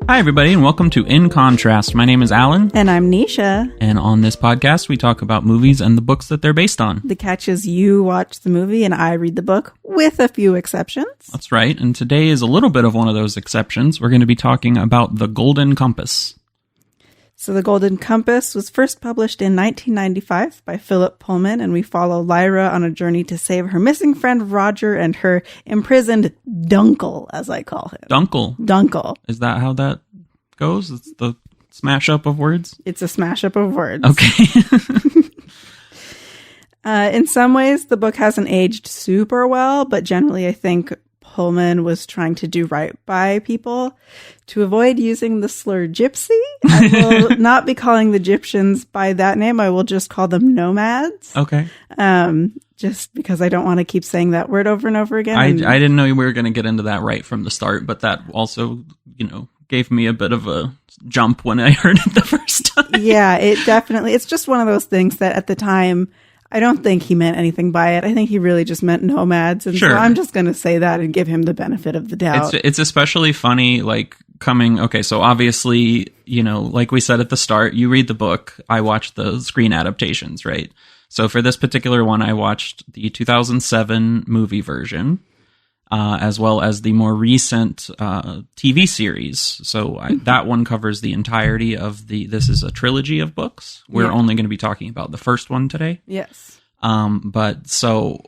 Hi, everybody, and welcome to In Contrast. My name is Alan. And I'm Nisha. And on this podcast, we talk about movies and the books that they're based on. The catch is you watch the movie and I read the book, with a few exceptions. That's right. And today is a little bit of one of those exceptions. We're going to be talking about The Golden Compass. So The Golden Compass was first published in 1995 by Phillip Pullman, and we follow Lyra on a journey to save her missing friend Roger and her imprisoned Dunkel, as I call him. Dunkel. Is that how that goes? It's the smash up of words? It's a smash up of words. Okay. In some ways, the book hasn't aged super well, but generally I think Pullman was trying to do right by people. To avoid using the slur gypsy, I will not be calling the Egyptians by that name. I will just call them nomads. Okay. Just because I don't want to keep saying that word over and over again. I didn't know we were going to get into that right from the start, but that also, gave me a bit of a jump when I heard it the first time. Yeah, it's just one of those things that at the time, I don't think he meant anything by it. I think he really just meant nomads. And sure. So I'm just going to say that and give him the benefit of the doubt. It's especially funny, so obviously, like we said at the start, you read the book, I watched the screen adaptations, right? So for this particular one, I watched the 2007 movie version, as well as the more recent TV series. So that one covers the entirety of this is a trilogy of books. We're only going to be talking about the first one today. Yes. But so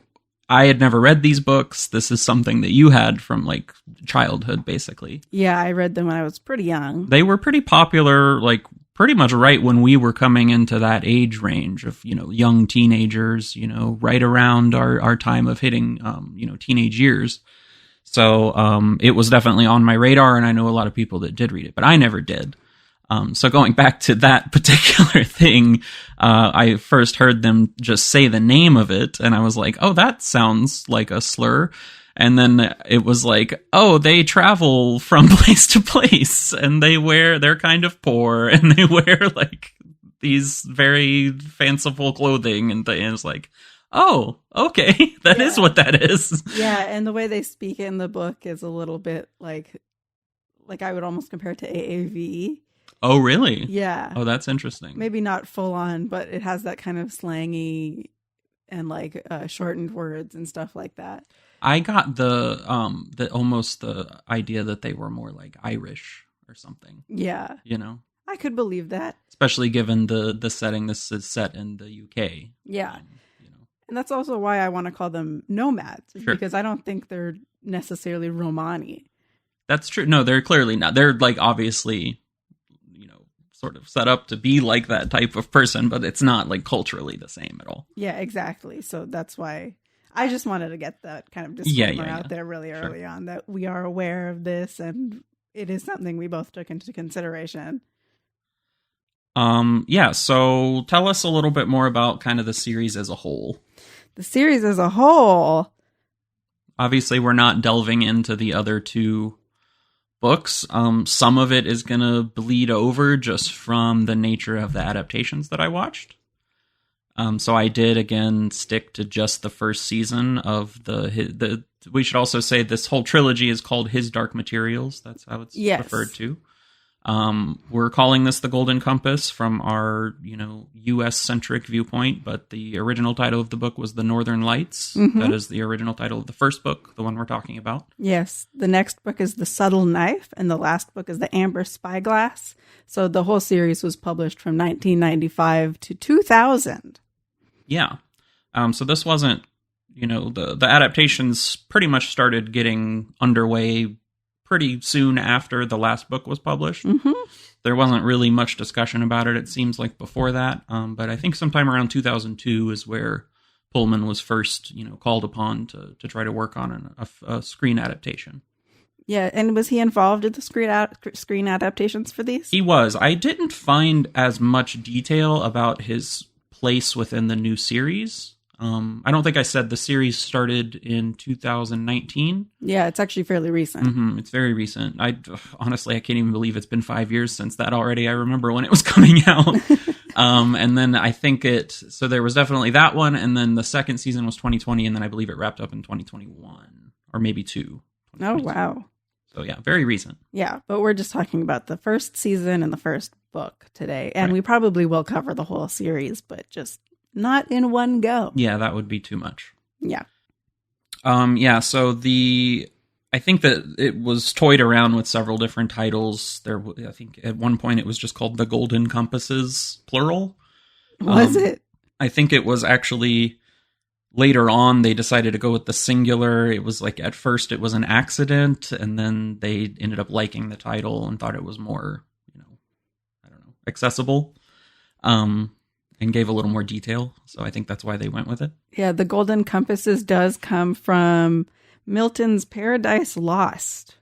I had never read these books. This is something that you had from childhood, basically. Yeah, I read them when I was pretty young. They were pretty popular, pretty much right when we were coming into that age range of, young teenagers, right around our time of hitting, teenage years. So it was definitely on my radar, and I know a lot of people that did read it, but I never did. So going back to that particular thing, I first heard them just say the name of it, and I was like, oh, that sounds like a slur. And then it was like, oh, they travel from place to place, and they're kind of poor, and they wear these very fanciful clothing, and it's like, oh, okay, that is what that is. Yeah, and the way they speak in the book is a little bit like I would almost compare it to AAV. Oh, really? Yeah. Oh, that's interesting. Maybe not full on, but it has that kind of slangy and shortened words and stuff like that. I got the almost the idea that they were more like Irish or something. Yeah. I could believe that. Especially given the setting. This is set in the UK. Yeah. And that's also why I want to call them nomads, because I don't think they're necessarily Romani. That's true. No, they're clearly not. They're obviously, sort of set up to be like that type of person, but it's not culturally the same at all. Yeah, exactly. So that's why I just wanted to get that kind of disclaimer out there really early on, that we are aware of this and it is something we both took into consideration. So tell us a little bit more about kind of the series as a whole. The series as a whole. Obviously, we're not delving into the other two books. Some of it is going to bleed over just from the nature of the adaptations that I watched. So I did, again, stick to just the first season of the we should also say this whole trilogy is called His Dark Materials. That's how it's referred to. We're calling this The Golden Compass from our, U.S.-centric viewpoint, but the original title of the book was The Northern Lights. Mm-hmm. That is the original title of the first book, the one we're talking about. Yes. The next book is The Subtle Knife, and the last book is The Amber Spyglass. So the whole series was published from 1995 to 2000. Yeah. So this wasn't, the adaptations pretty much started getting underway pretty soon after the last book was published. Mm-hmm. There wasn't really much discussion about it, it seems like, before that. But I think sometime around 2002 is where Pullman was first, called upon to try to work on a screen adaptation. Yeah, and was he involved in the screen adaptations for these? He was. I didn't find as much detail about his place within the new series. I don't think I said the series started in 2019. Yeah, it's actually fairly recent. Mm-hmm, it's very recent. Honestly, I can't even believe it's been 5 years since that already. I remember when it was coming out. And then I think so there was definitely that one. And then the second season was 2020. And then I believe it wrapped up in 2021 or maybe two. Oh, wow. So yeah, very recent. Yeah, but we're just talking about the first season and the first book today. And Right. we probably will cover the whole series, but just not in one go. Yeah, that would be too much. Yeah. So I think that it was toyed around with several different titles. I think at one point it was just called The Golden Compasses, plural. Was it? I think it was actually later on they decided to go with the singular. It was like at first it was an accident, and then they ended up liking the title and thought it was more, accessible, and gave a little more detail. So I think that's why they went with it. Yeah, The Golden Compasses does come from Milton's Paradise Lost.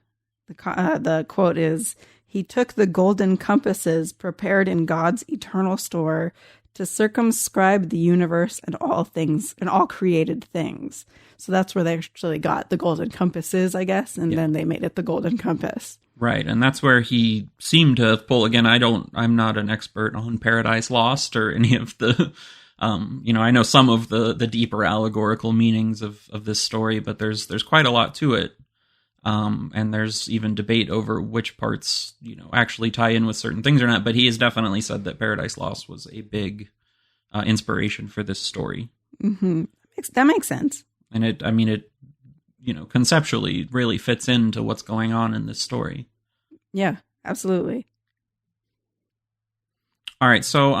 The quote is, "He took the golden compasses prepared in God's eternal store to circumscribe the universe and all things and all created things." So that's where they actually got the golden compasses, I guess, and then they made it the golden compass. Right, and that's where he seemed to pull. Again, I'm not an expert on Paradise Lost or any of the, I know some of the deeper allegorical meanings of this story, but there's quite a lot to it. And there's even debate over which parts, actually tie in with certain things or not. But he has definitely said that Paradise Lost was a big inspiration for this story. Mm-hmm. That makes sense. And it conceptually really fits into what's going on in this story. Yeah, absolutely. All right, so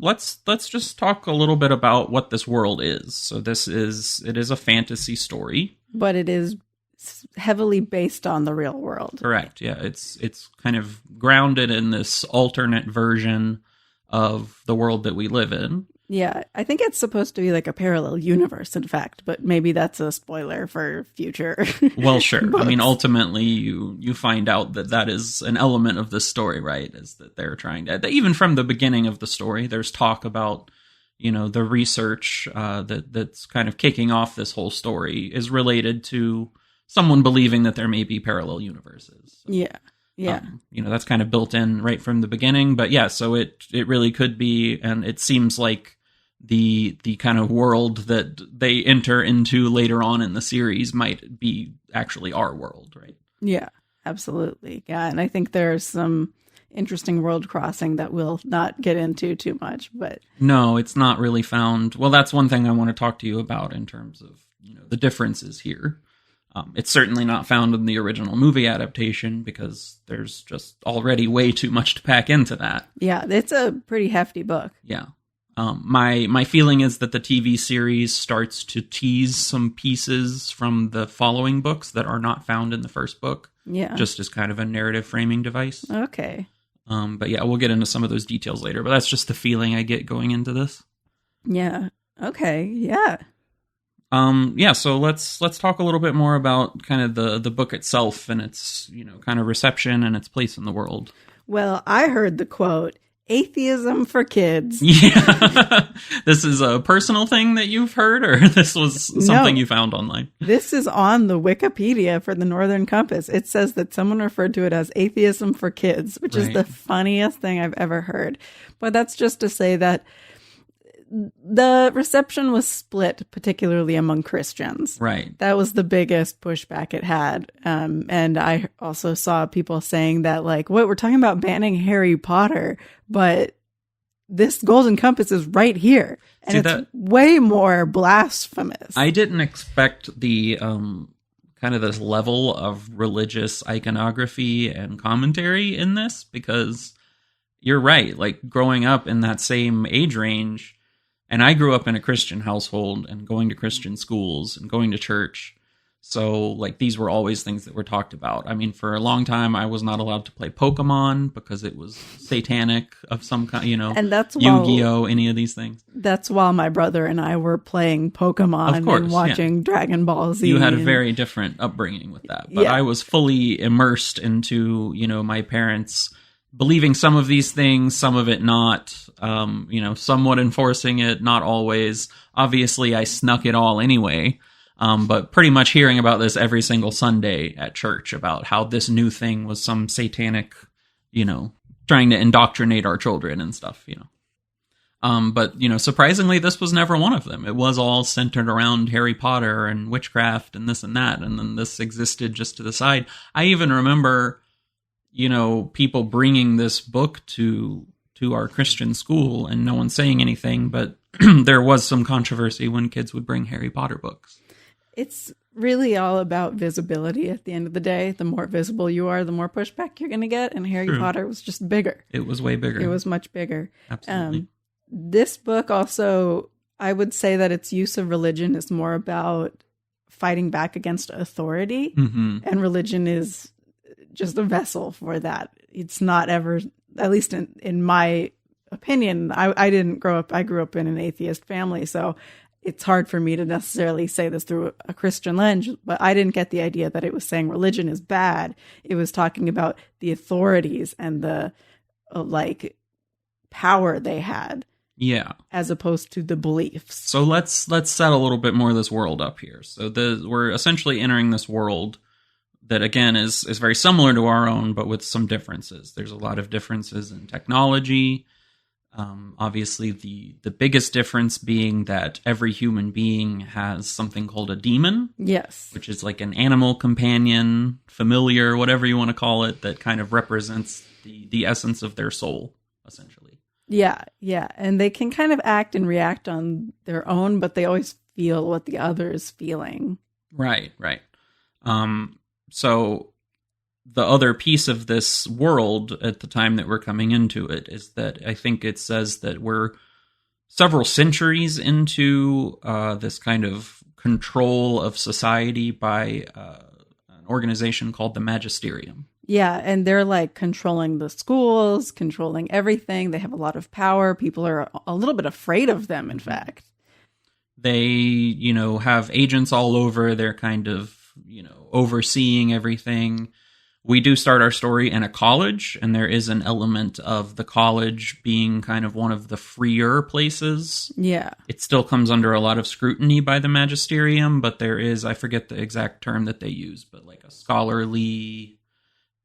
let's just talk a little bit about what this world is. So it is a fantasy story, but it is heavily based on the real world. Correct. Yeah, it's kind of grounded in this alternate version of the world that we live in. Yeah, I think it's supposed to be like a parallel universe, in fact, but maybe that's a spoiler for future. Well, sure. books. I mean, ultimately, you find out that is an element of this story, right? Is that they're trying to, even from the beginning of the story, there's talk about, the research that's kind of kicking off this whole story is related to someone believing that there may be parallel universes. So, yeah. That's kind of built in right from the beginning. But yeah, so it really could be, and it seems like the kind of world that they enter into later on in the series might be actually our world, right? Yeah, absolutely. Yeah, and I think there's some interesting world crossing that we'll not get into too much, but no, it's not really found. Well, that's one thing I want to talk to you about in terms of the differences here. It's certainly not found in the original movie adaptation because there's just already way too much to pack into that. Yeah, it's a pretty hefty book. Yeah. My feeling is that the TV series starts to tease some pieces from the following books that are not found in the first book. Yeah. Just as kind of a narrative framing device. Okay. But yeah, we'll get into some of those details later. But that's just the feeling I get going into this. Yeah. Okay. Yeah. So let's talk a little bit more about kind of the book itself and its, kind of reception and its place in the world. Well, I heard the quote, "Atheism for kids." Yeah. This is a personal thing that you've heard, or this was something you found online? This is on the Wikipedia for the Northern Compass. It says that someone referred to it as atheism for kids, which is the funniest thing I've ever heard. But that's just to say that the reception was split, particularly among Christians. Right. That was the biggest pushback it had. And I also saw people saying that, like, what, we're talking about banning Harry Potter, but this Golden Compass is right here. And it's way more blasphemous. I didn't expect the kind of this level of religious iconography and commentary in this, because you're right. Like, growing up in that same age range, and I grew up in a Christian household and going to Christian schools and going to church. So, like, these were always things that were talked about. I mean, for a long time, I was not allowed to play Pokemon because it was satanic of some kind, and that's Yu-Gi-Oh, any of these things. That's while my brother and I were playing Pokemon and watching Dragon Ball Z. You had a very different upbringing with that. But I was fully immersed into, my parents believing some of these things, some of it not, somewhat enforcing it, not always. Obviously, I snuck it all anyway, but pretty much hearing about this every single Sunday at church about how this new thing was some satanic, trying to indoctrinate our children and stuff, But, surprisingly, this was never one of them. It was all centered around Harry Potter and witchcraft and this and that. And then this existed just to the side. I even remember, people bringing this book to our Christian school and no one saying anything. But there was some controversy when kids would bring Harry Potter books. It's really all about visibility at the end of the day. The more visible you are, the more pushback you're going to get. And Harry Potter was just bigger. It was way bigger. It was much bigger. Absolutely. This book also, I would say that its use of religion is more about fighting back against authority. Mm-hmm. And religion is just a vessel for that. It's not ever, at least in my opinion, I didn't grow up, I grew up in an atheist family. So it's hard for me to necessarily say this through a Christian lens, but I didn't get the idea that it was saying religion is bad. It was talking about the authorities and the power they had. Yeah. As opposed to the beliefs. So let's set a little bit more of this world up here. So we're essentially entering this world that, again, is very similar to our own, but with some differences. There's a lot of differences in technology. Obviously, the biggest difference being that every human being has something called a demon. Yes. Which is like an animal companion, familiar, whatever you want to call it, that kind of represents the essence of their soul, essentially. Yeah. And they can kind of act and react on their own, but they always feel what the other is feeling. Right. So the other piece of this world at the time that we're coming into it is that I think it says that we're several centuries into this kind of control of society by an organization called the Magisterium. Yeah, and they're like controlling the schools, controlling everything. They have a lot of power. People are a little bit afraid of them, in fact. They, have agents all over. They're kind of, overseeing everything. We do start our story in a college, and there is an element of the college being kind of one of the freer places. Yeah. It still comes under a lot of scrutiny by the Magisterium, but there is, I forget the exact term that they use, but like a scholarly...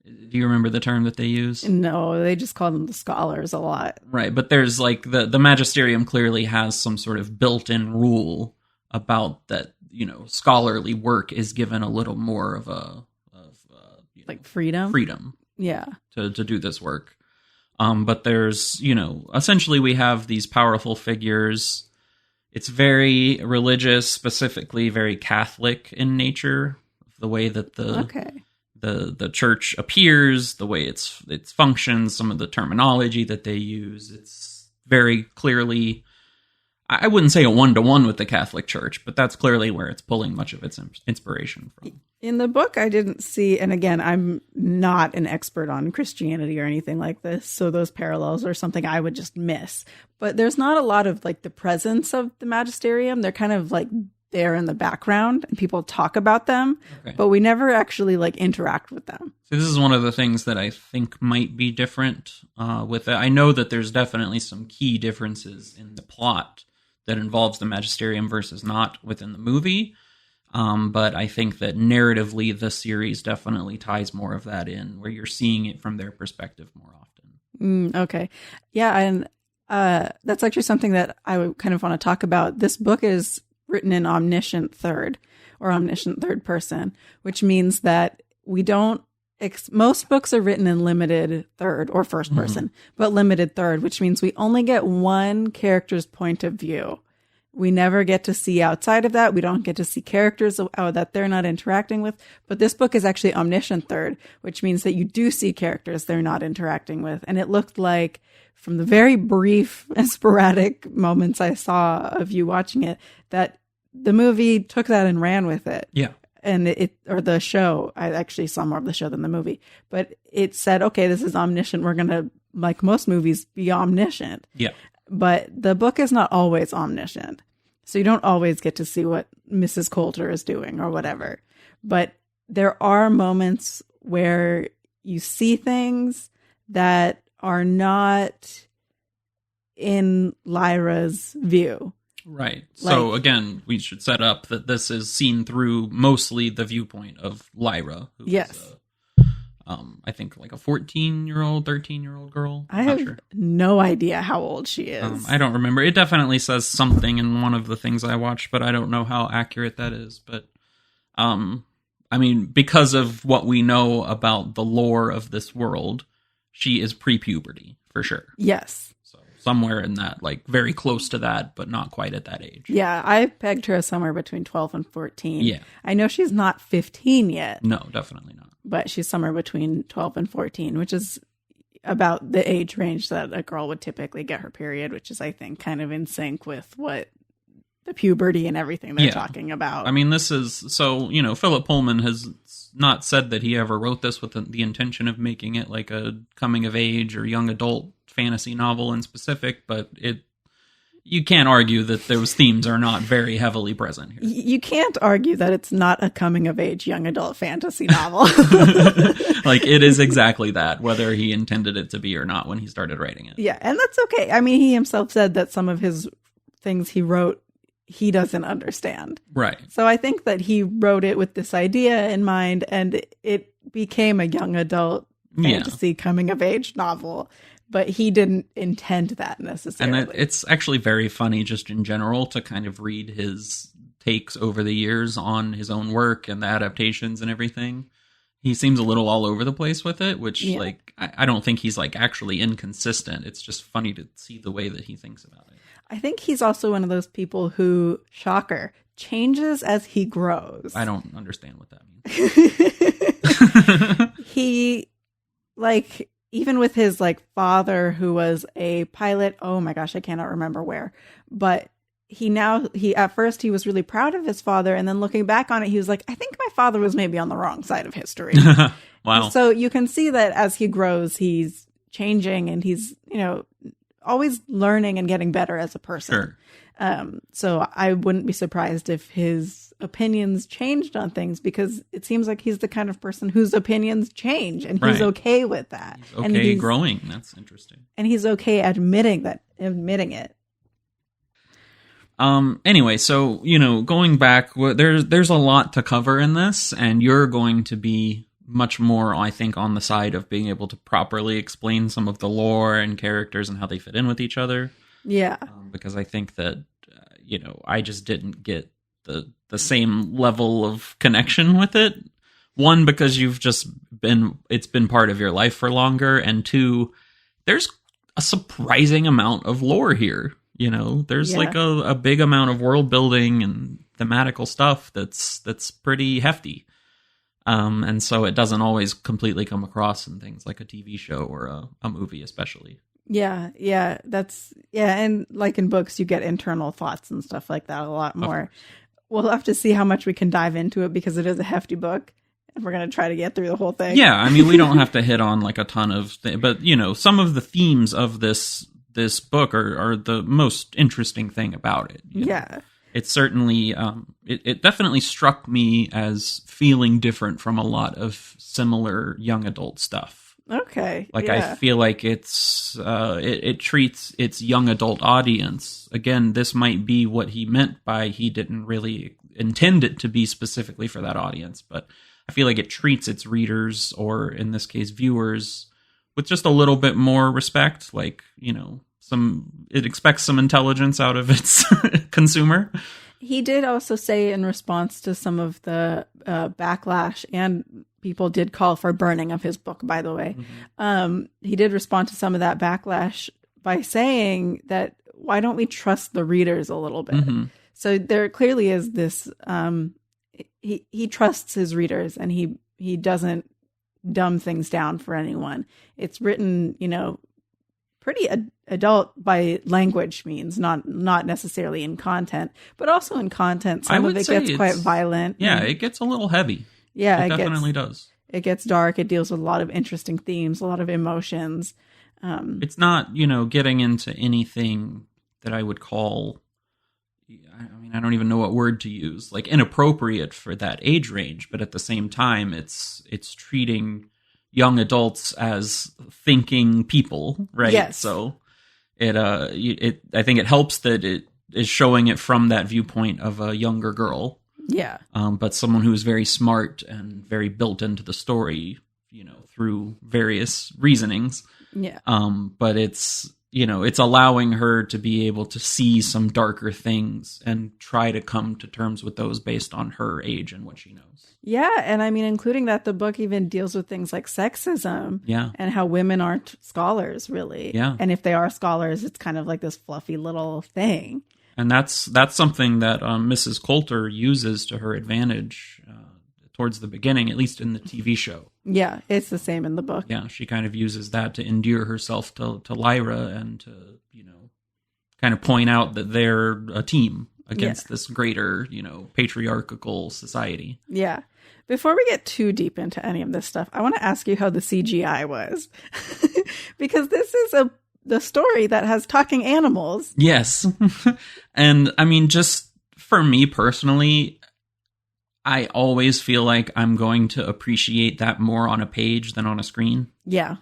Do you remember the term that they use? No, they just call them the scholars a lot. Right, but there's like the Magisterium clearly has some sort of built-in rule about that, scholarly work is given a little more of freedom. Freedom. Yeah. To do this work. But there's, essentially we have these powerful figures. It's very religious, specifically very Catholic in nature, the way that the church appears, the way it functions, some of the terminology that they use. It's very clearly, I wouldn't say a one-to-one with the Catholic Church, but that's clearly where it's pulling much of its inspiration from. In the book, I didn't see, and again, I'm not an expert on Christianity or anything like this, so those parallels are something I would just miss. But there's not a lot of like the presence of the Magisterium. They're kind of like there in the background and people talk about them, but we never actually like interact with them. So this is one of the things that I think might be different with it. I know that there's definitely some key differences in the plot that involves the Magisterium versus not within the movie. But I think that narratively, the series definitely ties more of that in, where you're seeing it from their perspective more often. Okay. Yeah, and that's actually something that I would kind of want to talk about. This book is written in omniscient third person, which means that we don't, most books are written in limited third or first person, but limited third, which means we only get one character's point of view. We never get to see outside of that. We don't get to see characters that they're not interacting with. But this book is actually omniscient third, which means that you do see characters they're not interacting with. And it looked like, from the very brief and sporadic moments I saw of you watching it, that the movie took that and ran with it. Yeah. And or the show, I actually saw more of the show than the movie, but it said, okay, this is omniscient. We're going to, like most movies, be omniscient. Yeah. But the book is not always omniscient. So you don't always get to see what Mrs. Coulter is doing or whatever. But there are moments where you see things that are not in Lyra's view. Right. So again, we should set up that this is seen through mostly the viewpoint of Lyra. Who yes. Is, I think like a 14-year-old, 13-year-old girl. I have no idea how old she is. I don't remember. It definitely says something in one of the things I watched, but I don't know how accurate that is. But, I mean, because of what we know about the lore of this world, she is pre-puberty, for sure. Yes. So somewhere in that, like very close to that, but not quite at that age. Yeah, I pegged her somewhere between 12 and 14. Yeah. I know she's not 15 yet. No, definitely not. But she's somewhere between 12 and 14, which is about the age range that a girl would typically get her period, which is, I think, kind of in sync with what the puberty and everything they're talking about. I mean, this is, so, Phillip Pullman has not said that he ever wrote this with the intention of making it like a coming of age or young adult fantasy novel in specific, but you can't argue that those themes are not very heavily present here. You can't argue that it's not a coming-of-age young adult fantasy novel. Like, it is exactly that, whether he intended it to be or not when he started writing it. Yeah, and that's okay. I mean, he himself said that some of his things he wrote, he doesn't understand. Right. So I think that he wrote it with this idea in mind, and it became a young adult fantasy coming-of-age novel. But he didn't intend that necessarily. And it's actually very funny just in general to kind of read his takes over the years on his own work and the adaptations and everything. He seems a little all over the place with it, which like I don't think he's like actually inconsistent. It's just funny to see the way that he thinks about it. I think he's also one of those people who, shocker, changes as he grows. I don't understand what that means. He, like... Even with his father, who was a pilot, oh my gosh, I cannot remember where, but he at first he was really proud of his father. And then looking back on it, he was like, I think my father was maybe on the wrong side of history. Wow. So you can see that as he grows, he's changing and he's, always learning and getting better as a person. Sure. So I wouldn't be surprised if his opinions changed on things, because it seems like he's the kind of person whose opinions change, and he's okay with that. He's okay growing. That's interesting. And he's okay admitting it. Anyway, so, going back, there's a lot to cover in this, and you're going to be much more, I think, on the side of being able to properly explain some of the lore and characters and how they fit in with each other. Yeah. Because I think that, I just didn't get the same level of connection with it. One, because it's been part of your life for longer. And two, there's a surprising amount of lore here. There's like a big amount of world building and thematical stuff that's pretty hefty. And so it doesn't always completely come across in things like a TV show or a movie, especially. Yeah. And like in books, you get internal thoughts and stuff like that a lot more. We'll have to see how much we can dive into it, because it is a hefty book, and we're going to try to get through the whole thing. Yeah, I mean, we don't have to hit on like a ton of things, but some of the themes of this book are the most interesting thing about it. Yeah. It certainly, it definitely struck me as feeling different from a lot of similar young adult stuff. Okay. Like, I feel like it treats its young adult audience. Again, this might be what he meant by he didn't really intend it to be specifically for that audience, but I feel like it treats its readers, or in this case, viewers, with just a little bit more respect. Like, it expects some intelligence out of its consumer. He did also say, in response to some of the backlash, and people did call for burning of his book, by the way. Mm-hmm. He did respond to some of that backlash by saying that, why don't we trust the readers a little bit? Mm-hmm. So there clearly is this, he trusts his readers, and he doesn't dumb things down for anyone. It's written, pretty adult by language means, not necessarily in content, but also in content. Some of it gets quite violent. Yeah, it gets a little heavy. Yeah, it definitely does. It gets dark. It deals with a lot of interesting themes, a lot of emotions. It's not, getting into anything that I would call, I mean, I don't even know what word to use, like inappropriate for that age range, but at the same time, it's treating young adults as thinking people, right? Yes. So I think it helps that it is showing it from that viewpoint of a younger girl. Yeah. But someone who is very smart and very built into the story, through various reasonings. Yeah. But it's, it's allowing her to be able to see some darker things and try to come to terms with those based on her age and what she knows. Yeah. And I mean, including that, the book even deals with things like sexism. Yeah. And how women aren't scholars, really. Yeah. And if they are scholars, it's kind of like this fluffy little thing. And that's something that Mrs. Coulter uses to her advantage towards the beginning, at least in the TV show. Yeah, it's the same in the book. Yeah, she kind of uses that to endear herself to Lyra and to, kind of point out that they're a team against this greater, patriarchal society. Yeah. Before we get too deep into any of this stuff, I want to ask you how the CGI was. Because this is the story that has talking animals. Yes. And I mean, just for me personally, I always feel like I'm going to appreciate that more on a page than on a screen. Yeah.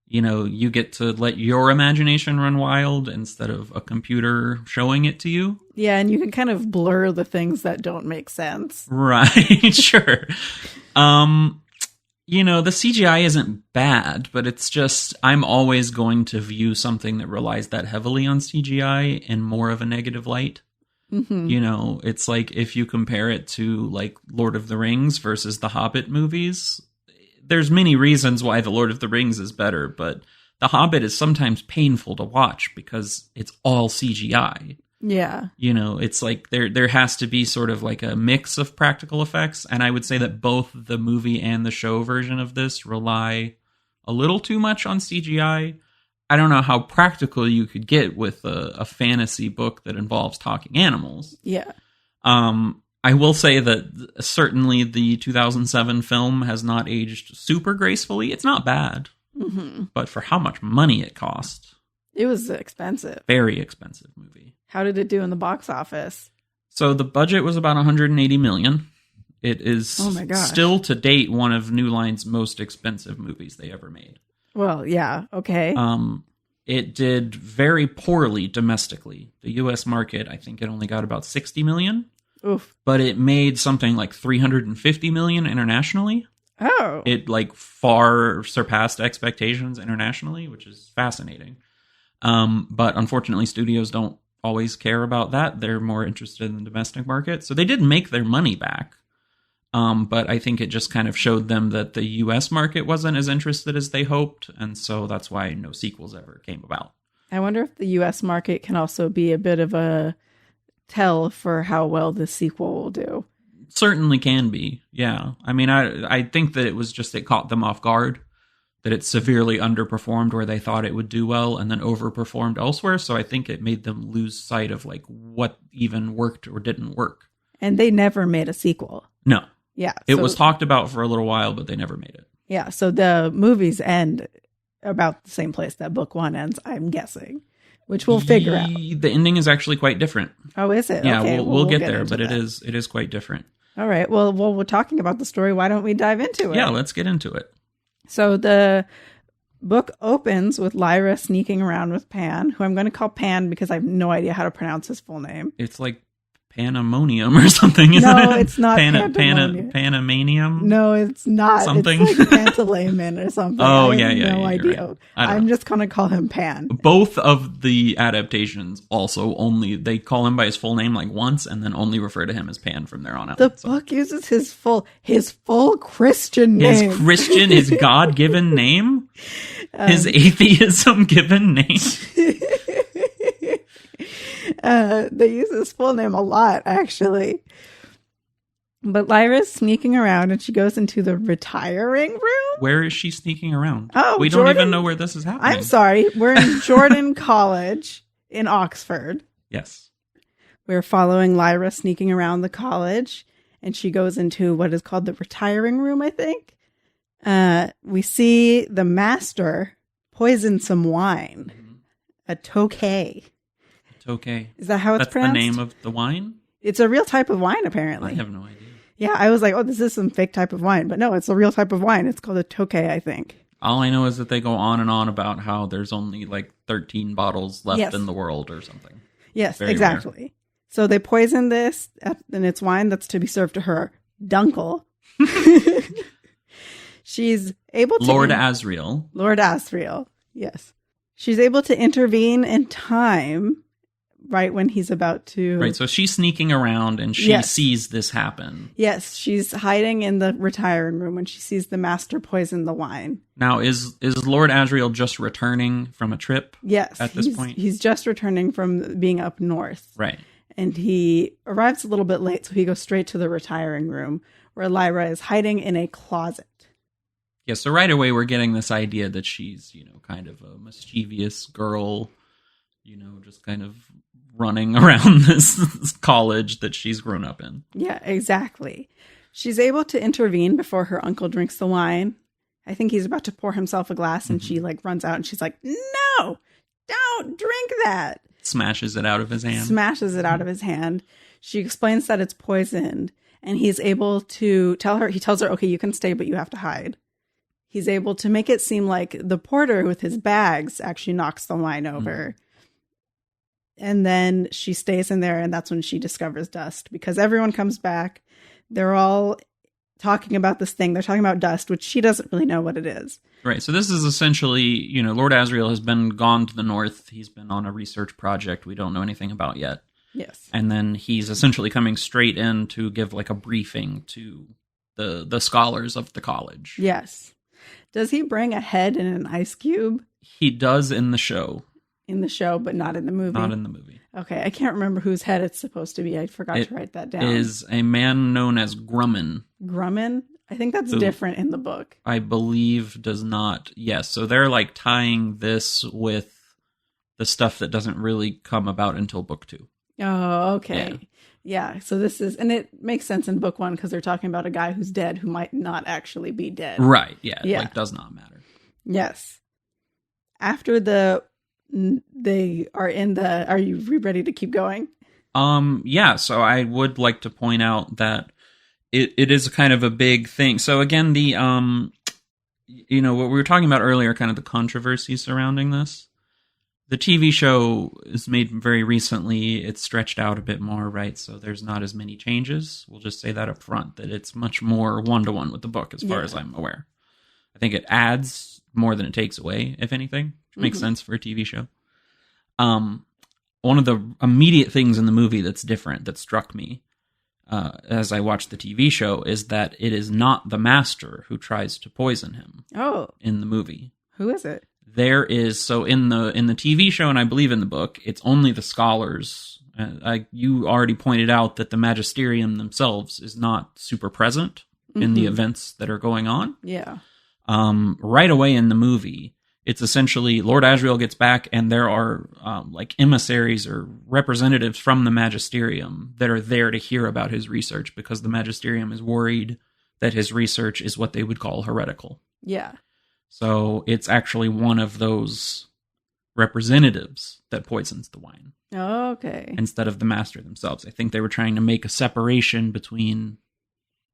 You get to let your imagination run wild instead of a computer showing it to you. Yeah, and you can kind of blur the things that don't make sense. Right, sure. The CGI isn't bad, but it's just, I'm always going to view something that relies that heavily on CGI in more of a negative light. Mm-hmm. It's like if you compare it to like Lord of the Rings versus the Hobbit movies, there's many reasons why the Lord of the Rings is better, but the Hobbit is sometimes painful to watch because it's all CGI. Yeah. It's like there has to be sort of like a mix of practical effects, and I would say that both the movie and the show version of this rely a little too much on CGI. I don't know how practical you could get with a fantasy book that involves talking animals. Yeah. I will say that certainly the 2007 film has not aged super gracefully. It's not bad, but for how much money it cost. It was expensive. Very expensive movie. How did it do in the box office? So the budget was about $180 million. It is still to date one of New Line's most expensive movies they ever made. Well, yeah, okay. It did very poorly domestically. The U.S. market, I think it only got about $60 million. Oof. But it made something like $350 million internationally. Oh. It far surpassed expectations internationally, which is fascinating. But unfortunately, studios don't always care about that. They're more interested in the domestic market. So they did make their money back. But I think it just kind of showed them that the U.S. market wasn't as interested as they hoped. And so that's why no sequels ever came about. I wonder if the U.S. market can also be a bit of a tell for how well the sequel will do. Certainly can be. Yeah. I mean, I think that it caught them off guard, that it severely underperformed where they thought it would do well and then overperformed elsewhere. So I think it made them lose sight of what even worked or didn't work. And they never made a sequel. No. Yeah. It was talked about for a little while, but they never made it. Yeah. So the movies end about the same place that book one ends, I'm guessing, which we'll figure out. The ending is actually quite different. Oh, is it? Yeah, okay, we'll get there, but it is quite different. All right. Well, we're talking about the story. Why don't we dive into it? Yeah, let's get into it. So the book opens with Lyra sneaking around with Pan, who I'm going to call Pan because I have no idea how to pronounce his full name. It's like Panamonium or something, isn't it? No, it's not Panamanium? No, it's not. Something? It's like Pantalaimon or something. Oh, I have yeah. no idea. Right. I'm just going to call him Pan. Both of the adaptations also they call him by his full name once and then only refer to him as Pan from there on out. The book uses his full Christian name. His God-given name? His atheism given name? They use his full name a lot, actually. But Lyra's sneaking around and she goes into the retiring room. Where is she sneaking around? Oh, we don't even know where this is happening. I'm sorry. We're in Jordan College in Oxford. Yes. We're following Lyra sneaking around the college, and she goes into what is called the retiring room, I think. We see the master poison some wine, a Tokay. Tokay. Is that how it's pronounced? That's the name of the wine? It's a real type of wine, apparently. I have no idea. Yeah, I was like, oh, this is some fake type of wine. But no, it's a real type of wine. It's called a Tokay, I think. All I know is that they go on and on about how there's only 13 bottles left in the world or something. Yes, exactly. Rare. So they poison this, and it's wine that's to be served to her Dunkel. She's able to... Lord Asriel. Lord Asriel, yes. She's able to intervene in time right when he's about to... Right, so she's sneaking around and she sees this happen. Yes, she's hiding in the retiring room when she sees the master poison the wine. Now, is Lord Asriel just returning from a trip? Yes. At this point? He's just returning from being up north. Right. And he arrives a little bit late, so he goes straight to the retiring room where Lyra is hiding in a closet. Yeah, so right away we're getting this idea that she's, kind of a mischievous girl, just kind of running around this college that she's grown up in. Yeah, exactly. She's able to intervene before her uncle drinks the wine. I think he's about to pour himself a glass, and she runs out and she's like, "No, don't drink that." Smashes it out of his hand. She explains that it's poisoned, and he's able to tells her, "Okay, you can stay, but you have to hide." He's able to make it seem like the porter with his bags actually knocks the wine over. And then she stays in there, and that's when she discovers dust, because everyone comes back. They're all talking about this thing. They're talking about dust, which she doesn't really know what it is. Right. So this is essentially, Lord Asriel has been gone to the north. He's been on a research project we don't know anything about yet. Yes. And then he's essentially coming straight in to give like a briefing to the scholars of the college. Yes. Does he bring a head and an ice cube? He does in the show. In the show, but not in the movie? Not in the movie. Okay, I can't remember whose head it's supposed to be. I forgot to write that down. It is a man known as Grumman. Grumman? I think that's different in the book. I believe does not. Yes, so they're like tying this with the stuff that doesn't really come about until book 2. Oh, okay. Yeah, so this is, and it makes sense in book 1 because they're talking about a guy who's dead who might not actually be dead. Right, yeah. Like does not matter. Yes. After they are in the, are you ready to keep going? Yeah, so I would like to point out that it is kind of a big thing. So again, the what we were talking about earlier, kind of the controversy surrounding this. The TV show is made very recently. It's stretched out a bit more, right? So there's not as many changes. We'll just say that up front, that it's much more one-to-one with the book as far as I'm aware. I think it adds more than it takes away, if anything, which makes sense for a TV show. One of the immediate things in the movie that's different, that struck me as I watched the TV show, is that it is not the master who tries to poison him. Oh. In the movie. Who is it? There is, so in the TV show, and I believe in the book, it's only the scholars. You already pointed out that the magisterium themselves is not super present in the events that are going on. Yeah. Right away in the movie, it's essentially Lord Asriel gets back, and there are like emissaries or representatives from the magisterium that are there to hear about his research, because the magisterium is worried that his research is what they would call heretical. Yeah. So it's actually one of those representatives that poisons the wine. Oh, okay. Instead of the master themselves. I think they were trying to make a separation between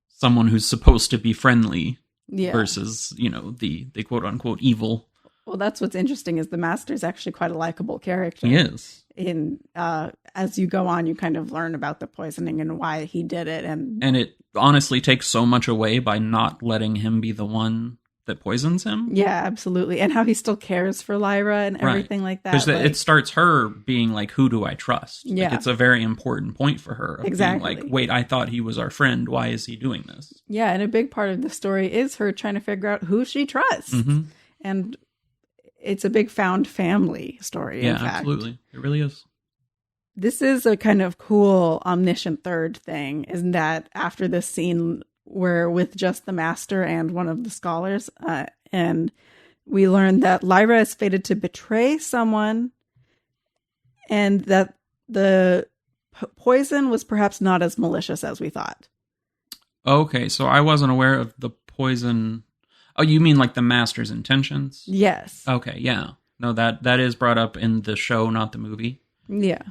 someone who's supposed to be friendly versus, the quote-unquote evil. Well, that's what's interesting, is the master is actually quite a likable character. He is. As you go on, you kind of learn about the poisoning and why he did it. And it honestly takes so much away by not letting him be the one that poisons him. Yeah, absolutely. And how he still cares for Lyra and everything like that. Because it starts her being like, who do I trust? Yeah. Like, it's a very important point for her. Exactly. Being like, wait, I thought he was our friend. Why is he doing this? Yeah, and a big part of the story is her trying to figure out who she trusts. Mm-hmm. And it's a big found family story, in fact. Yeah, absolutely. It really is. This is a kind of cool omniscient third thing, isn't that after this scene where with just the master and one of the scholars, and we learn that Lyra is fated to betray someone, and that the poison was perhaps not as malicious as we thought. Okay, so I wasn't aware of the poison. Oh, you mean like the master's intentions? Yes. Okay, yeah. No, that is brought up in the show, not the movie. Yeah.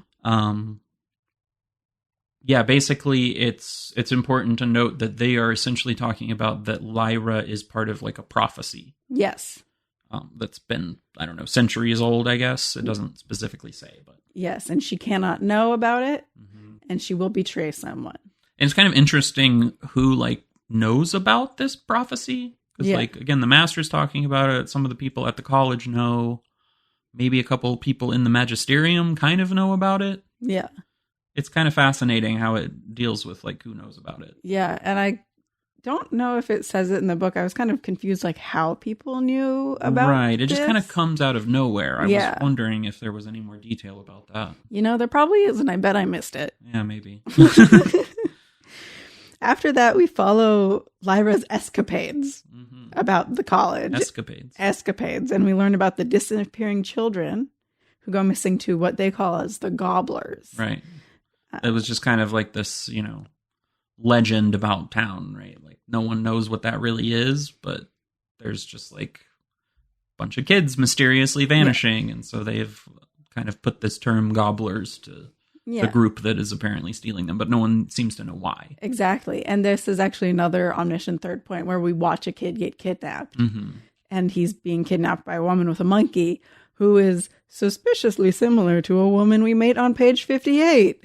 Yeah, basically it's important to note that they are essentially talking about that Lyra is part of like a prophecy. Yes. That's been, I don't know, centuries old, I guess. It doesn't specifically say, but. Yes, and she cannot know about it, and she will betray someone. And it's kind of interesting who like knows about this prophecy, Because, like, again, the master's talking about it. Some of the people at the college know. Maybe a couple people in the magisterium kind of know about it. Yeah. It's kind of fascinating how it deals with, like, who knows about it. Yeah, and I don't know if it says it in the book. I was kind of confused, like, how people knew about Right. It this. just kind of comes out of nowhere. I was wondering if there was any more detail about that. You know, there probably is, and I bet I missed it. Yeah, maybe. After that, we follow Lyra's escapades about the college. Escapades. And we learn about the disappearing children who go missing to what they call as the gobblers. Right. It was just kind of like this, you know, legend about town, right? Like, no one knows what that really is, but there's just, like, a bunch of kids mysteriously vanishing. And so they've kind of put this term gobblers to the group that is apparently stealing them, but no one seems to know why. Exactly. And this is actually another omniscient third point where we watch a kid get kidnapped. And he's being kidnapped by a woman with a monkey who is suspiciously similar to a woman we met on page 58.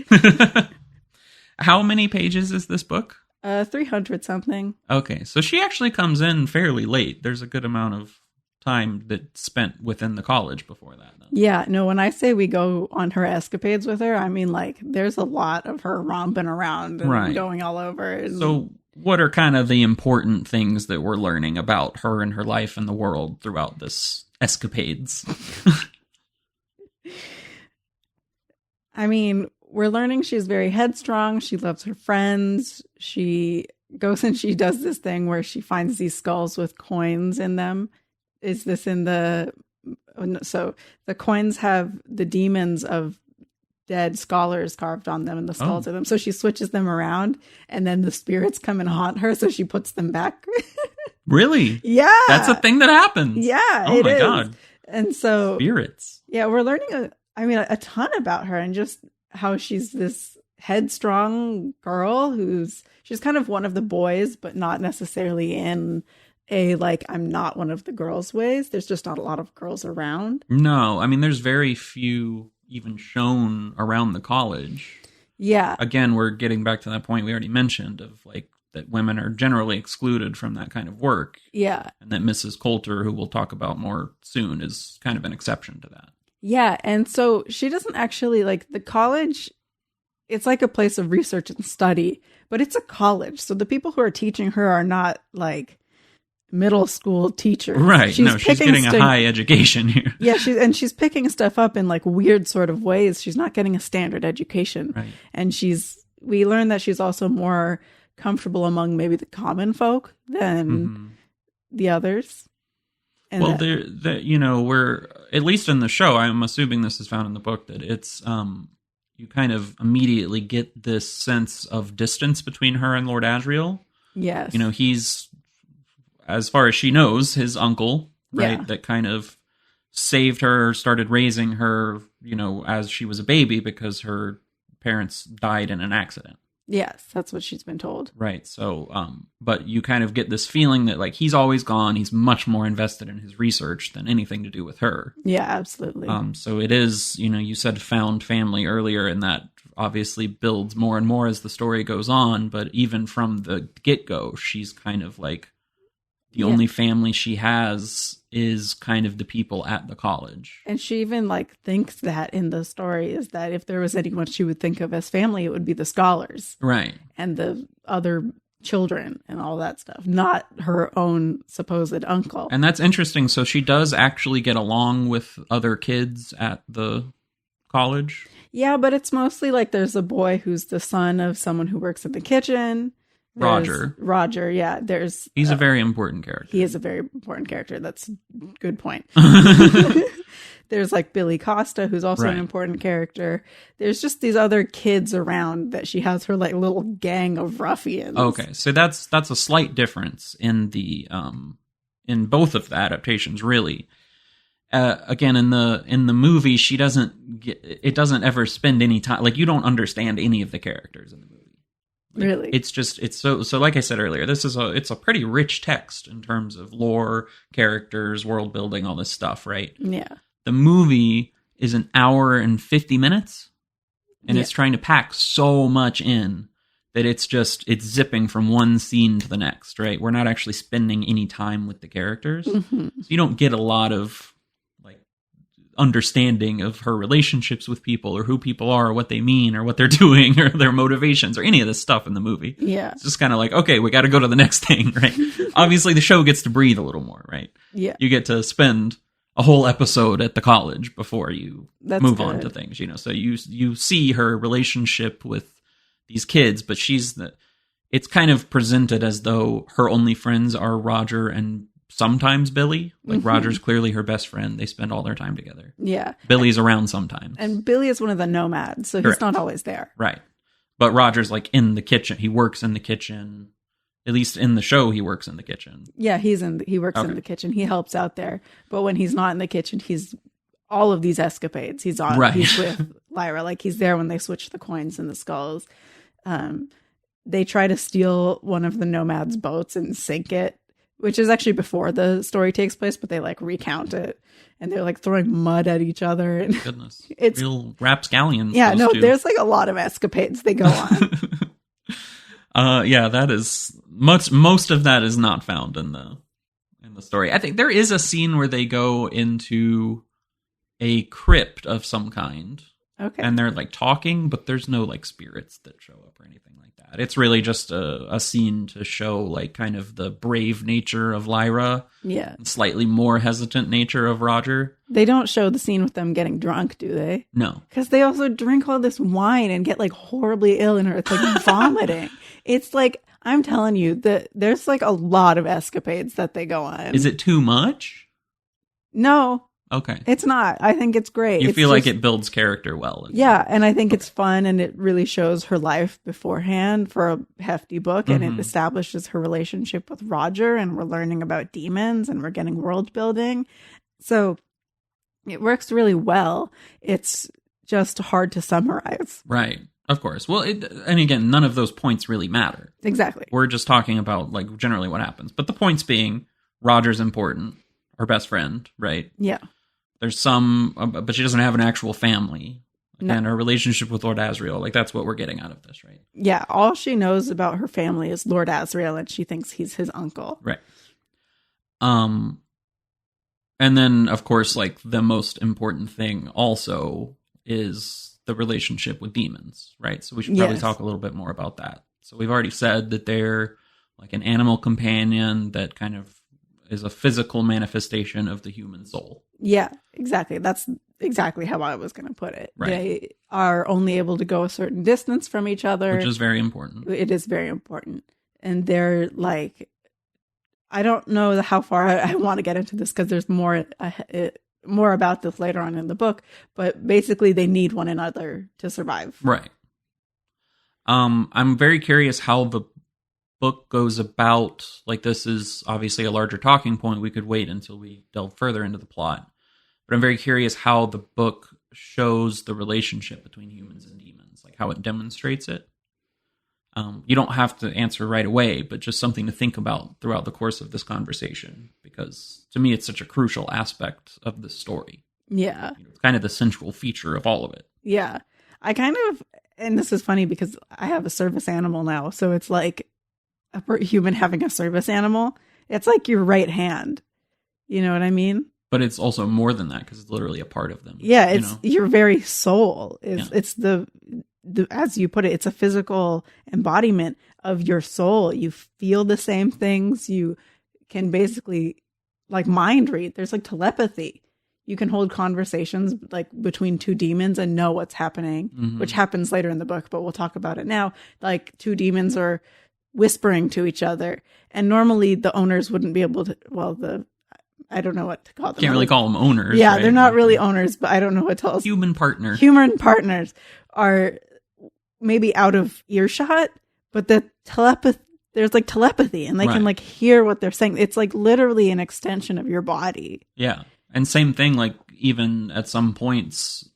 How many pages is this book? 300 something. Okay, so she actually comes in fairly late. There's a good amount of time that's spent within the college before that. Then. Yeah, no, when I say we go on her escapades with her, I mean, like, there's a lot of her romping around and going all over. And... So what are kind of the important things that we're learning about her and her life and the world throughout this escapades? I mean, we're learning she's very headstrong. She loves her friends. She goes and she does this thing where she finds these skulls with coins in them. Is this in the... So the coins have the demons of dead scholars carved on them and the skulls of them. So she switches them around and then the spirits come and haunt her. So she puts them back. Really? Yeah. That's a thing that happens. Yeah. Oh my God. And so... Spirits. Yeah, we're learning, a ton about her and just how she's this headstrong girl she's kind of one of the boys, but not necessarily in a, like, I'm not one of the girls' ways. There's just not a lot of girls around. No, I mean, there's very few even shown around the college. Yeah. Again, we're getting back to that point we already mentioned of, like, that women are generally excluded from that kind of work. Yeah. And that Mrs. Coulter, who we'll talk about more soon, is kind of an exception to that. Yeah, and so she doesn't actually, like, the college, it's like a place of research and study, but it's a college. So the people who are teaching her are not, like, middle school teachers. Right. She's getting a high education here. Yeah, she's picking stuff up in, like, weird sort of ways. She's not getting a standard education. Right. And we learn that she's also more comfortable among maybe the common folk than the others. And well, we're, at least in the show, I'm assuming this is found in the book, that it's, you kind of immediately get this sense of distance between her and Lord Asriel. Yes. You know, he's, as far as she knows, his uncle, right? Yeah. That kind of saved her, started raising her, you know, as she was a baby because her parents died in an accident. Yes, that's what she's been told. Right. So, but you kind of get this feeling that, like, he's always gone. He's much more invested in his research than anything to do with her. Yeah, absolutely. So it is, you know, you said found family earlier, and that obviously builds more and more as the story goes on. But even from the get-go, she's kind of like the only family she has is kind of the people at the college. And she even, like, thinks that in the story is that if there was anyone she would think of as family, it would be the scholars. Right. And the other children and all that stuff, not her own supposed uncle. And that's interesting. So she does actually get along with other kids at the college? Yeah, but it's mostly like there's a boy who's the son of someone who works in the kitchen. Roger, yeah. He's a very important character. He is a very important character. That's a good point. There's, like, Billy Costa, who's also an important character. There's just these other kids around that she has her, like, little gang of ruffians. Okay, so that's a slight difference in the in both of the adaptations, really. Again, in the movie, it doesn't ever spend any time, like, you don't understand any of the characters in the movie. Like, really? It's so like I said earlier, it's a pretty rich text in terms of lore, characters, world building, all this stuff, right? Yeah. The movie is an hour and 50 minutes, and it's trying to pack so much in that it's zipping from one scene to the next, right? We're not actually spending any time with the characters. So you don't get a lot of like understanding of her relationships with people or who people are or what they mean or what they're doing or their motivations or any of this stuff in the movie. Yeah. It's just kind of like, okay, we got to go to the next thing, right? Obviously the show gets to breathe a little more, right? Yeah. You get to spend a whole episode at the college before you move on to good. things, so you see her relationship with these kids, but it's kind of presented as though her only friends are Roger and sometimes Billy. Like Roger's clearly her best friend. They spend all their time together. Yeah. Billy's around sometimes. And Billy is one of the nomads, so he's not always there. Right. But Roger's like in the kitchen. He works in the kitchen. At least in the show, he works in the kitchen. Yeah, he works in the kitchen. He helps out there. But when he's not in the kitchen, he's all of these escapades. He's with Lyra. Like he's there when they switch the coins and the skulls. They try to steal one of the nomads' boats and sink it, which is actually before the story takes place, but they like recount it and they're like throwing mud at each other. And goodness. It's real rapscallions. Yeah, no, there's like a lot of escapades they go on. Yeah, that is most of that is not found in the story. I think there is a scene where they go into a crypt of some kind. Okay. And they're like talking, but there's no like spirits that show up or anything like that. It's really just a scene to show like kind of the brave nature of Lyra. Yeah. And slightly more hesitant nature of Roger. They don't show the scene with them getting drunk, do they? No. Because they also drink all this wine and get like horribly ill and are like vomiting. It's like, I'm telling you that there's like a lot of escapades that they go on. Is it too much? No. Okay. It's not. I think it's great. You feel like it builds character well. Yeah, and I think it's fun and it really shows her life beforehand for a hefty book and it establishes her relationship with Roger and we're learning about demons and we're getting world building. So it works really well. It's just hard to summarize. Right. Of course. Well, and again, none of those points really matter. Exactly. We're just talking about like generally what happens. But the points being Roger's important, her best friend, right? Yeah. There's but she doesn't have an actual family. And her relationship with Lord Asriel, like that's what we're getting out of this, right? Yeah, all she knows about her family is Lord Asriel, and she thinks he's his uncle. Right. And then, of course, like the most important thing also is the relationship with demons, right? So we should probably talk a little bit more about that. So we've already said that they're like an animal companion that kind of is a physical manifestation of the human soul. Yeah, exactly. That's exactly how I was going to put it. Right. They are only able to go a certain distance from each other. Which is very important. It is very important. And they're like, I don't know how far I want to get into this because there's more about this later on in the book, but basically they need one another to survive. Right. I'm very curious how the book goes about, like this is obviously a larger talking point. We could wait until we delve further into the plot. But I'm very curious how the book shows the relationship between humans and demons, like how it demonstrates it. You don't have to answer right away, but just something to think about throughout the course of this conversation, because to me, it's such a crucial aspect of the story. Yeah. It's kind of the central feature of all of it. Yeah. I kind of, and this is funny because I have a service animal now. So it's like a human having a service animal. It's like your right hand. You know what I mean? But it's also more than that because it's literally a part of them. Yeah, it's your very soul. It's the as you put it, it's a physical embodiment of your soul. You feel the same things. You can basically like mind read. There's like telepathy. You can hold conversations like between two demons and know what's happening, which happens later in the book, but we'll talk about it now. Like two demons are whispering to each other, and normally the owners wouldn't be able to. Well, I don't know what to call them. Can't really call them owners. Yeah, right? They're not really owners, but I don't know what to tell us. Human partner. Human partners are maybe out of earshot, but there's like telepathy, and they can like hear what they're saying. It's like literally an extension of your body. Yeah. And same thing, like even at some points,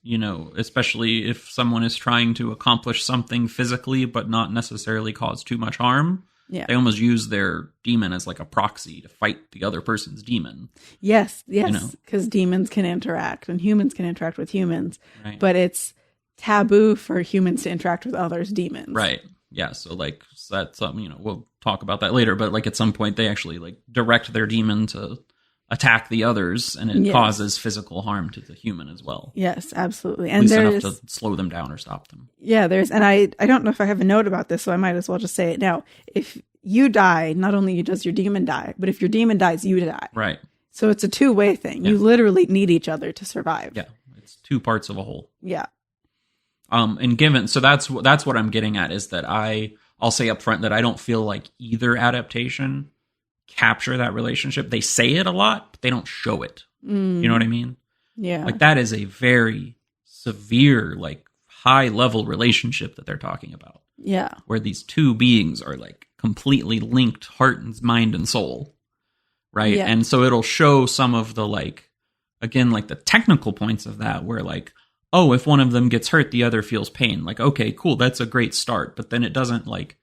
especially if someone is trying to accomplish something physically, but not necessarily cause too much harm. Yeah. They almost use their demon as like a proxy to fight the other person's demon. Yes. Because demons can interact and humans can interact with humans, but it's taboo for humans to interact with others' demons. Right. Yeah, so like that's something, we'll talk about that later, but like at some point they actually like direct their demon to attack the others, and it causes physical harm to the human as well. Yes, absolutely. And at least enough to slow them down or stop them. Yeah, and I don't know if I have a note about this, so I might as well just say it now. If you die, not only does your demon die, but if your demon dies, you die. Right. So it's a two-way thing. You literally need each other to survive. Yeah, it's two parts of a whole. Yeah. And so that's what I'm getting at, is that I'll say up front that I don't feel like either adaptation capture that relationship. They say it a lot, but they don't show it. You know what I mean? Yeah. Like that is a very severe, like high level relationship that they're talking about. Yeah. Where these two beings are like completely linked, heart and mind and soul. Right. Yeah. And so it'll show some of the like, again, like the technical points of that, where like, oh, if one of them gets hurt, the other feels pain. Like, okay, cool. That's a great start. But then it doesn't like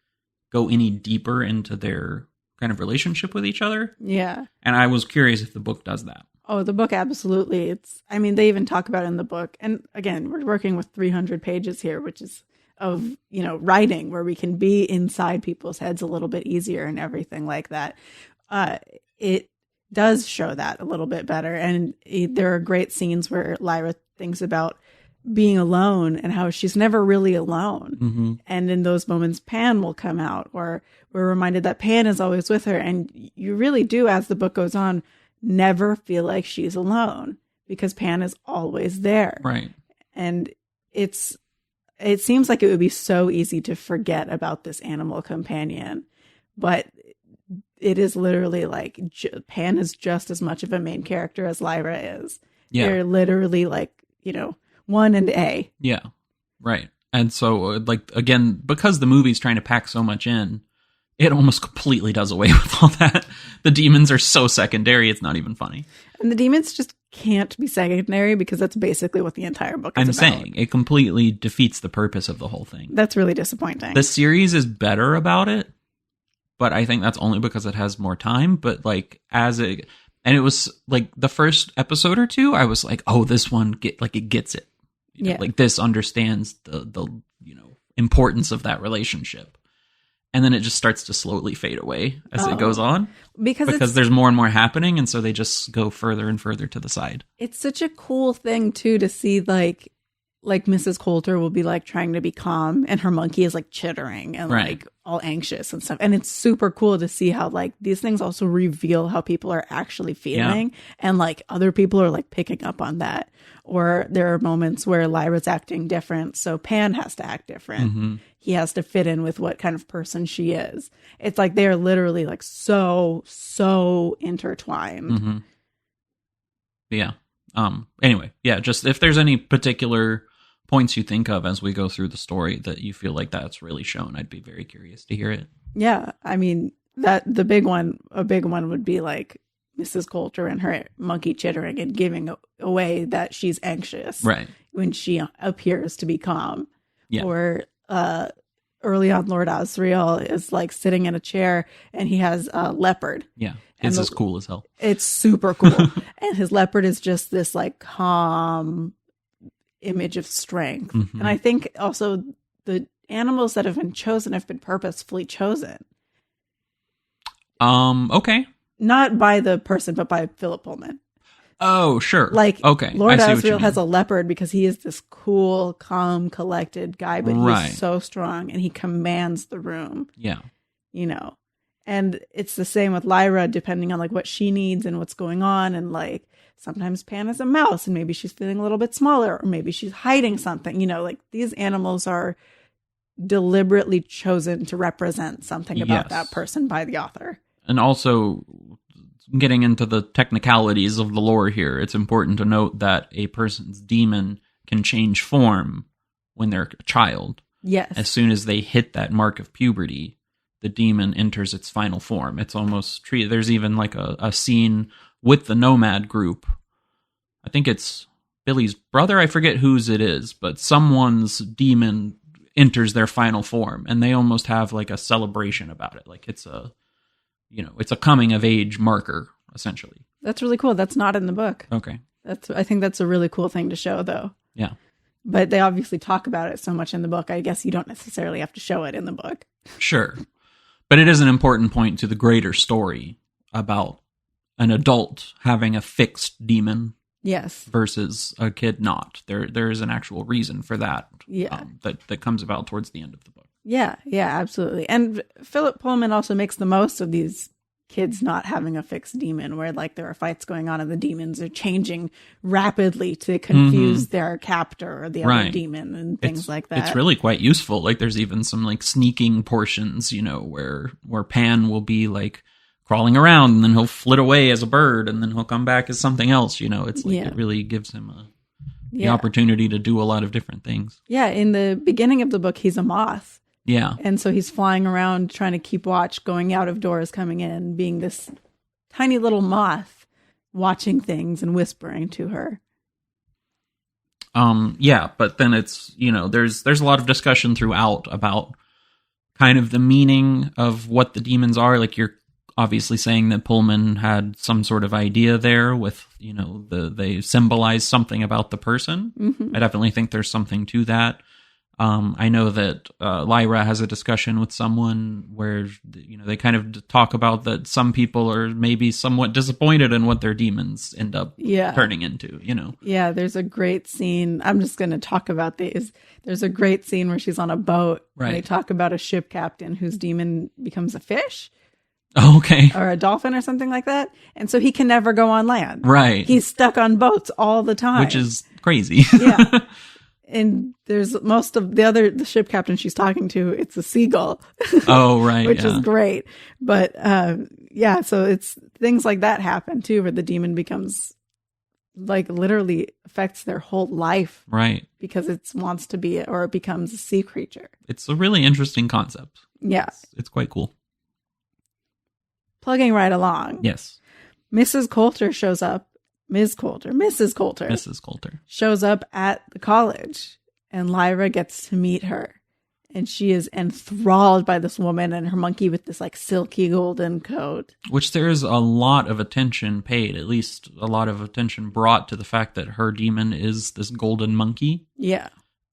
go any deeper into their kind of relationship with each other. Yeah. And I was curious if the book does that. Oh, the book, absolutely. They even talk about it in the book. And again, we're working with 300 pages here, which is of, writing where we can be inside people's heads a little bit easier and everything like that. It does show that a little bit better. And there are great scenes where Lyra thinks about being alone and how she's never really alone. Mm-hmm. And in those moments, Pan will come out, or we're reminded that Pan is always with her. And you really do, as the book goes on, never feel like she's alone because Pan is always there. Right. And it seems like it would be so easy to forget about this animal companion, but it is literally like Pan is just as much of a main character as Lyra is. Yeah. They're literally like, 1 and A. Yeah. Right. And so like, again, because the movie's trying to pack so much in, it almost completely does away with all that. The demons are so secondary, it's not even funny. And the demons just can't be secondary because that's basically what the entire book is about. I'm saying it completely defeats the purpose of the whole thing. That's really disappointing. The series is better about it, but I think that's only because it has more time. But like and it was like the first episode or two, I was like, oh, this one it gets it. Like this understands the importance of that relationship. And then it just starts to slowly fade away as it goes on. Because there's more and more happening, and so they just go further and further to the side. It's such a cool thing, too, to see, like Mrs. Coulter will be, like, trying to be calm, and her monkey is, like, chittering and, like, all anxious and stuff. And it's super cool to see how, like, these things also reveal how people are actually feeling. Yeah. And, like, other people are, like, picking up on that. Or there are moments where Lyra's acting different, so Pan has to act different. Mm-hmm. He has to fit in with what kind of person she is. It's like they're literally like so intertwined. Mm-hmm. Yeah. Anyway, yeah, just if there's any particular points you think of as we go through the story that you feel like that's really shown, I'd be very curious to hear it. Yeah. I mean, a big one would be like Mrs. Coulter and her monkey chittering and giving away that she's anxious. Right. When she appears to be calm. Yeah. Or early on, Lord Asriel is like sitting in a chair and he has a leopard. Yeah. It's as cool as hell. It's super cool. And his leopard is just this like calm image of strength. Mm-hmm. And I think also the animals that have been chosen have been purposefully chosen. Okay. Not by the person, but by Phillip Pullman. Oh, sure. Like, okay. Lord Asriel has a leopard because he is this cool, calm, collected guy, but he's so strong and he commands the room. Yeah. And it's the same with Lyra, depending on like what she needs and what's going on. And like sometimes Pan is a mouse and maybe she's feeling a little bit smaller or maybe she's hiding something. Like these animals are deliberately chosen to represent something about that person by the author. And also, getting into the technicalities of the lore here, it's important to note that a person's demon can change form when they're a child. Yes. As soon as they hit that mark of puberty, the demon enters its final form. It's almost treated. There's even like a scene with the Nomad group. I think it's Billy's brother. I forget whose it is, but someone's demon enters their final form, and they almost have like a celebration about it. Like it's a coming of age marker, essentially. That's really cool. That's not in the book. Okay. I think that's a really cool thing to show, though. Yeah. But they obviously talk about it so much in the book. I guess you don't necessarily have to show it in the book. Sure. But it is an important point to the greater story about an adult having a fixed demon. Yes. Versus a kid not. There is an actual reason for that. Yeah. That comes about towards the end of the book. Yeah, absolutely. And Phillip Pullman also makes the most of these kids not having a fixed demon, where like there are fights going on and the demons are changing rapidly to confuse their captor or the other demon and things like that. It's really quite useful. Like there's even some like sneaking portions, where Pan will be like crawling around and then he'll flit away as a bird and then he'll come back as something else. It's like it really gives him the opportunity to do a lot of different things. Yeah, in the beginning of the book, he's a moth. Yeah. And so he's flying around trying to keep watch, going out of doors, coming in, being this tiny little moth, watching things and whispering to her. Yeah, but then it's, there's a lot of discussion throughout about kind of the meaning of what the demons are. Like you're obviously saying that Pullman had some sort of idea there with, they symbolize something about the person. Mm-hmm. I definitely think there's something to that. I know that Lyra has a discussion with someone where, they kind of talk about that some people are maybe somewhat disappointed in what their demons end up turning into, Yeah, there's a great scene. I'm just going to talk about these. There's a great scene where she's on a boat. Right. And they talk about a ship captain whose demon becomes a fish. Oh, okay. Or a dolphin or something like that. And so he can never go on land. Right. He's stuck on boats all the time. Which is crazy. Yeah. And there's most of the ship captain she's talking to, it's a seagull. Oh, right. Which is great. But so it's things like that happen too, where the demon becomes like literally affects their whole life. Right. Because it wants to be, or it becomes a sea creature. It's a really interesting concept. Yeah. It's quite cool. Plugging right along. Yes. Mrs. Coulter shows up. Mrs. Coulter shows up at the college, and Lyra gets to meet her, and she is enthralled by this woman and her monkey with this like silky golden coat. Which there is a lot of attention paid, at least a lot of attention brought to the fact that her demon is this golden monkey. Yeah.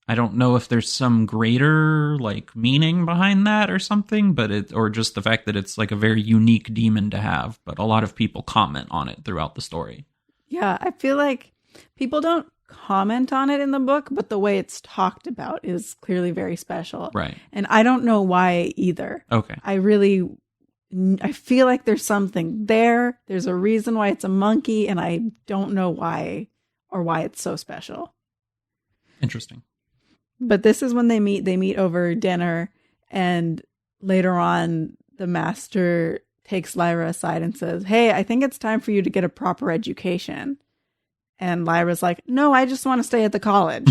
I don't know if there's some greater like meaning behind that or something, or just the fact that it's like a very unique demon to have, but a lot of people comment on it throughout the story. Yeah, I feel like people don't comment on it in the book, but the way it's talked about is clearly very special. Right. And I don't know why either. Okay. I feel like there's something there. There's a reason why it's a monkey, and I don't know why or why it's so special. Interesting. But this is when they meet. They meet over dinner, and later on, the master takes Lyra aside and says, "Hey, I think it's time for you to get a proper education." And Lyra's like, "No, I just want to stay at the college."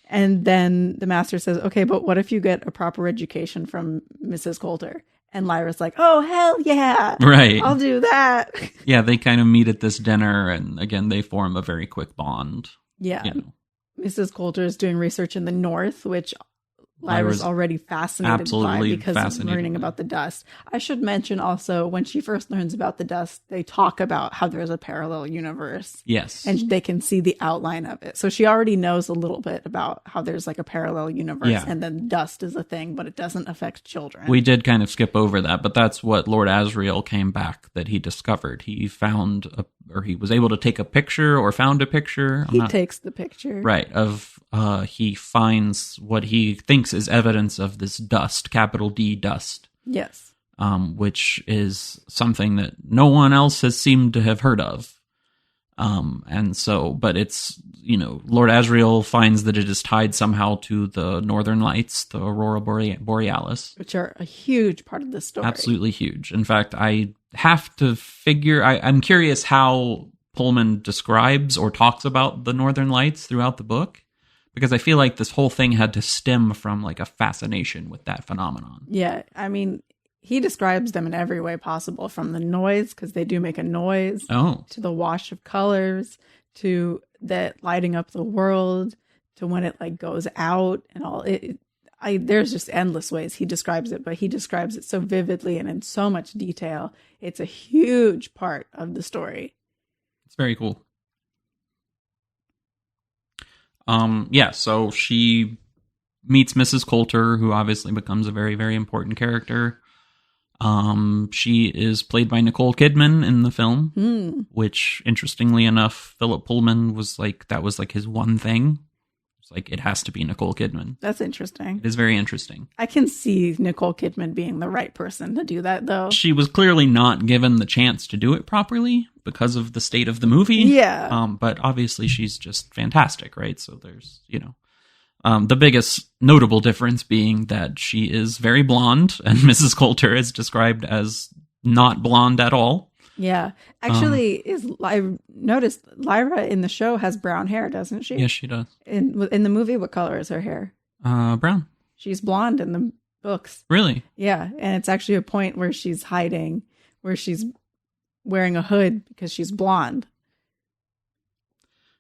And then the master says, "Okay, but what if you get a proper education from Mrs. Coulter?" And Lyra's like, "Oh, hell yeah. Right. I'll do that." Yeah, they kind of meet at this dinner, and again, they form a very quick bond. Yeah. Mrs. Coulter is doing research in the North, which Lyra's already fascinated by because of learning about the dust. I should mention also, when she first learns about the dust, they talk about how there's a parallel universe. Yes. And they can see the outline of it. So she already knows a little bit about how there's like a parallel universe and then dust is a thing, but it doesn't affect children. We did kind of skip over that, but that's what Lord Asriel came back that he discovered. He found he was able to take a picture or found a picture. He takes the picture. Right. He finds what he thinks is evidence of this dust, capital D dust. Yes. Which is something that no one else has seemed to have heard of. But it's, Lord Asriel finds that it is tied somehow to the Northern Lights, the Aurora Borealis. Which are a huge part of the story. Absolutely huge. In fact, I have to figure, I'm curious how Pullman describes or talks about the Northern Lights throughout the book, because I feel like this whole thing had to stem from like a fascination with that phenomenon. Yeah, I mean, he describes them in every way possible, from the noise, because they do make a noise, to the wash of colors, to that lighting up the world, to when it like goes out and all. There's just endless ways he describes it, but he describes it so vividly and in so much detail. It's a huge part of the story. It's very cool. So she meets Mrs. Coulter, who obviously becomes a very, very important character. She is played by Nicole Kidman in the film, which, interestingly enough, Phillip Pullman was like, that was like his one thing. It's like, it has to be Nicole Kidman. That's interesting. It is very interesting. I can see Nicole Kidman being the right person to do that, though. She was clearly not given the chance to do it properly because of the state of the movie. Yeah. But obviously she's just fantastic, right? So there's, the biggest notable difference being that she is very blonde, and Mrs. Coulter is described as not blonde at all. Yeah. Actually, I noticed Lyra in the show has brown hair, doesn't she? Yes, she does. In the movie, what color is her hair? Brown. She's blonde in the books. Really? Yeah. And it's actually a point where she's hiding, where she's wearing a hood because she's blonde.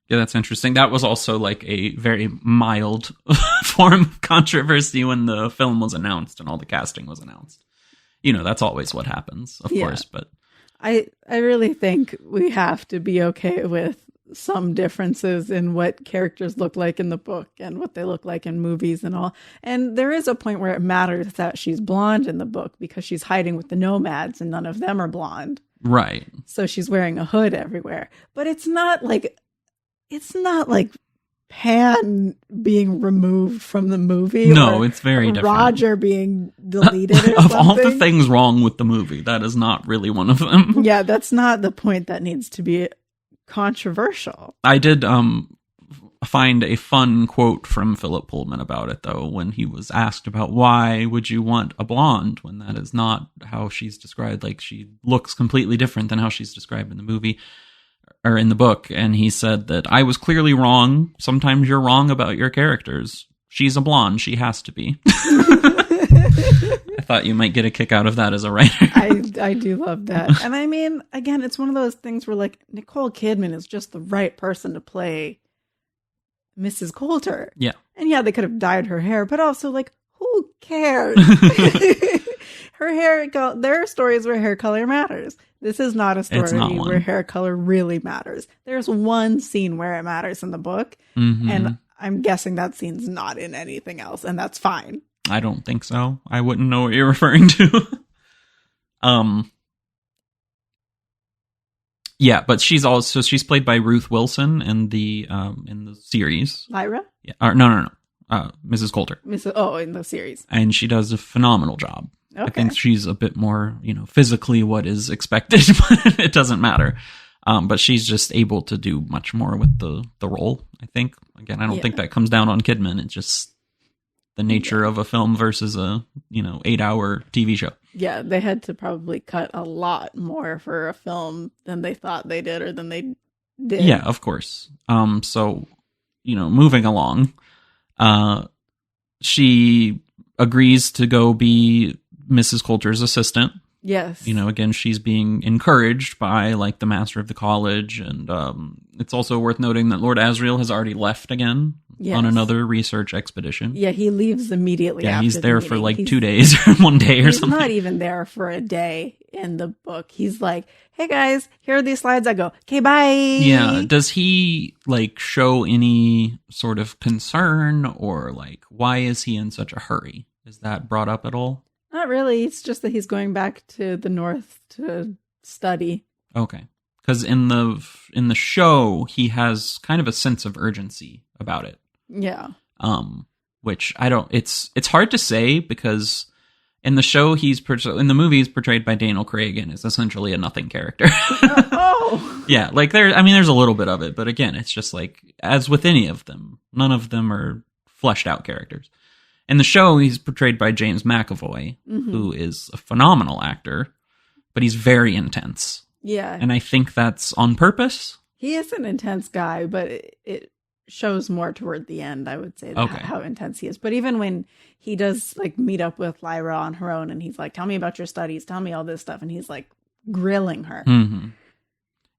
Yeah, that's interesting. That was also like a very mild form of controversy when the film was announced and all the casting was announced. That's always what happens, of course. But I really think we have to be okay with some differences in what characters look like in the book and what they look like in movies and all. And there is a point where it matters that she's blonde in the book because she's hiding with the nomads and none of them are blonde. Right. So she's wearing a hood everywhere. But it's not like Pan being removed from the movie. No, it's very different. Roger being deleted or of something. all the things wrong with the movie, that is not really one of them. Yeah, that's not the point that needs to be controversial. I did find a fun quote from Philip Pullman about it, though, when he was asked about why would you want a blonde when that is not how she's described. Like, she looks completely different than how she's described in the movie. Or in the book, and he said that I was clearly wrong. Sometimes you're wrong about your characters. She's a blonde. She has to be. I thought you might get a kick out of that as a writer. I do love that. And I mean, again, it's one of those things where like Nicole Kidman is just the right person to play Mrs. Coulter. Yeah. And yeah, they could have dyed her hair, but also like, who cares? Her hair, there are stories where hair color matters. This is not a story where hair color really matters. There's one scene where it matters in the book, and I'm guessing that scene's not in anything else, and that's fine. I don't think so. I wouldn't know what you're referring to. Yeah, but she's played by Ruth Wilson in the series. Lyra? Yeah. No. Mrs. Coulter. In the series. And she does a phenomenal job. Okay. I think she's a bit more, physically what is expected, but it doesn't matter. But she's just able to do much more with the role, I think. Again, I don't think that comes down on Kidman. It's just the nature of a film versus a, 8-hour TV show. Yeah, they had to probably cut a lot more for a film than they thought they did or than they did. Yeah, of course. So, moving along, she agrees to go be Mrs. Coulter's assistant. Yes. Again, she's being encouraged by like the master of the college. And it's also worth noting that Lord Asriel has already left again on another research expedition. Yeah, he leaves immediately after he's there for like 2 days or 1 day or something. He's not even there for a day in the book. He's like, hey guys, here are these slides. I go, okay, bye. Yeah. Does he like show any sort of concern or like, why is he in such a hurry? Is that brought up at all? Not really. It's just that he's going back to the north to study. Okay. Because in the show, he has kind of a sense of urgency about it. Yeah. Which I don't. It's hard to say because in the show in the movie he's portrayed by Daniel Craig and is essentially a nothing character. Oh. Yeah. Like there's a little bit of it, but again, it's just like as with any of them, none of them are fleshed out characters. In the show, he's portrayed by James McAvoy, who is a phenomenal actor, but he's very intense. Yeah. And I think that's on purpose. He is an intense guy, but it shows more toward the end, I would say, how intense he is. But even when he does like meet up with Lyra on her own and he's like, tell me about your studies, tell me all this stuff. And he's like grilling her. Mm-hmm.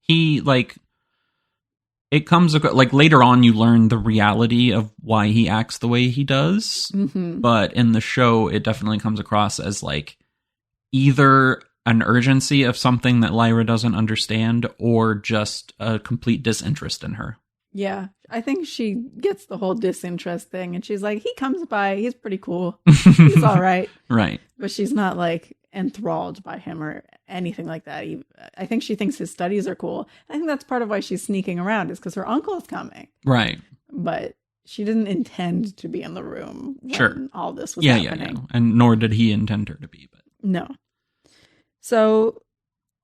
He like... It comes like later on, you learn the reality of why he acts the way he does. Mm-hmm. But in the show, it definitely comes across as like either an urgency of something that Lyra doesn't understand or just a complete disinterest in her. Yeah. I think she gets the whole disinterest thing, and she's like, he comes by, he's pretty cool. He's all right. Right. But she's not like enthralled by him or anything like that. I think she thinks his studies are cool. I think that's part of why she's sneaking around, is because her uncle is coming. Right. But she didn't intend to be in the room when Sure. all this was happening. Yeah. And nor did he intend her to be. But No. So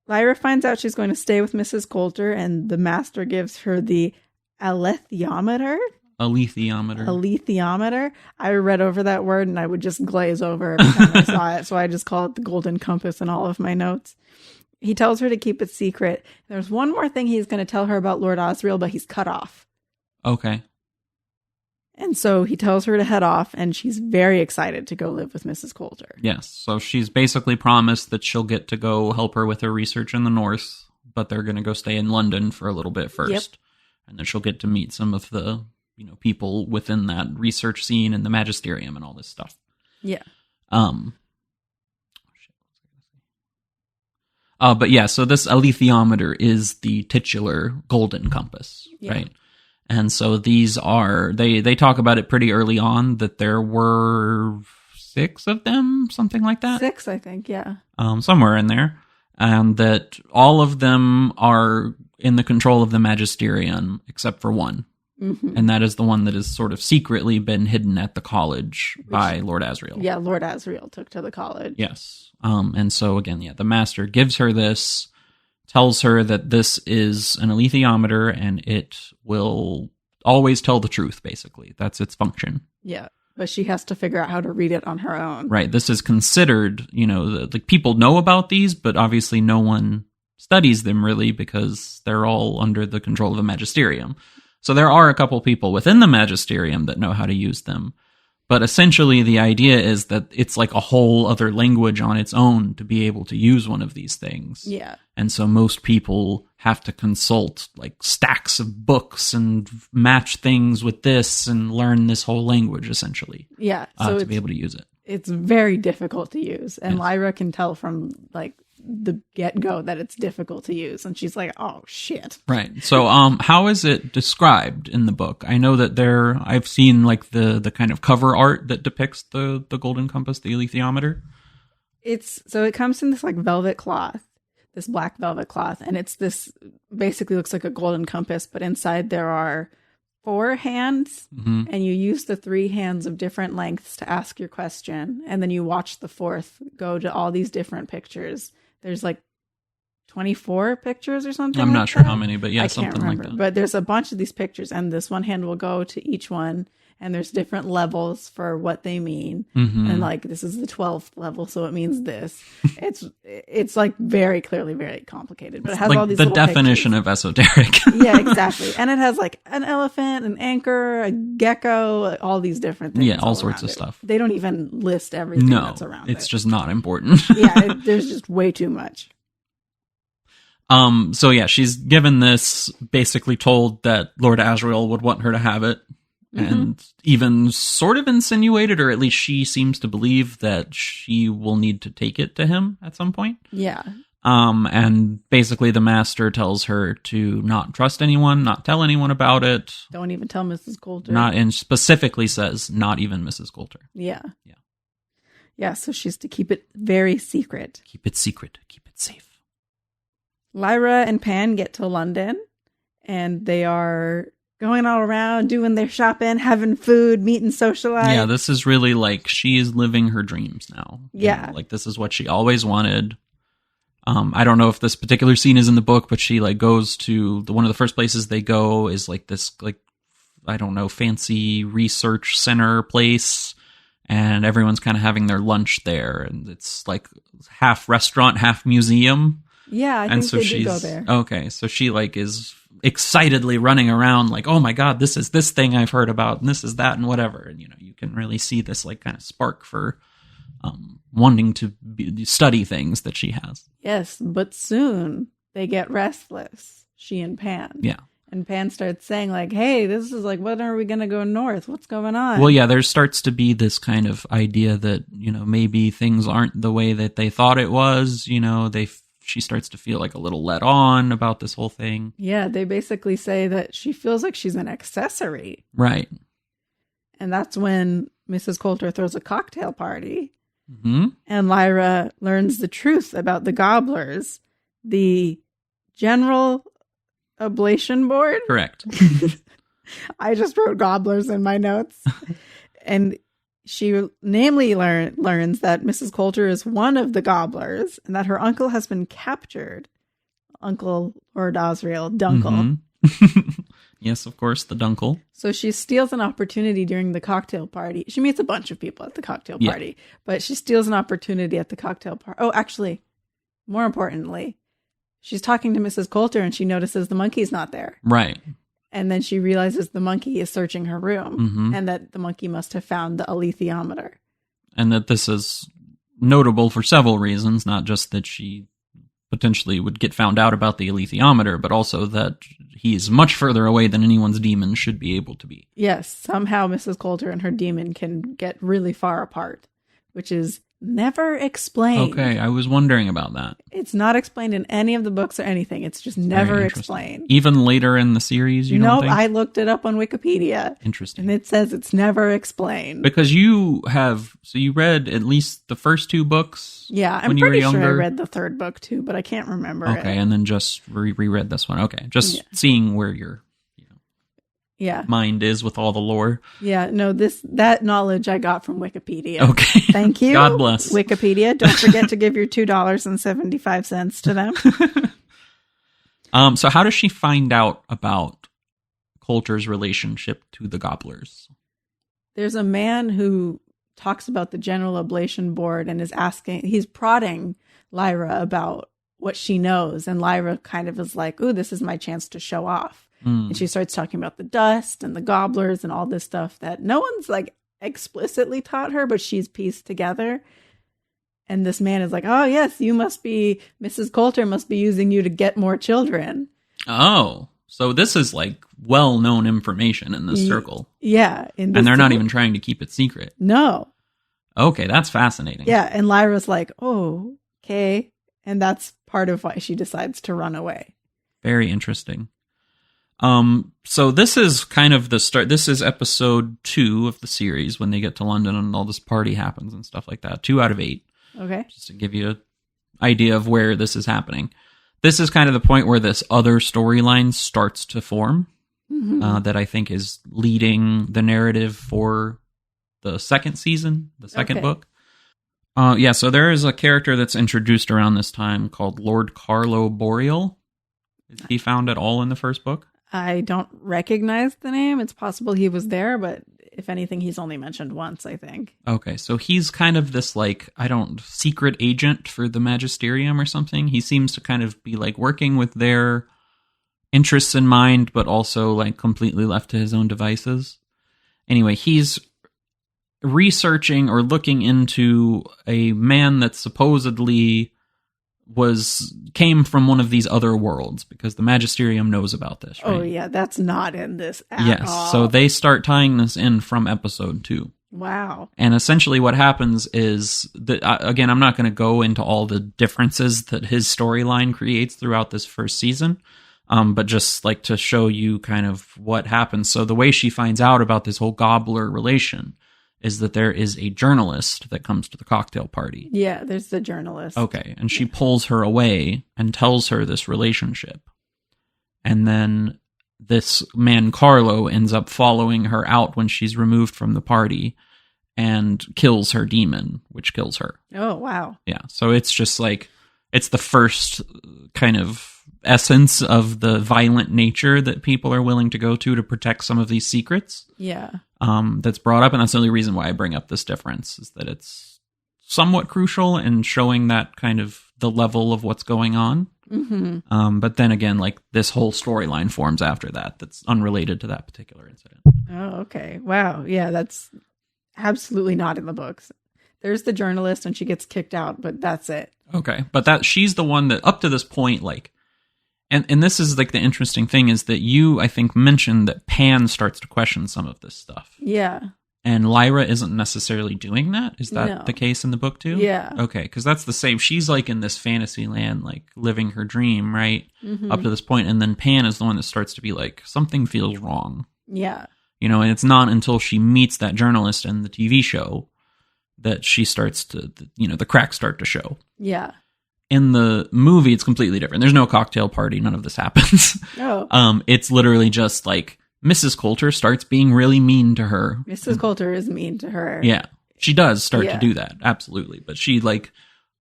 Lyra finds out she's going to stay with Mrs. Coulter, and the master gives her the alethiometer. Alethiometer. I read over that word and I would just glaze over every time I saw it. So I just call it the golden compass in all of my notes. He tells her to keep it secret. There's one more thing he's going to tell her about Lord Asriel, but he's cut off. Okay. And so he tells her to head off, and she's very excited to go live with Mrs. Coulter. Yes. So she's basically promised that she'll get to go help her with her research in the north, but they're going to go stay in London for a little bit first. Yep. And then she'll get to meet some of the, people within that research scene and the magisterium and all this stuff. Yeah. But yeah, so this alethiometer is the titular golden compass, right? And so these are, they talk about it pretty early on, that there were 6 of them, something like that. 6, I think, yeah. Somewhere in there. And that all of them are in the control of the magisterium, except for one. Mm-hmm. And that is the one that has sort of secretly been hidden at the college by Lord Asriel. Yeah, Lord Asriel took to the college. Yes. And so again, the master gives her this, tells her that this is an alethiometer and it will always tell the truth, basically. That's its function. Yeah. But she has to figure out how to read it on her own. Right. This is considered, like people know about these, but obviously no one studies them really because they're all under the control of the magisterium. So there are a couple people within the magisterium that know how to use them. But essentially the idea is that it's like a whole other language on its own to be able to use one of these things. Yeah. And so most people have to consult like stacks of books and match things with this and learn this whole language essentially. Yeah. So to be able to use it. It's very difficult to use. And yes. Lyra can tell from like the get-go that it's difficult to use, and she's like, oh shit. Right. So how is it described in the book? I know that I've seen like the kind of cover art that depicts the golden compass, the alethiometer. It comes in this like velvet cloth, this black velvet cloth, and it's this basically looks like a golden compass, but inside there are 4 hands, mm-hmm. and you use the 3 hands of different lengths to ask your question, and then you watch the 4th go to all these different pictures. There's like 24 pictures or something. I'm not sure how many, but yeah, something like that. But there's a bunch of these pictures, and this one hand will go to each one, and there's different levels for what they mean. Mm-hmm. And like this is the 12th level, so it means this. It's like very clearly very complicated, but it has like all these the little definition pictures. Of esoteric. Yeah, exactly. And it has like an elephant, an anchor, a gecko, all these different things. Yeah, all sorts of stuff. They don't even list everything that's around it's just not important. Yeah, there's just way too much. So yeah, she's given this, basically told that Lord Asriel would want her to have it, mm-hmm. and even sort of insinuated, or at least she seems to believe that she will need to take it to him at some point. Yeah. And basically the master tells her to not trust anyone, not tell anyone about it. Don't even tell Mrs. Coulter. And specifically says, not even Mrs. Coulter. Yeah. Yeah. Yeah, so she's to keep it very secret. Keep it secret. Keep it safe. Lyra and Pan get to London, and they are going all around, doing their shopping, having food, meeting, socializing. Yeah, this is really like she is living her dreams now. Yeah. Like this is what she always wanted. I don't know if this particular scene is in the book, but she like goes to one of the first places they go is like this, like, I don't know, fancy research center place. And everyone's kind of having their lunch there. And it's like half restaurant, half museum. Yeah, I think so they do go there. Okay, so she like is excitedly running around like, oh my God, this is this thing I've heard about, and this is that, and whatever. And, you can really see this like kind of spark for wanting to study things that she has. Yes, but soon they get restless, she and Pan. Yeah. And Pan starts saying like, hey, this is like, when are we going to go north? What's going on? Well, yeah, there starts to be this kind of idea that, maybe things aren't the way that they thought it was. She starts to feel like a little let on about this whole thing. Yeah, they basically say that she feels like she's an accessory. Right. And that's when Mrs. Coulter throws a cocktail party. Mm-hmm. And Lyra learns the truth about the gobblers, the General Oblation Board. Correct. I just wrote gobblers in my notes. And she namely learns that Mrs. Coulter is one of the gobblers and that her uncle has been captured. Uncle Lord Osriel, Dunkel. Mm-hmm. Yes, of course, the Dunkel. So she steals an opportunity during the cocktail party. She meets a bunch of people at the cocktail party, but she steals an opportunity at the cocktail party. Oh, actually, more importantly, she's talking to Mrs. Coulter and she notices the monkey's not there. Right. And then she realizes the monkey is searching her room and that the monkey must have found the alethiometer. And that this is notable for several reasons, not just that she potentially would get found out about the alethiometer, but also that he is much further away than anyone's demon should be able to be. Yes, somehow Mrs. Coulter and her demon can get really far apart, which is never explained. Okay, I was wondering about that. It's not explained in any of the books or anything. It's just never explained. Even later in the series, you don't think? I looked it up on Wikipedia. Interesting. And it says it's never explained. Because you read at least the first two books. Yeah, I'm pretty sure I read the third book too, but I can't remember it. Okay, and then just reread this one. Okay, just seeing where your mind is with all the lore. Yeah, no, that knowledge I got from Wikipedia. Okay. Thank you. God bless. Wikipedia. Don't forget to give your $2.75 to them. So how does she find out about Coulter's relationship to the gobblers? There's a man who talks about the General Oblation Board and he's prodding Lyra about what she knows. And Lyra kind of is like, ooh, this is my chance to show off. And she starts talking about the dust and the gobblers and all this stuff that no one's like explicitly taught her, but she's pieced together. And this man is like, oh, yes, Mrs. Coulter must be using you to get more children. Oh, so this is like well-known information in this circle. Yeah. And they're not even trying to keep it secret. No. Okay, that's fascinating. Yeah. And Lyra's like, oh, okay. And that's part of why she decides to run away. Very interesting. So this is kind of the start. This is episode 2 of the series when they get to London and all this party happens and stuff like that. 2 out of 8. Okay. Just to give you an idea of where this is happening. This is kind of the point where this other storyline starts to form, that I think is leading the narrative for the second season, the second book. So there is a character that's introduced around this time called Lord Carlo Boreal. Is he found at all in the first book? I don't recognize the name. It's possible he was there, but if anything, he's only mentioned once, I think. Okay, so he's kind of this, secret agent for the Magisterium or something. He seems to kind of be, working with their interests in mind, but also, completely left to his own devices. Anyway, he's researching or looking into a man that supposedly came from one of these other worlds, because the Magisterium knows about this, right? Oh yeah, that's not in this at all. So they start tying this in from episode 2. Wow. And essentially what happens is that, again, I'm not going to go into all the differences that his storyline creates throughout this first season, but just to show you kind of what happens. So the way she finds out about this whole gobbler relation is that there is a journalist that comes to the cocktail party. Yeah, there's the journalist. Okay, and she pulls her away and tells her this relationship. And then this man, Carlo, ends up following her out when she's removed from the party and kills her demon, which kills her. Oh, wow. Yeah, so it's just it's the first kind of essence of the violent nature that people are willing to go to protect some of these secrets. Yeah. That's brought up, and that's the only reason why I bring up this difference, is that it's somewhat crucial in showing that kind of the level of what's going on. Mm-hmm. But then again, this whole storyline forms after that's unrelated to that particular incident. Oh, okay. Wow. Yeah, that's absolutely not in the books. There's the journalist, and she gets kicked out, but that's it. Okay, but she's the one that, up to this point, And this is the interesting thing is that you, I think, mentioned that Pan starts to question some of this stuff. Yeah. And Lyra isn't necessarily doing that. Is that No. the case in the book too? Yeah. Okay, because that's the same. She's like in this fantasy land, like living her dream, right? Mm-hmm. Up to this point, and then Pan is the one that starts to be like, something feels wrong. Yeah. You know, and it's not until she meets that journalist in the TV show that she starts to, you know, the cracks start to show. Yeah. In the movie, it's completely different. There's no cocktail party. None of this happens. Oh. It's literally just like Mrs. Coulter starts being really mean to her. Mrs. Coulter is mean to her. Yeah, she does start to do that. Absolutely. But she like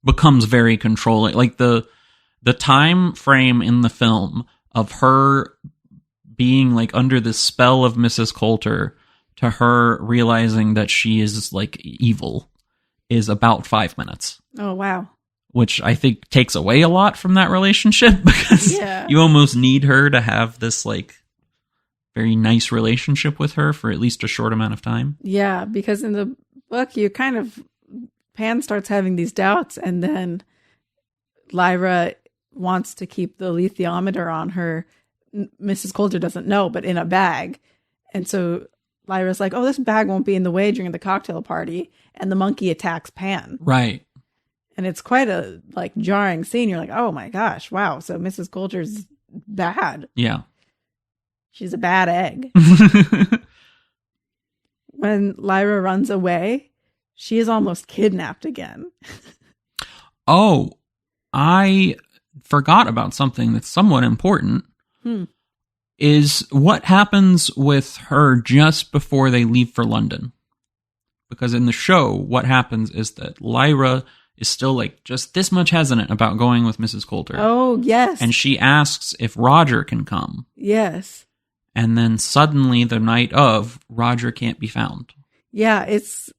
becomes very controlling. Like the time frame in the film of her being like under the spell of Mrs. Coulter to her realizing that she is like evil is about 5 minutes. Oh, wow. Which I think takes away a lot from that relationship because you almost need her to have this like very nice relationship with her for at least a short amount of time. Yeah, because in the book, Pan starts having these doubts, and then Lyra wants to keep the lithiometer on her. Mrs. Coulter doesn't know, but in a bag. And so Lyra's like, oh, this bag won't be in the way during the cocktail party. And the monkey attacks Pan. Right. And it's quite a like jarring scene. You're like, oh my gosh, wow. So Mrs. Coulter's bad. Yeah. She's a bad egg. When Lyra runs away, she is almost kidnapped again. Oh, I forgot about something that's somewhat important. Is what happens with her just before they leave for London. Because in the show, what happens is that Lyra is still like just this much hesitant about going with Mrs. Coulter. Oh, yes. And she asks if Roger can come. Yes. And then suddenly the night of, Roger can't be found. Yeah, it's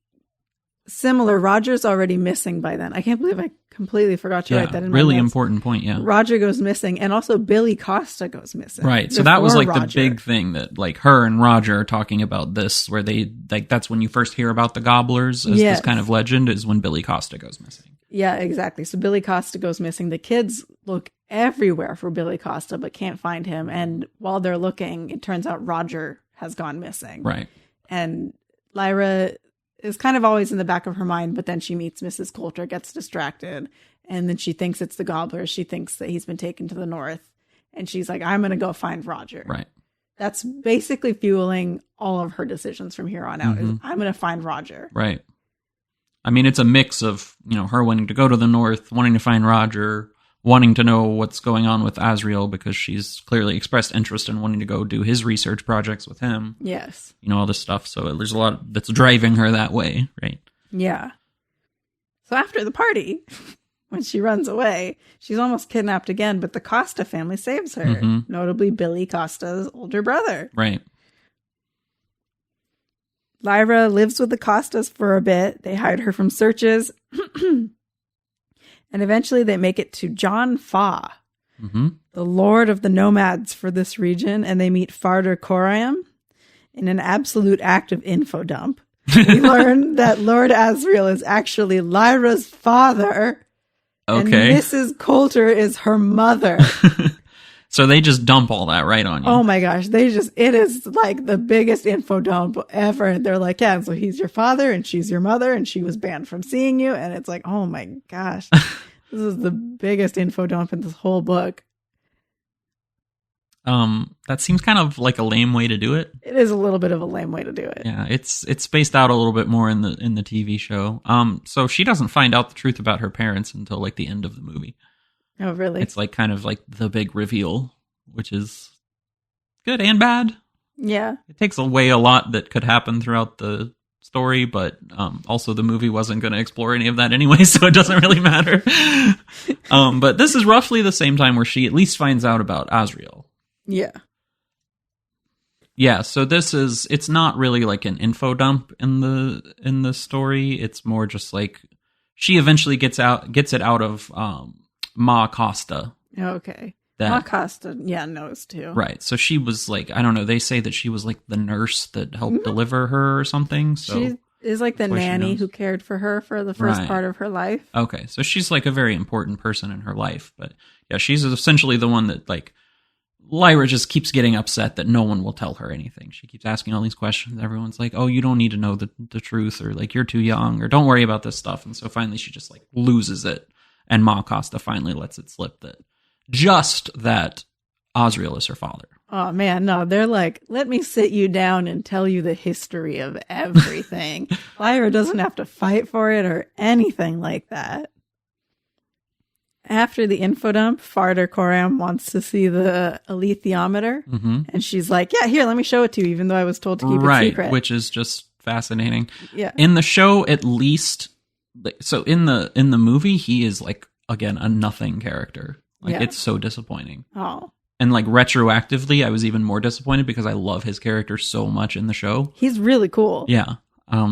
similar. Roger's already missing by then. I can't believe I completely forgot to write that in my really notes. important point, yeah. Roger goes missing, and also Billy Costa goes missing. Right, so that was like Roger. the big thing that like her and Roger are talking about this, where they like that's when you first hear about the gobblers as this kind of legend is when Billy Costa goes missing. Yeah, exactly. So Billy Costa goes missing. The kids look everywhere for Billy Costa, but can't find him. And while they're looking, it turns out Roger has gone missing. Right. And Lyra is kind of always in the back of her mind, but then she meets Mrs. Coulter, gets distracted, and then she thinks it's the gobblers. She thinks that he's been taken to the north. And she's like, I'm going to go find Roger. Right. That's basically fueling all of her decisions from here on out. Is I'm going to find Roger. Right. I mean, it's a mix of, you know, her wanting to go to the north, wanting to find Roger, wanting to know what's going on with Asriel because she's clearly expressed interest in wanting to go do his research projects with him. Yes. You know, all this stuff. So there's a lot that's driving her that way, right? Yeah. So after the party, when she runs away, she's almost kidnapped again, but the Costa family saves her, notably Billy Costa's older brother. Right. Lyra lives with the Costas for a bit. They hide her from searches. And eventually they make it to John Fa, the lord of the nomads for this region, and they meet Farder Coriam in an absolute act of info dump. We learn that Lord Asriel is actually Lyra's father, and Mrs. Coulter is her mother. So they just dump all that right on you. Oh my gosh. It is like the biggest info dump ever. And they're like, yeah, so he's your father and she's your mother and she was banned from seeing you. And it's like, oh my gosh, this is the biggest info dump in this whole book. That seems kind of like a lame way to do it. It is a little bit of a lame way to do it. Yeah, it's spaced out a little bit more in the TV show. So she doesn't find out the truth about her parents until like the end of the movie. Oh, really? It's like kind of like the big reveal, which is good and bad. Yeah. It takes away a lot that could happen throughout the story, but also the movie wasn't going to explore any of that anyway, so it doesn't really matter. But this is roughly the same time where she at least finds out about Asriel. Yeah. Yeah, so it's not really like an info dump in the story. It's more just like she eventually gets it out of Ma Costa. Okay. Ma Costa, knows too. Right. So she was like, I don't know, they say that she was like the nurse that helped deliver her or something. So she is like the nanny who cared for her for the first part of her life. Okay. So she's like a very important person in her life. But yeah, she's essentially the one that like Lyra just keeps getting upset that no one will tell her anything. She keeps asking all these questions. Everyone's like, oh, you don't need to know the truth, or like, you're too young, or don't worry about this stuff. And so finally she just like loses it. And Ma Costa finally lets it slip that Osriel is her father. Oh man, no, they're like, let me sit you down and tell you the history of everything. Lyra doesn't have to fight for it or anything like that. After the info dump, Farder Coram wants to see the alethiometer. Mm-hmm. And she's like, yeah, here, let me show it to you, even though I was told to keep it secret. Right, which is just fascinating. Yeah. In the show, at least, so in the movie, he is like, again, a nothing character. Like, it's so disappointing. Oh. And like retroactively, I was even more disappointed because I love his character so much in the show. He's really cool. Yeah.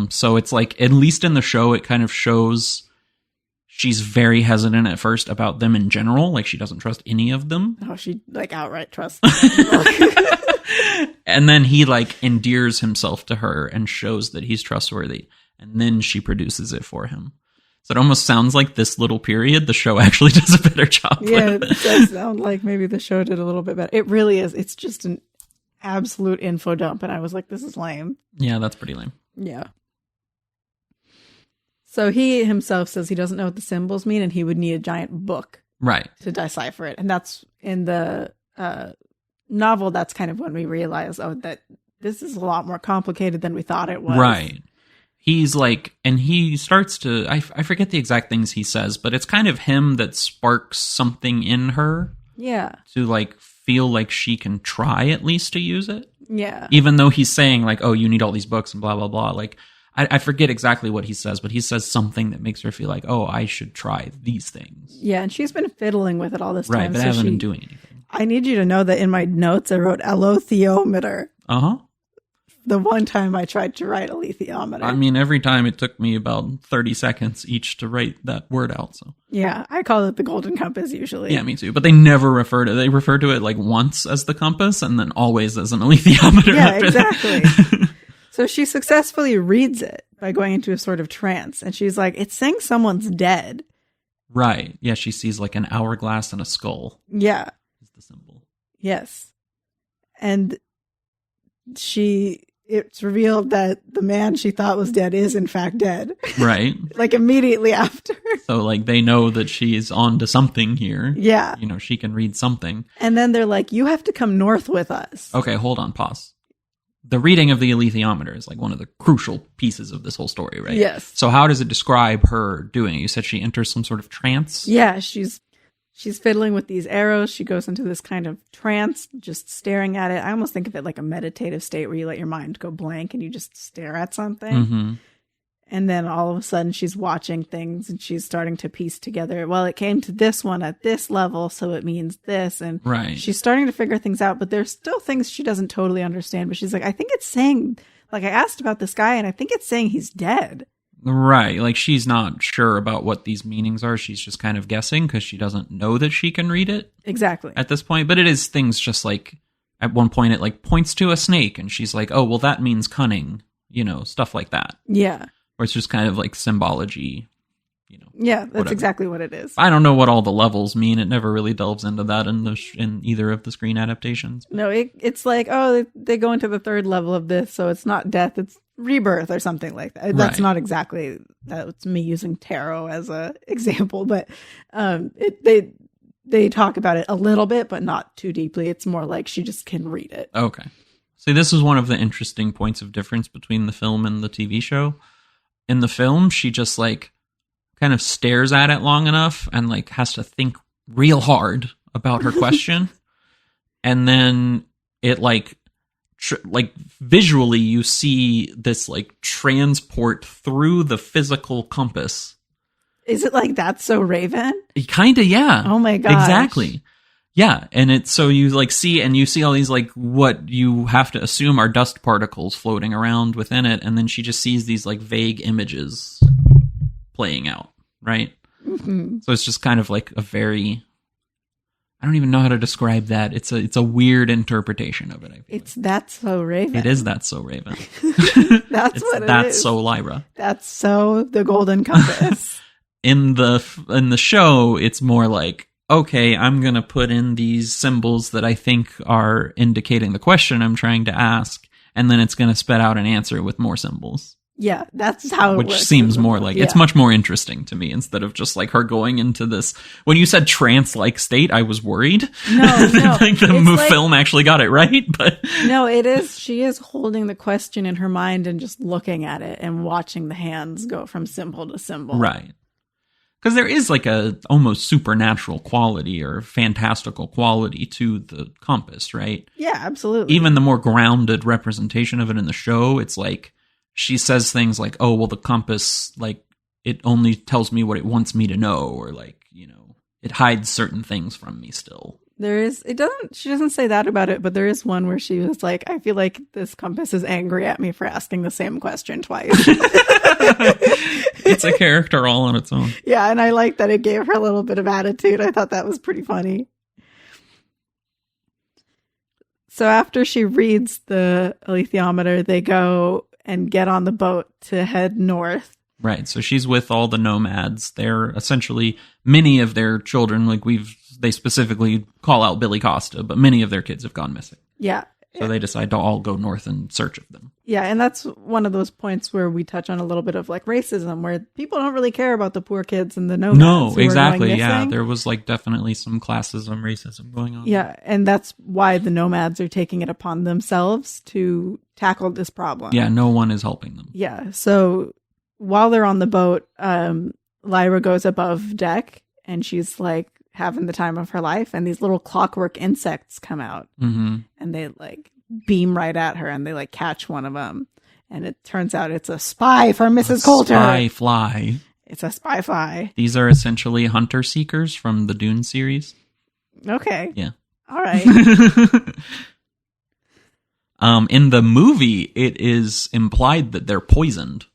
So it's like, at least in the show, it kind of shows she's very hesitant at first about them in general. Like, she doesn't trust any of them. Oh, she like outright trusts. And then he like endears himself to her and shows that he's trustworthy. And then she produces it for him. So it almost sounds like this little period, the show actually does a better job. Yeah, with it does sound like maybe the show did a little bit better. It really is. It's just an absolute info dump. And I was like, this is lame. Yeah, that's pretty lame. Yeah. So he himself says he doesn't know what the symbols mean, and he would need a giant book to decipher it. And that's in the novel. That's kind of when we realize, that this is a lot more complicated than we thought it was. Right. He's like, and he starts to, I forget the exact things he says, but it's kind of him that sparks something in her. Yeah. To like feel like she can try at least to use it. Yeah. Even though he's saying like, oh, you need all these books and blah, blah, blah. Like, I forget exactly what he says, but he says something that makes her feel like, oh, I should try these things. Yeah, and she's been fiddling with it all this time. Right, but I haven't been doing anything. I need you to know that in my notes I wrote alethiometer. Uh-huh. The one time I tried to write alethiometer. I mean, every time it took me about 30 seconds each to write that word out. So yeah, I call it the golden compass usually. Yeah, me too. But they never refer to it. They refer to it like once as the compass and then always as an alethiometer. Yeah, exactly. So she successfully reads it by going into a sort of trance. And she's like, it's saying someone's dead. Right. Yeah, she sees like an hourglass and a skull. Yeah. Is the symbol. Yes. And it's revealed that the man she thought was dead is in fact dead. Right. Like immediately after. So like they know that she's on to something here. Yeah. You know, she can read something. And then they're like, you have to come north with us. Okay, hold on, pause. The reading of the alethiometer is like one of the crucial pieces of this whole story, right? Yes. So how does it describe her doing it? You said she enters some sort of trance? Yeah, she's fiddling with these arrows. She goes into this kind of trance, just staring at it. I almost think of it like a meditative state where you let your mind go blank and you just stare at something. Mm-hmm. And then all of a sudden she's watching things and she's starting to piece together, well, it came to this one at this level, so it means this. And right. She's starting to figure things out, but there's still things she doesn't totally understand. But she's like, I think it's saying, like, I asked about this guy and I think it's saying he's dead. Right. Like she's not sure about what these meanings are. She's just kind of guessing because she doesn't know that she can read it. Exactly. At this point. But it is things just like, at one point it like points to a snake and she's like, oh, well, that means cunning, you know, stuff like that. Yeah. Or it's just kind of like symbology, you know. Yeah, that's whatever. exactly what it is. I don't know what all the levels mean. It never really delves into that in either of the screen adaptations. No, it's like, oh, they go into the third level of this, so it's not death, it's rebirth or something like that. That's right. not exactly, that's me using tarot as a example, but they talk about it a little bit, but not too deeply. It's more like she just can read it. Okay. See, this is one of the interesting points of difference between the film and the TV show. In the film, she just like kind of stares at it long enough and like has to think real hard about her question. And then it like visually you see this like transport through the physical compass. Is it like That's So Raven? Kind of, yeah. Oh my gosh. Exactly. Yeah, and it's so you like see all these like what you have to assume are dust particles floating around within it, and then she just sees these like vague images playing out, right? Mm-hmm. So it's just kind of like a very, I don't even know how to describe that. It's a weird interpretation of it. I feel it's That's So Raven. It is That's So Raven. That's what it is. That's So Lyra. That's so the golden compass. In the show, it's more like okay, I'm going to put in these symbols that I think are indicating the question I'm trying to ask, and then it's going to spit out an answer with more symbols. Yeah, that's how it Which works. seems more like, it's much more interesting to me instead of just like her going into this. When you said trance-like state, I was worried. No. Like the film actually got it right, but. No, it is. She is holding the question in her mind and just looking at it and watching the hands go from symbol to symbol. Right. Because there is like a almost supernatural quality or fantastical quality to the compass, right? Yeah, absolutely. Even the more grounded representation of it in the show, it's like, she says things like, oh, well, the compass, like, it only tells me what it wants me to know, or like, you know, it hides certain things from me still. She doesn't say that about it, but there is one where she was like, I feel like this compass is angry at me for asking the same question twice. It's a character all on its own. Yeah, and I like that it gave her a little bit of attitude. I thought that was pretty funny. So after she reads the alethiometer, they go and get on the boat to head north. Right. So she's with all the nomads. They're essentially, many of their children, like they specifically call out Billy Costa, but many of their kids have gone missing. Yeah. So they decide to all go north in search of them. Yeah, and that's one of those points where we touch on a little bit of like racism, where people don't really care about the poor kids and the nomads. No, who exactly. Are going yeah, missing. there was like definitely some classism, racism going on. Yeah, and that's why the nomads are taking it upon themselves to tackle this problem. Yeah, no one is helping them. Yeah, so while they're on the boat, Lyra goes above deck and she's like having the time of her life, and these little clockwork insects come out and they like beam right at her and they like catch one of them, and it turns out it's a spy for Mrs. Coulter. Spy fly. It's a spy fly. These are essentially hunter seekers from the Dune series. Okay. Yeah. All right. In the movie, it is implied that they're poisoned.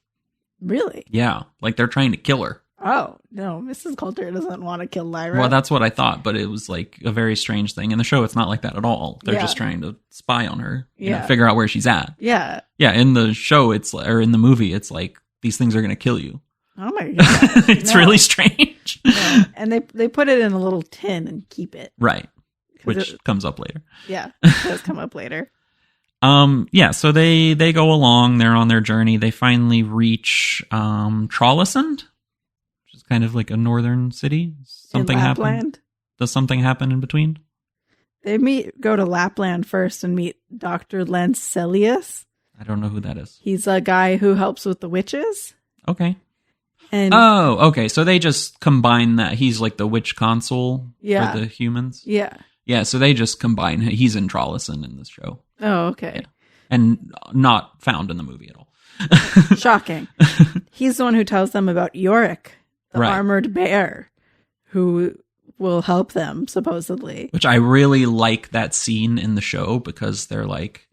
Really? Yeah, like they're trying to kill her. Oh, no, Mrs. Coulter doesn't want to kill Lyra. Well, that's what I thought, but it was like a very strange thing. In the show, it's not like that at all. They're just trying to spy on her, figure out where she's at. Yeah. Yeah, in the show, or in the movie, it's like, these things are going to kill you. Oh my God. It's really strange. No. And they put it in a little tin and keep it. Right. Which comes up later. Yeah, it does come up later. Yeah, so they go along, they're on their journey. They finally reach Trollesund, which is kind of like a northern city. Something happened. Does something happen in between? They go to Lapland first and meet Dr. Lancelius. I don't know who that is. He's a guy who helps with the witches. Okay. And okay. So they just combine that. He's like the witch consul for the humans. Yeah. Yeah, so they just combine. He's in Trollesund in this show. Oh, okay. Yeah. And not found in the movie at all. Shocking. He's the one who tells them about Yorick, the armored bear, who will help them, supposedly. Which I really like that scene in the show, because they're like,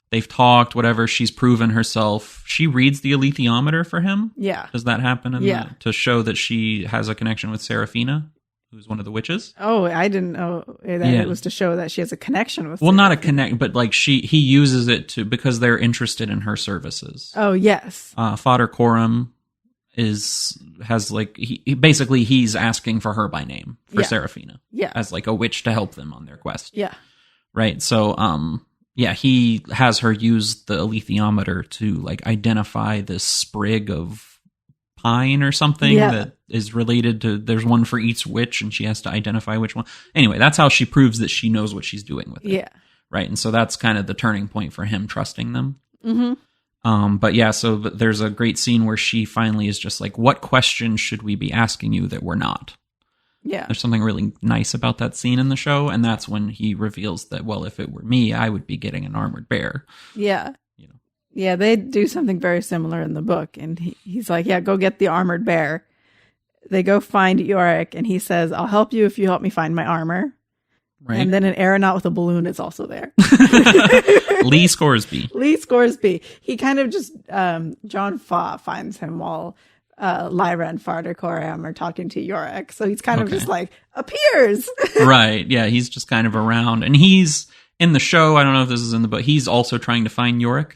they've talked, whatever, she's proven herself. She reads the alethiometer for him. Yeah. Does that happen to show that she has a connection with Seraphina, who's one of the witches? Oh, I didn't know that it was to show that she has a connection with. Well, not a connect, but like he uses it because they're interested in her services. Oh, yes. Father Coram has like he's asking for her by name for Seraphina. Yeah. As like a witch to help them on their quest. Yeah. Right. So he has her use the alethiometer to like identify this sprig of pine or something that is related to, there's one for each witch, and she has to identify which one. Anyway, that's how she proves that she knows what she's doing with it. Yeah. Right. And so that's kind of the turning point for him trusting them. Mm-hmm. But yeah, so there's a great scene where she finally is just like, what questions should we be asking you that we're not? Yeah. There's something really nice about that scene in the show. And that's when he reveals that, well, if it were me, I would be getting an armored bear. Yeah. Yeah, they do something very similar in the book. And he's like, yeah, go get the armored bear. They go find Yorick, and he says, I'll help you if you help me find my armor. Right. And then an aeronaut with a balloon is also there. Lee Scoresby. He kind of just, John Faw finds him while Lyra and Father Coram are talking to Yorick. So he's kind of just like, appears. Right. Yeah, he's just kind of around. And he's, in the show, I don't know if this is in the book, he's also trying to find Yorick.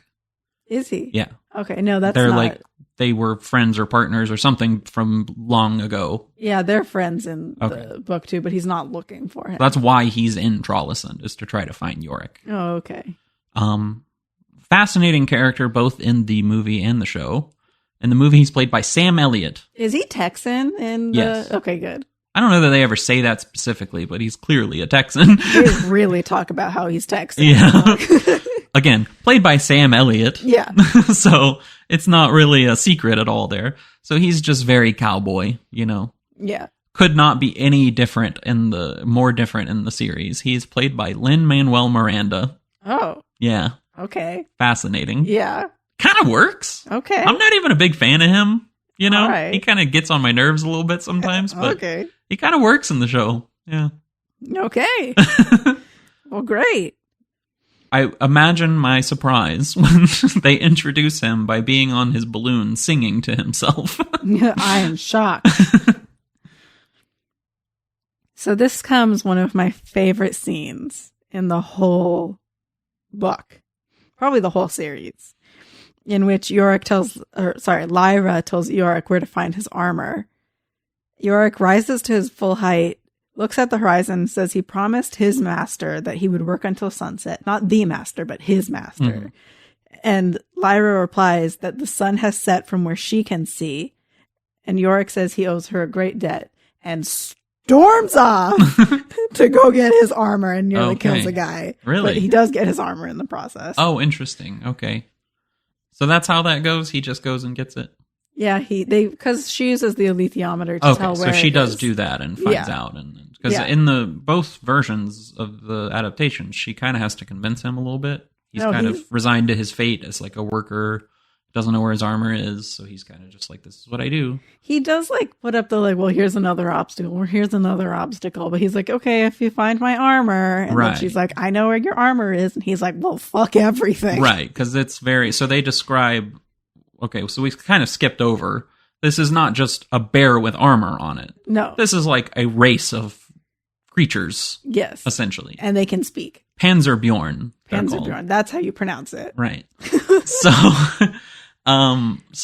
Is he? Yeah. Okay, no, that's They're not. like they were friends or partners or something from long ago. Yeah, they're friends in the book too, but he's not looking for him. That's why he's in Trollesund, is to try to find Yorick. Oh, okay. Fascinating character both in the movie and the show. In the movie, he's played by Sam Elliott. Is he Texan in the... Yes. Okay, good. I don't know that they ever say that specifically, but he's clearly a Texan. They really talk about how he's Texan. Yeah. Again, played by Sam Elliott. Yeah. So it's not really a secret at all there. So he's just very cowboy, you know. Yeah. Could not be any more different in the series. He's played by Lin-Manuel Miranda. Oh. Yeah. Okay. Fascinating. Yeah. Kind of works. Okay. I'm not even a big fan of him, you know. Right. He kind of gets on my nerves a little bit sometimes, but okay. He kind of works in the show. Yeah. Okay. Well, great. I imagine my surprise when they introduce him by being on his balloon singing to himself. I am shocked. So this comes one of my favorite scenes in the whole book, probably the whole series, in which Lyra tells Yorick where to find his armor. Yorick rises to his full height, looks at the horizon, says he promised his master that he would work until sunset. Not the master, but his master. Mm-hmm. And Lyra replies that the sun has set from where she can see. And Yorick says he owes her a great debt and storms off to go get his armor and nearly kills a guy. Really? But he does get his armor in the process. Oh, interesting. Okay. So that's how that goes? He just goes and gets it? Yeah, because she uses the alethiometer to tell where so she does is. Do that and finds out, and because in the both versions of the adaptations, she kind of has to convince him a little bit. He's kind of resigned to his fate as like a worker, doesn't know where his armor is, so he's kind of just like, this is what I do. He does like put up the like, well, here's another obstacle, or here's another obstacle, but he's like, okay, if you find my armor, and then she's like, I know where your armor is, and he's like, well, fuck everything, right? Because it's so they describe. Okay, so we kind of skipped over. This is not just a bear with armor on it. No. This is like a race of creatures. Yes. Essentially. And they can speak. Panzerbjorn. Panzerbjorn. That's how you pronounce it. Right. So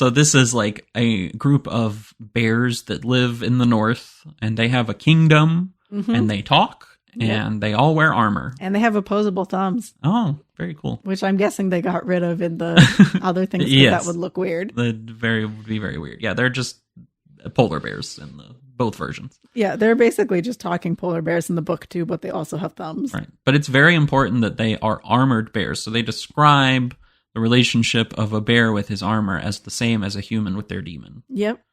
this is like a group of bears that live in the north, and they have a kingdom, and they talk, and they all wear armor. And they have opposable thumbs. Oh, very cool. Which I'm guessing they got rid of in the other things that would look weird. Would be very weird. Yeah, they're just polar bears in both versions. Yeah, they're basically just talking polar bears in the book too, but they also have thumbs. Right. But it's very important that they are armored bears. So they describe the relationship of a bear with his armor as the same as a human with their demon. Yep.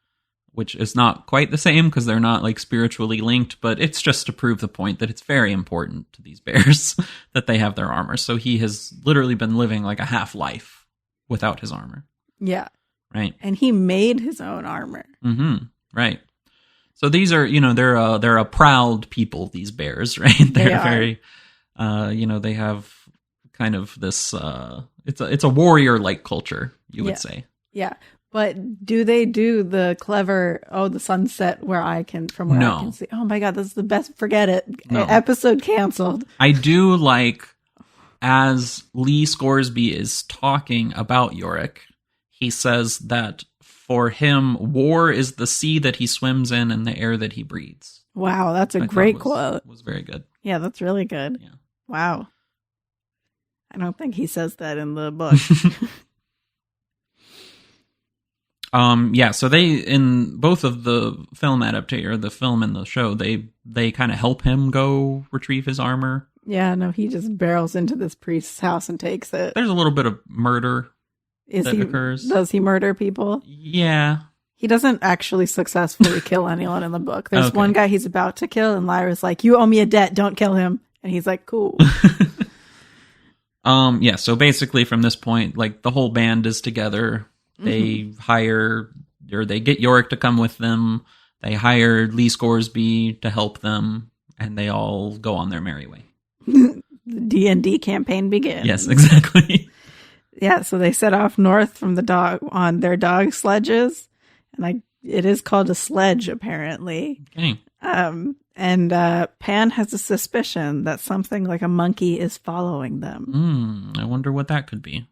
Which is not quite the same because they're not like spiritually linked, but it's just to prove the point that it's very important to these bears that they have their armor. So he has literally been living like a half life without his armor. Yeah. Right. And he made his own armor. Mm-hmm. Right. So these are, they're a proud people, these bears, right? They're very, they have kind of this, it's a warrior-like culture, you would say. Yeah. But do they do the clever, the sunset where I can see? Oh my God, this is the best. Forget it. No. Episode canceled. I do like, as Lee Scoresby is talking about Yorick, he says that for him, war is the sea that he swims in and the air that he breathes. Wow, that's a great quote. Was very good. Yeah, that's really good. Yeah. Wow. I don't think he says that in the book. So they, in both of the film adaptation, the film and the show, they kind of help him go retrieve his armor. Yeah, no, he just barrels into this priest's house and takes it. There's a little bit of murder that occurs. Does he murder people? Yeah. He doesn't actually successfully kill anyone in the book. There's one guy he's about to kill, and Lyra's like, you owe me a debt, don't kill him. And he's like, cool. So basically from this point, like the whole band is together. They they get Yorick to come with them. They hire Lee Scoresby to help them, and they all go on their merry way. The D&D campaign begins. Yes, exactly. Yeah, so they set off north from on their dog sledges, and it is called a sledge apparently. Okay. And Pan has a suspicion that something like a monkey is following them. I wonder what that could be.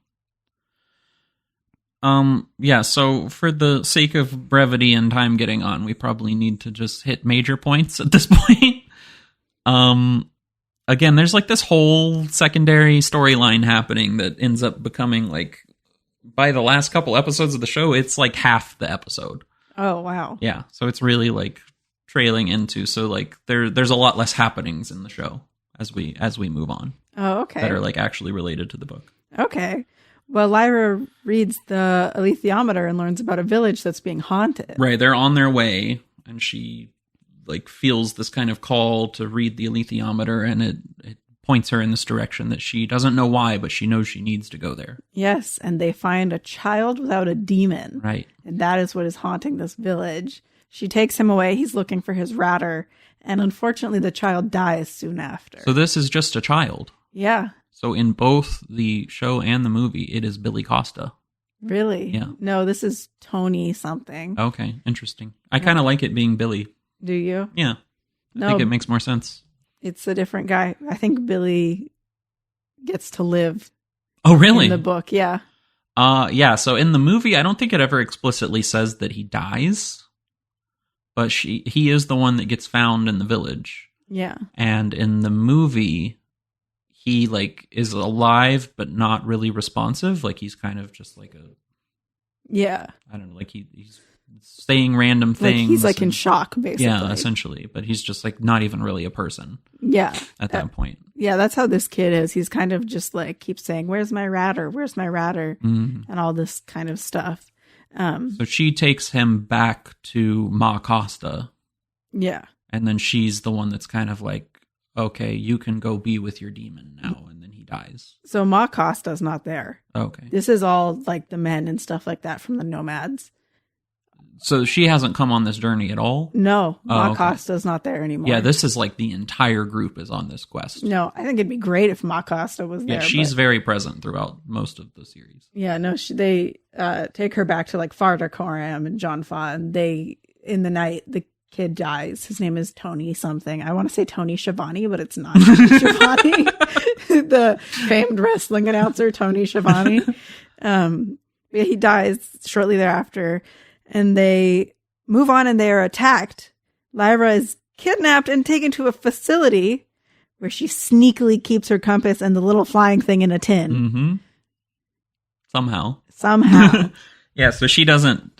Yeah, so for the sake of brevity and time getting on, we probably need to just hit major points at this point. Again, there's like this whole secondary storyline happening that ends up becoming like, by the last couple episodes of the show, it's like half the episode. Oh, wow. Yeah, so it's really like trailing into, so like there's a lot less happenings in the show as we move on. Oh, okay. That are like actually related to the book. Okay. Well, Lyra reads the alethiometer and learns about a village that's being haunted. Right, they're on their way, and she like feels this kind of call to read the alethiometer, and it points her in this direction that she doesn't know why, but she knows she needs to go there. Yes, and they find a child without a demon. Right. And that is what is haunting this village. She takes him away. He's looking for his ratter, and unfortunately the child dies soon after. So this is just a child. Yeah. So in both the show and the movie, it is Billy Costa. Really? Yeah. No, this is Tony something. Okay, interesting. I kind of like it being Billy. Do you? Yeah. I think it makes more sense. It's a different guy. I think Billy gets to live. Oh, really? In the book, yeah. Yeah, so in the movie, I don't think it ever explicitly says that he dies, but he is the one that gets found in the village. Yeah. And in the movie, he like is alive but not really responsive. Like he's kind of just like yeah. I don't know, like he's saying random things. Like he's like in shock, basically. Yeah, essentially. But he's just like not even really a person. Yeah. At that point. Yeah, that's how this kid is. He's kind of just like keeps saying, "Where's my ratter? Where's my ratter?" Mm-hmm. And all this kind of stuff. So she takes him back to Ma Costa. Yeah. And then she's the one that's kind of like, okay, you can go be with your demon now. And then he dies. So Ma Costa's not there. Okay. This is all like the men and stuff like that from the nomads. So she hasn't come on this journey at all? No, Ma okay. Costa's not there anymore. Yeah, this is like the entire group is on this quest. No, I think it'd be great if Ma Costa was there. Yeah, she's very present throughout most of the series. Yeah, no, they take her back to like Farda Coram and John Fa, and in the night, the kid dies. His name is Tony something. I want to say Tony Schiavone, but it's not Tony Schiavone. The famed wrestling announcer, Tony Schiavone. Yeah, he dies shortly thereafter. And they move on and they are attacked. Lyra is kidnapped and taken to a facility where she sneakily keeps her compass and the little flying thing in a tin. Mm-hmm. Somehow. Yeah, so she doesn't,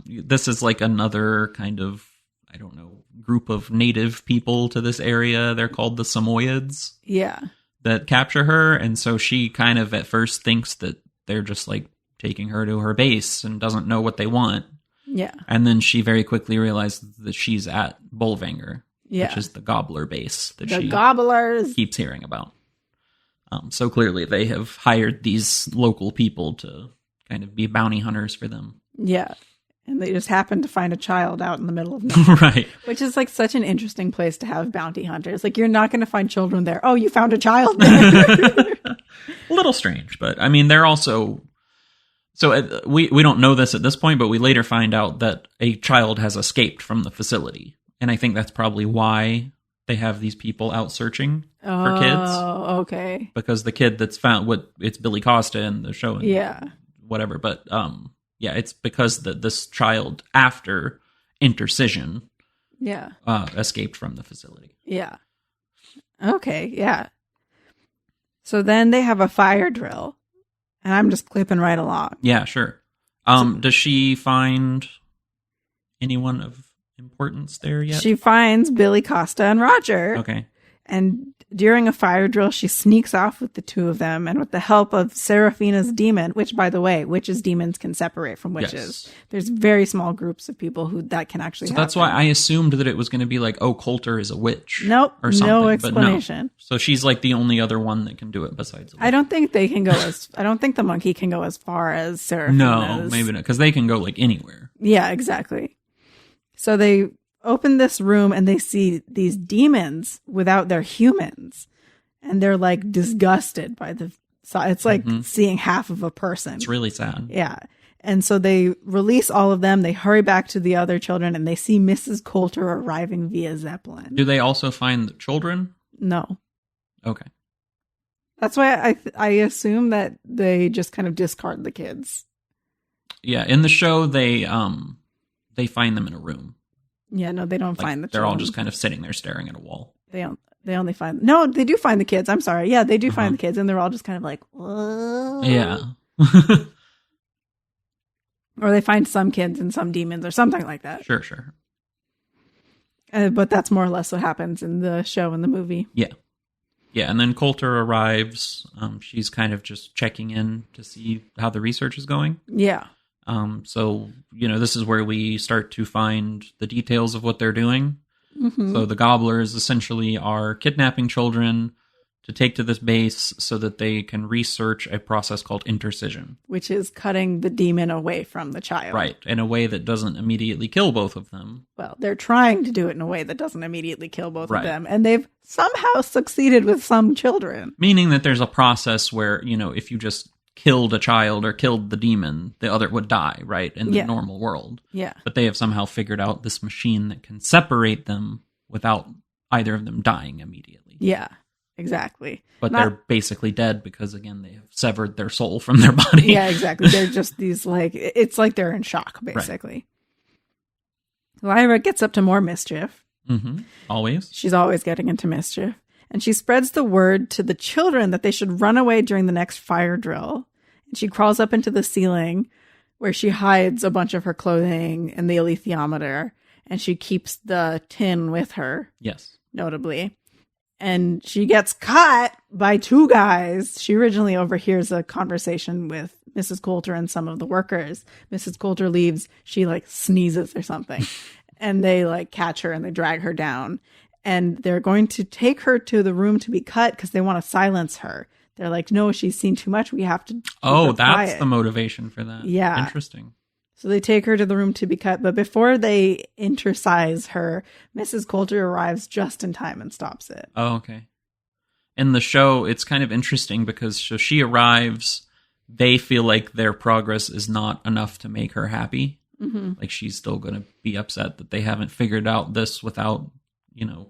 this is like another kind of, I don't know, group of native people to this area. They're called the Samoyeds. Yeah. That capture her. And so she kind of at first thinks that they're just like taking her to her base and doesn't know what they want. Yeah. And then she very quickly realizes that she's at Bolvanger, yeah. which is the gobbler base that the she gobblers keeps hearing about. So clearly they have hired these local people to kind of be bounty hunters for them. Yeah. And they just happen to find a child out in the middle of nowhere. Right. Which is like such an interesting place to have bounty hunters. Like you're not going to find children there. Oh, you found a child there. A little strange, but I mean, they're also... So we don't know this at this point, but we later find out that a child has escaped from the facility. And I think that's probably why they have these people out searching for kids. Oh, okay. Because the kid that's found, it's Billy Costa in the show. Yeah. Whatever. But yeah, it's because this child, after intercision, yeah, escaped from the facility. Yeah. Okay, yeah. So then they have a fire drill. And I'm just clipping right along. Yeah, sure. Does she find anyone of importance there yet? She finds Billy Costa and Roger. Okay. And during a fire drill, she sneaks off with the two of them. And with the help of Seraphina's demon, which, by the way, witches' demons can separate from witches. Yes. There's very small groups of people that can actually happen. That's why I assumed that it was going to be like, oh, Coulter is a witch. Nope. Or something. No explanation. No. So she's like the only other one that can do it besides a witch. I don't think I don't think the monkey can go as far as Seraphina. No, maybe not. Because they can go like anywhere. Yeah, exactly. So they open this room and they see these demons without their humans, and they're like disgusted by it's like seeing half of a person. It's really sad. Yeah. And so they release all of them. They hurry back to the other children and they see Mrs. Coulter arriving via Zeppelin. Do they also find the children? No. Okay. That's why I assume that they just kind of discard the kids. Yeah. In the show, they find them in a room. Yeah, no, they don't find the They're children. all just kind of sitting there staring at a wall. They only find... No, they do find the kids. I'm sorry. Yeah, they do find the kids, and they're all just kind of like, whoa. Yeah. Or they find some kids and some demons or something like that. Sure. But that's more or less what happens in the show and the movie. Yeah. Yeah, and then Coulter arrives. She's kind of just checking in to see how the research is going. Yeah. So, this is where we start to find the details of what they're doing. Mm-hmm. So the gobblers essentially are kidnapping children to take to this base so that they can research a process called intercision. Which is cutting the demon away from the child. Right, in a way that doesn't immediately kill both of them. Well, they're trying to do it in a way that doesn't immediately kill both Right. of them. And they've somehow succeeded with some children. Meaning that there's a process where, if you just killed a child or killed the demon, the other would die, right, in the normal world. Yeah. But they have somehow figured out this machine that can separate them without either of them dying immediately. Yeah, exactly. But they're basically dead because, again, they have severed their soul from their body. Yeah, exactly. They're just these, it's like they're in shock, basically. Right. Lyra gets up to more mischief. Mm-hmm. Always. She's always getting into mischief. And she spreads the word to the children that they should run away during the next fire drill. And she crawls up into the ceiling where she hides a bunch of her clothing and the alethiometer. And she keeps the tin with her. Yes. Notably. And she gets caught by two guys. She originally overhears a conversation with Mrs. Coulter and some of the workers. Mrs. Coulter leaves. She sneezes or something. And they catch her and they drag her down. And they're going to take her to the room to be cut because they want to silence her. They're like, no, she's seen too much. We have to keep her that's quiet. the motivation for that. Yeah. Interesting. So they take her to the room to be cut. But before they intercise her, Mrs. Coulter arrives just in time and stops it. Oh, okay. In the show, it's kind of interesting because she arrives, they feel like their progress is not enough to make her happy. Mm-hmm. Like she's still going to be upset that they haven't figured out this without,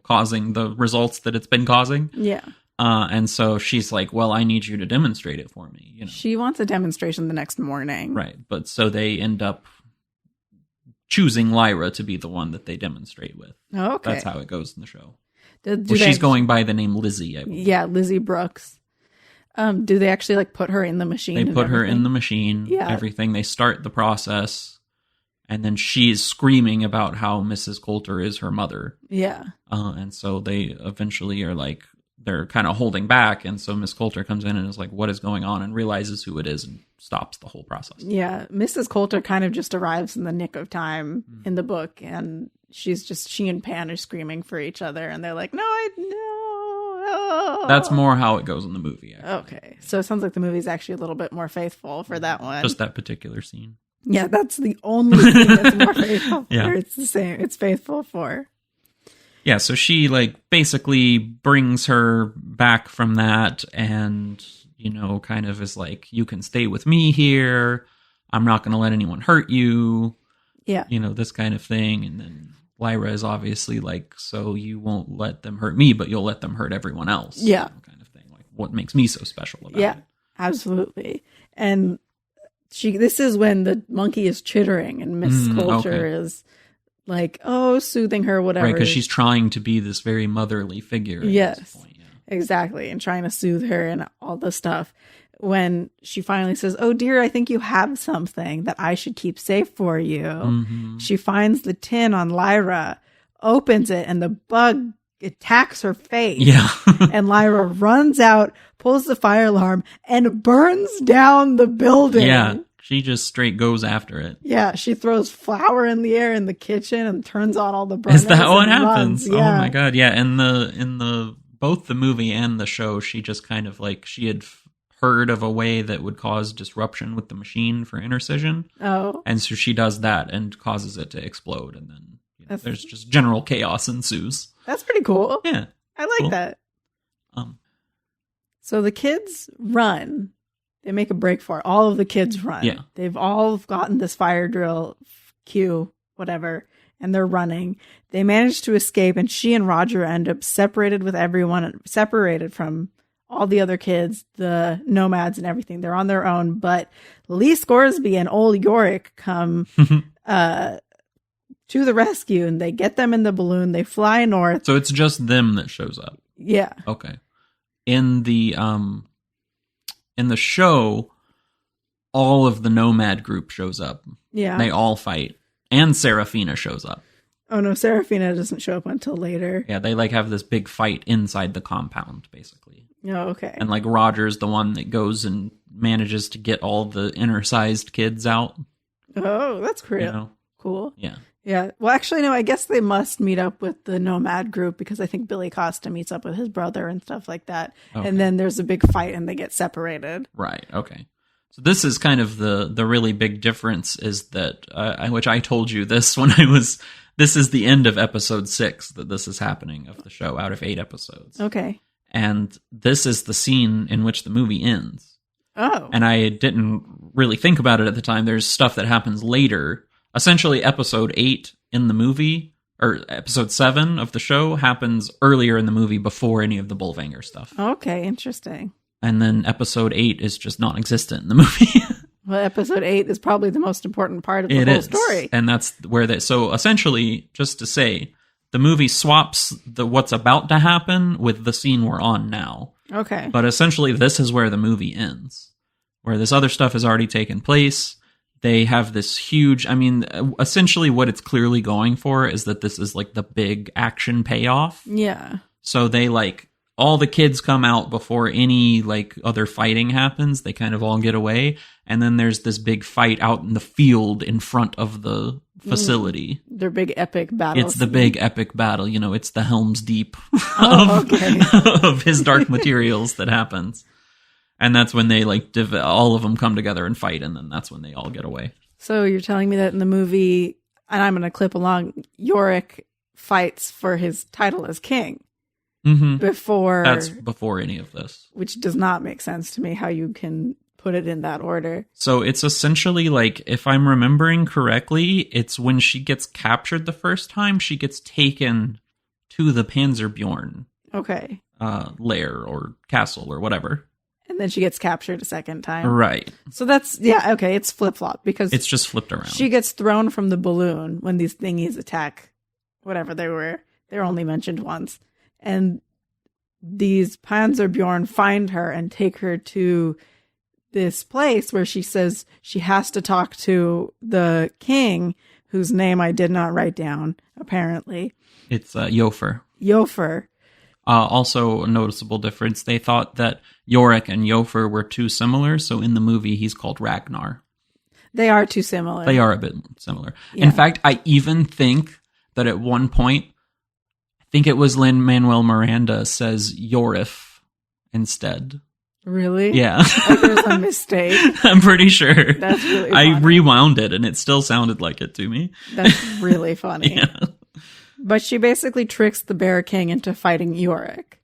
causing the results that it's been causing. Yeah. And so she's like, well, I need you to demonstrate it for me. She wants a demonstration the next morning. Right. But so they end up choosing Lyra to be the one that they demonstrate with. Oh, okay. That's how it goes in the show. She's going by the name Lizzie, I believe. Yeah, Lizzie Brooks. Do they actually put her in the machine? They put her in the machine, everything. They start the process. And then she's screaming about how Mrs. Coulter is her mother. Yeah. And so they eventually are they're kind of holding back. And so Miss Coulter comes in and is like, what is going on? And realizes who it is and stops the whole process. Yeah. Mrs. Coulter kind of just arrives in the nick of time in the book. And she and Pan are screaming for each other. And they're like, no. That's more how it goes in the movie. Actually. Okay. So it sounds like the movie's actually a little bit more faithful for that one. Just that particular scene. Yeah, that's the only thing that's more faithful. Yeah. It's the same. It's faithful for. Yeah, so she basically brings her back from that and, kind of is like, you can stay with me here. I'm not going to let anyone hurt you. Yeah. This kind of thing. And then Lyra is obviously like, so you won't let them hurt me, but you'll let them hurt everyone else. Yeah. Kind of thing. Like, what makes me so special about it? Absolutely. And this is when the monkey is chittering and Miss Coulter is like, soothing her, whatever. Right, because she's trying to be this very motherly figure. Yes, at this point, exactly. And trying to soothe her and all the stuff. When she finally says, oh dear, I think you have something that I should keep safe for you. Mm-hmm. She finds the tin on Lyra, opens it, and the bug attacks her face. Yeah. And Lyra runs out, pulls the fire alarm, and burns down the building. Yeah. She just straight goes after it. Yeah, she throws flour in the air in the kitchen and turns on all the burners. Is that what happens? Yeah. Oh my god! Yeah, in the both the movie and the show, she just kind of she had heard of a way that would cause disruption with the machine for intercision. Oh, and so she does that and causes it to explode, and then there's just general chaos ensues. That's pretty cool. Yeah, I like that. So the kids run. They make a break for it. All of the kids run. Yeah. They've all gotten this fire drill cue, whatever, and they're running. They manage to escape, and she and Roger end up separated with everyone, separated from all the other kids, the nomads and everything, they're on their own. But Lee Scoresby and old Yorick come to the rescue, and they get them in the balloon. They fly north. So it's just them that shows up. Yeah. Okay. In the show, all of the nomad group shows up. Yeah. They all fight. And Serafina shows up. Oh no, Serafina doesn't show up until later. Yeah, they like have this big fight inside the compound, basically. Oh, okay. And like Roger's the one that goes and manages to get all the inner-sized kids out. Oh, that's cool. You know? Cool. Yeah. Yeah. Well, actually, no, I guess they must meet up with the nomad group because I think Billy Costa meets up with his brother and stuff like that. Okay. And then there's a big fight and they get separated. Right. Okay. So this is kind of the really big difference is that, which I told you this when this is the end of episode 6 that this is happening of the show out of 8 episodes. Okay. And this is the scene in which the movie ends. Oh. And I didn't really think about it at the time. There's stuff that happens later. Essentially, episode 8 in the movie, or episode 7 of the show, happens earlier in the movie before any of the Bolvanger stuff. Okay, interesting. And then episode 8 is just non-existent in the movie. Well, episode 8 is probably the most important part of the whole story. And that's where so essentially, just to say, the movie swaps what's about to happen with the scene we're on now. Okay. But essentially, this is where the movie ends, where this other stuff has already taken place. They have this huge, essentially what it's clearly going for is that this is like the big action payoff. Yeah. So they all the kids come out before any other fighting happens. They kind of all get away. And then there's this big fight out in the field in front of the facility. Their big epic battle. It's the big epic battle. It's the Helm's Deep okay. of his Dark Materials that happens. And that's when they all of them come together and fight, and then that's when they all get away. So you're telling me that in the movie, and I'm going to clip along, Yorick fights for his title as king before... That's before any of this. Which does not make sense to me how you can put it in that order. So it's essentially if I'm remembering correctly, it's when she gets captured the first time, she gets taken to the Panzerbjorn lair or castle or whatever. And then she gets captured a second time. Right. So that's, okay, it's flip-flop because... It's just flipped around. She gets thrown from the balloon when these thingies attack whatever they were. They were only mentioned once. And these Panzerbjorn find her and take her to this place where she says she has to talk to the king, whose name I did not write down, apparently. It's Jofer. Jofer. Also, a noticeable difference. They thought that Yorick and Jofer were too similar, so in the movie, he's called Ragnar. They are too similar. They are a bit similar. Yeah. In fact, I even think that at one point, I think it was Lin-Manuel Miranda says Yorif instead. Really? Yeah. There's a mistake. I'm pretty sure. That's really funny. I rewound it, and it still sounded like it to me. That's really funny. Yeah. But she basically tricks the Bear King into fighting Yorick.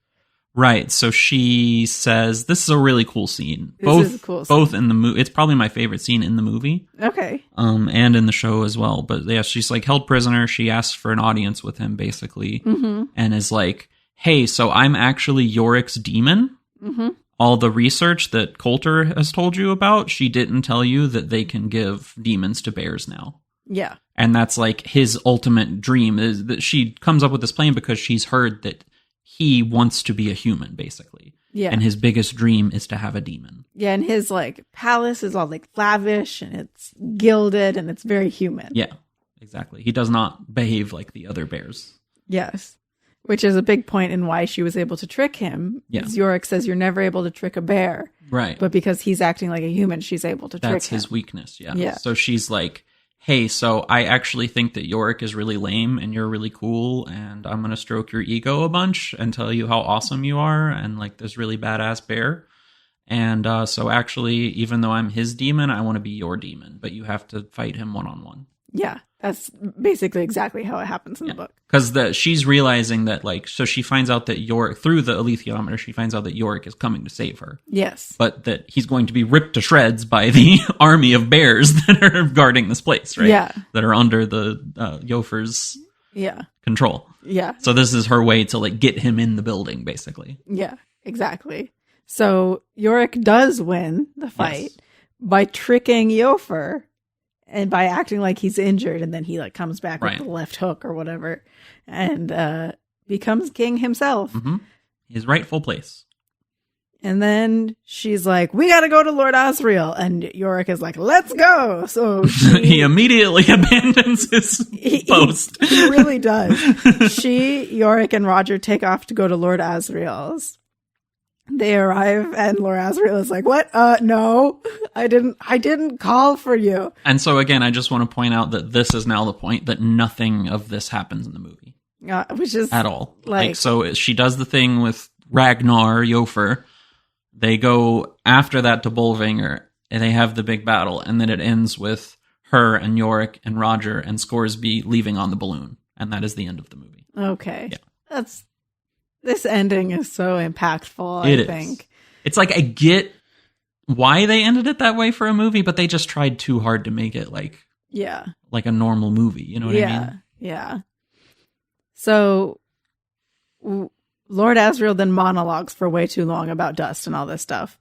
Right. So she says, this is a really cool scene. This is a cool scene. Both in the movie. It's probably my favorite scene in the movie. Okay. And in the show as well. But yeah, she's held prisoner. She asks for an audience with him, basically. Mm-hmm. And is like, hey, so I'm actually Yorick's demon. Mm-hmm. All the research that Coulter has told you about, she didn't tell you that they can give demons to bears now. Yeah. And that's his ultimate dream is that she comes up with this plan because she's heard that he wants to be a human, basically. Yeah. And his biggest dream is to have a demon. Yeah. And his palace is all lavish and it's gilded and it's very human. Yeah, exactly. He does not behave like the other bears. Yes. Which is a big point in why she was able to trick him. Yeah. Yorick says you're never able to trick a bear. Right. But because he's acting like a human, she's able to trick him. That's his weakness. Yeah. Yeah. So she's like, hey, so I actually think that Yorick is really lame and you're really cool, and I'm going to stroke your ego a bunch and tell you how awesome you are and this really badass bear. And so actually, even though I'm his demon, I want to be your demon, but you have to fight him one-on-one. Yeah, that's basically exactly how it happens in the book. Because she's realizing that, so she finds out that Yorick, through the alethiometer, she finds out that Yorick is coming to save her. Yes. But that he's going to be ripped to shreds by the army of bears that are guarding this place, right? Yeah. That are under the Jofer's control. Yeah. So this is her way to, get him in the building, basically. Yeah, exactly. So Yorick does win the fight by tricking Yofer and by acting like he's injured, and then he like comes back with the left hook or whatever and becomes king himself. Mm-hmm. His rightful place. And then she's like, we gotta go to Lord Asriel. And Yorick is like, let's go. So he immediately abandons his post. He really does. Yorick, and Roger take off to go to Lord Asriel's. They arrive and Lord Asriel is like, what? No, I didn't call for you. And so again, I just want to point out that this is now the point that nothing of this happens in the movie. Which is at all. Like, so she does the thing with Ragnar, Yofer. They go after that to Bolvangar, and they have the big battle, and then it ends with her and Yorick and Roger and Scoresby leaving on the balloon, and that is the end of the movie. Okay. Yeah. This ending is so impactful, I think. It's like, I get why they ended it that way for a movie, but they just tried too hard to make it like a normal movie, you know what I mean? Yeah. So Lord Asriel then monologues for way too long about dust and all this stuff.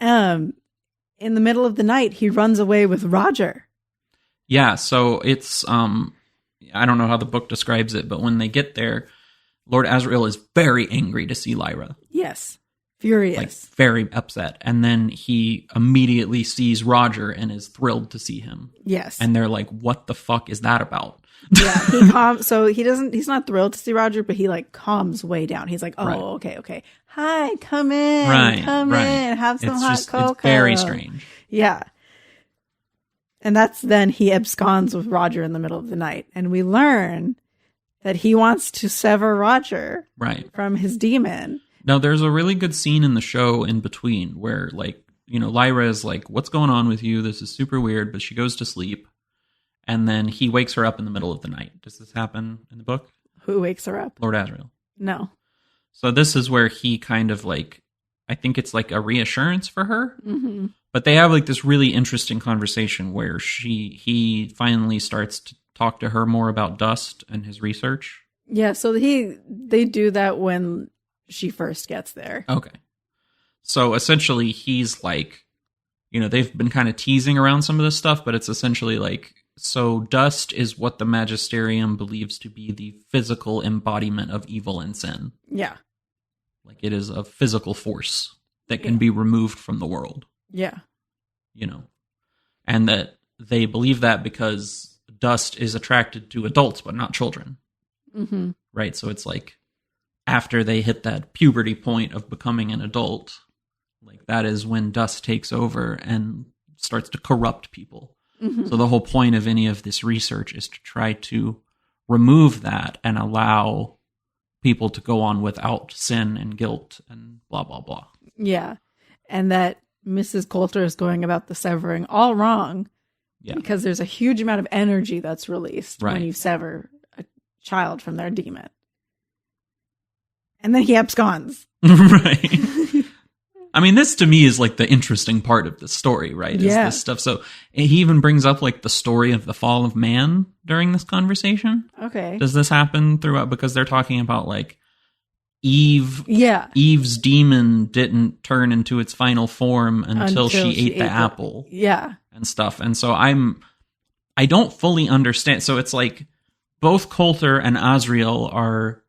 In the middle of the night, he runs away with Roger. Yeah, so it's, I don't know how the book describes it, but when they get there, Lord Asriel is very angry to see Lyra. Yes, furious. Like, very upset. And then he immediately sees Roger and is thrilled to see him. Yes. And they're like, what the fuck is that about? Yeah, he calms. So he's not thrilled to see Roger, but he like calms way down. He's like, oh, okay. Hi, come in. Come in. Have some hot cocoa. It's very strange. Yeah. And that's then he absconds with Roger in the middle of the night. And we learn that he wants to sever Roger from his demon. Now, there's a really good scene in the show in between where, like, you know, Lyra is like, what's going on with you? This is super weird. But she goes to sleep. And then he wakes her up in the middle of the night. Does this happen in the book? Who wakes her up? Lord Asriel. No. So this is where he kind of like, I think it's like a reassurance for her. Mm-hmm. But they have like this really interesting conversation where he finally starts to talk to her more about dust and his research. Yeah, so they do that when she first gets there. Okay. So essentially he's like, you know, they've been kind of teasing around some of this stuff, but it's essentially like, so dust is what the Magisterium believes to be the physical embodiment of evil and sin. Yeah. Like, it is a physical force that can be removed from the world. Yeah. You know, and that they believe that because dust is attracted to adults, but not children. Mm-hmm. Right. So it's like after they hit that puberty point of becoming an adult, like that is when dust takes over and starts to corrupt people. Mm-hmm. So the whole point of any of this research is to try to remove that and allow people to go on without sin and guilt and blah, blah, blah. Yeah. And that Mrs. Coulter is going about the severing all wrong because there's a huge amount of energy that's released when you sever a child from their demon. And then he absconds. Right. I mean, this to me is like the interesting part of the story, right? Is this stuff. So he even brings up like the story of the fall of man during this conversation. Okay. Does this happen throughout? Because they're talking about like Eve. Yeah. Eve's demon didn't turn into its final form until she ate the apple. Yeah. And stuff. And so I don't fully understand. So it's like both Coulter and Asriel are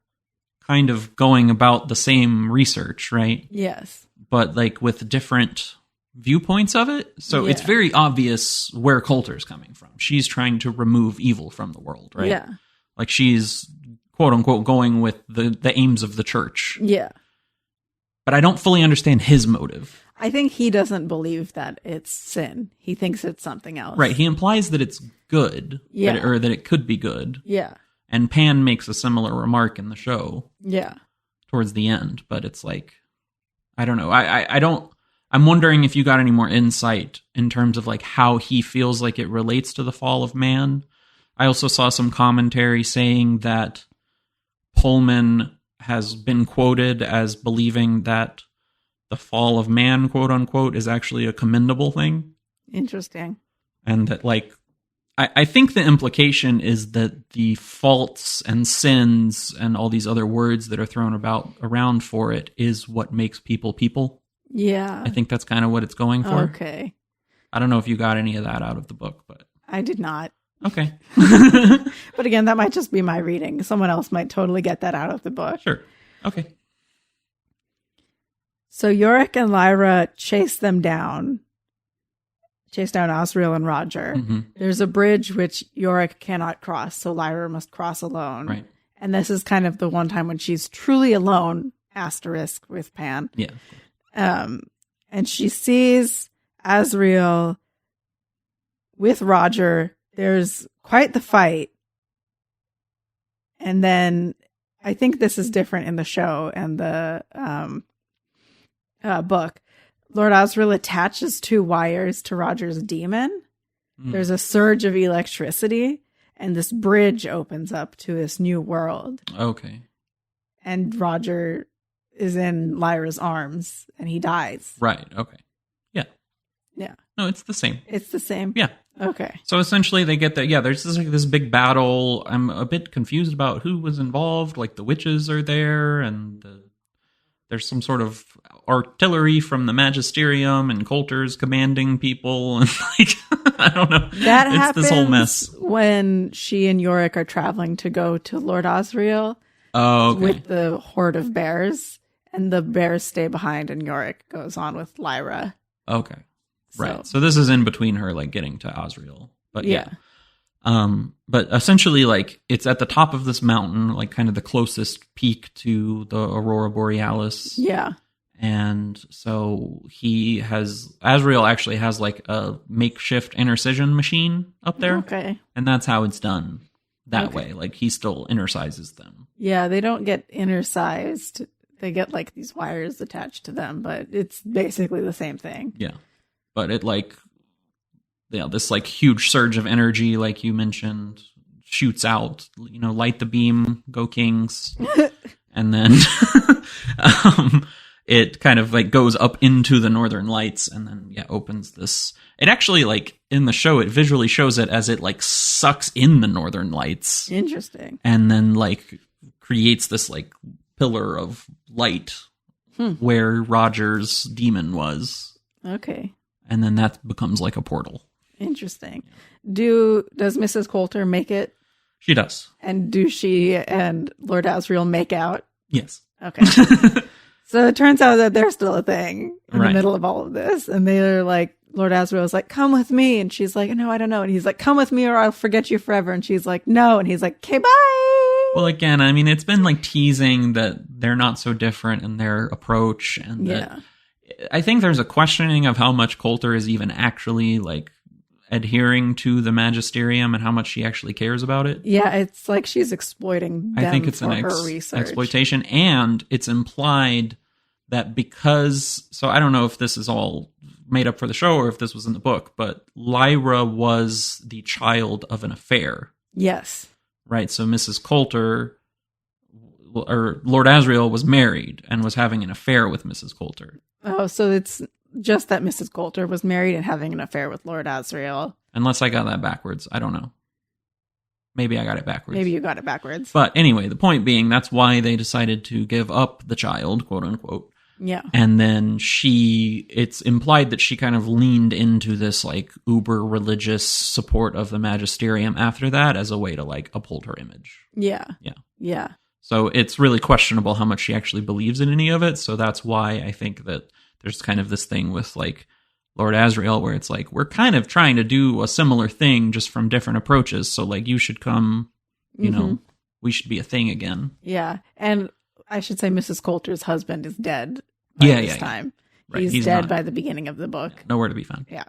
kind of going about the same research, right? Yes. But like with different viewpoints of it. So it's very obvious where Coulter's coming from. She's trying to remove evil from the world, right? Yeah. Like she's quote unquote going with the aims of the church. Yeah. But I don't fully understand his motive. I think he doesn't believe that it's sin. He thinks it's something else. Right. He implies that it's good. Yeah. Or that it could be good. Yeah. And Pan makes a similar remark in the show. Yeah. Towards the end. But it's like, I don't know. I'm wondering if you got any more insight in terms of like how he feels like it relates to the fall of man. I also saw some commentary saying that Pullman has been quoted as believing that the fall of man, quote unquote, is actually a commendable thing. Interesting. And that like, I think the implication is that the faults and sins and all these other words that are thrown around for it is what makes people people. Yeah. I think that's kind of what it's going for. Okay. I don't know if you got any of that out of the book, but I did not. okay. But again, that might just be my reading. Someone else might totally get that out of the book. Sure. Okay. So Yorick and Lyra chase down Asriel and Roger. Mm-hmm. There's a bridge which Yorick cannot cross, so Lyra must cross alone. Right. And this is kind of the one time when she's truly alone, asterisk with Pan. Yeah. And she sees Asriel with Roger. There's quite the fight. And then I think this is different in the show and the book. Lord Asriel attaches 2 wires to Roger's demon. There's a surge of electricity, and this bridge opens up to this new world. Okay. And Roger is in Lyra's arms, and he dies. Right. Okay. Yeah. Yeah. No, it's the same. It's the same? Yeah. Okay. So essentially they get that. Yeah, there's this big battle. I'm a bit confused about who was involved. Like the witches are there, and there's some sort of artillery from the Magisterium, and Coulter's commanding people, and like I don't know. That it's happens this whole mess when she and Yorick are traveling to go to Lord Asriel with the horde of bears, and the bears stay behind, and Yorick goes on with Lyra. Okay, right. So this is in between her like getting to Asriel, but yeah. But essentially, like, it's at the top of this mountain, like kind of the closest peak to the Aurora Borealis. Yeah. And so Asriel actually has like a makeshift intercision machine up there. Okay. And that's how it's done that way. Like, he still intercises them. Yeah, they don't get intercised. They get like these wires attached to them, but it's basically the same thing. Yeah. But it like... Yeah, this like huge surge of energy, like you mentioned, shoots out, light the beam, go Kings. And then it kind of like goes up into the northern lights and then, opens this. It actually like in the show, it visually shows it as it like sucks in the northern lights. Interesting. And then like creates this like pillar of light where Roger's demon was. Okay. And then that becomes like a portal. Interesting. Does Mrs. Coulter make it? She does. And do she and Lord Asriel make out? Yes. Okay. So it turns out that they're still a thing in the middle of all of this. And they're like, Lord Asriel's like, come with me. And she's like, no, I don't know. And he's like, come with me or I'll forget you forever. And she's like, no. And he's like, okay, bye. Well, again, I mean, it's been like teasing that they're not so different in their approach. And that I think there's a questioning of how much Coulter is even actually like adhering to the Magisterium and how much she actually cares about it. Yeah, it's like she's exploiting them. I think it's for her research. Exploitation, and it's implied that because... So I don't know if this is all made up for the show or if this was in the book, but Lyra was the child of an affair. Yes. Right, so Mrs. Coulter, or Lord Asriel was married and was having an affair with Mrs. Coulter. Oh, so it's... just that Mrs. Coulter was married and having an affair with Lord Asriel. Unless I got that backwards. I don't know. Maybe I got it backwards. Maybe you got it backwards. But anyway, the point being, that's why they decided to give up the child, quote unquote. Yeah. And then it's implied that she kind of leaned into this like uber religious support of the Magisterium after that as a way to like uphold her image. Yeah. Yeah. Yeah. So it's really questionable how much she actually believes in any of it. So that's why I think that there's kind of this thing with like Lord Asriel where it's like, we're kind of trying to do a similar thing just from different approaches. So like you should come, you know, we should be a thing again. Yeah. And I should say Mrs. Coulter's husband is dead by this time. Right. He's dead by the beginning of the book. Nowhere to be found. Yeah.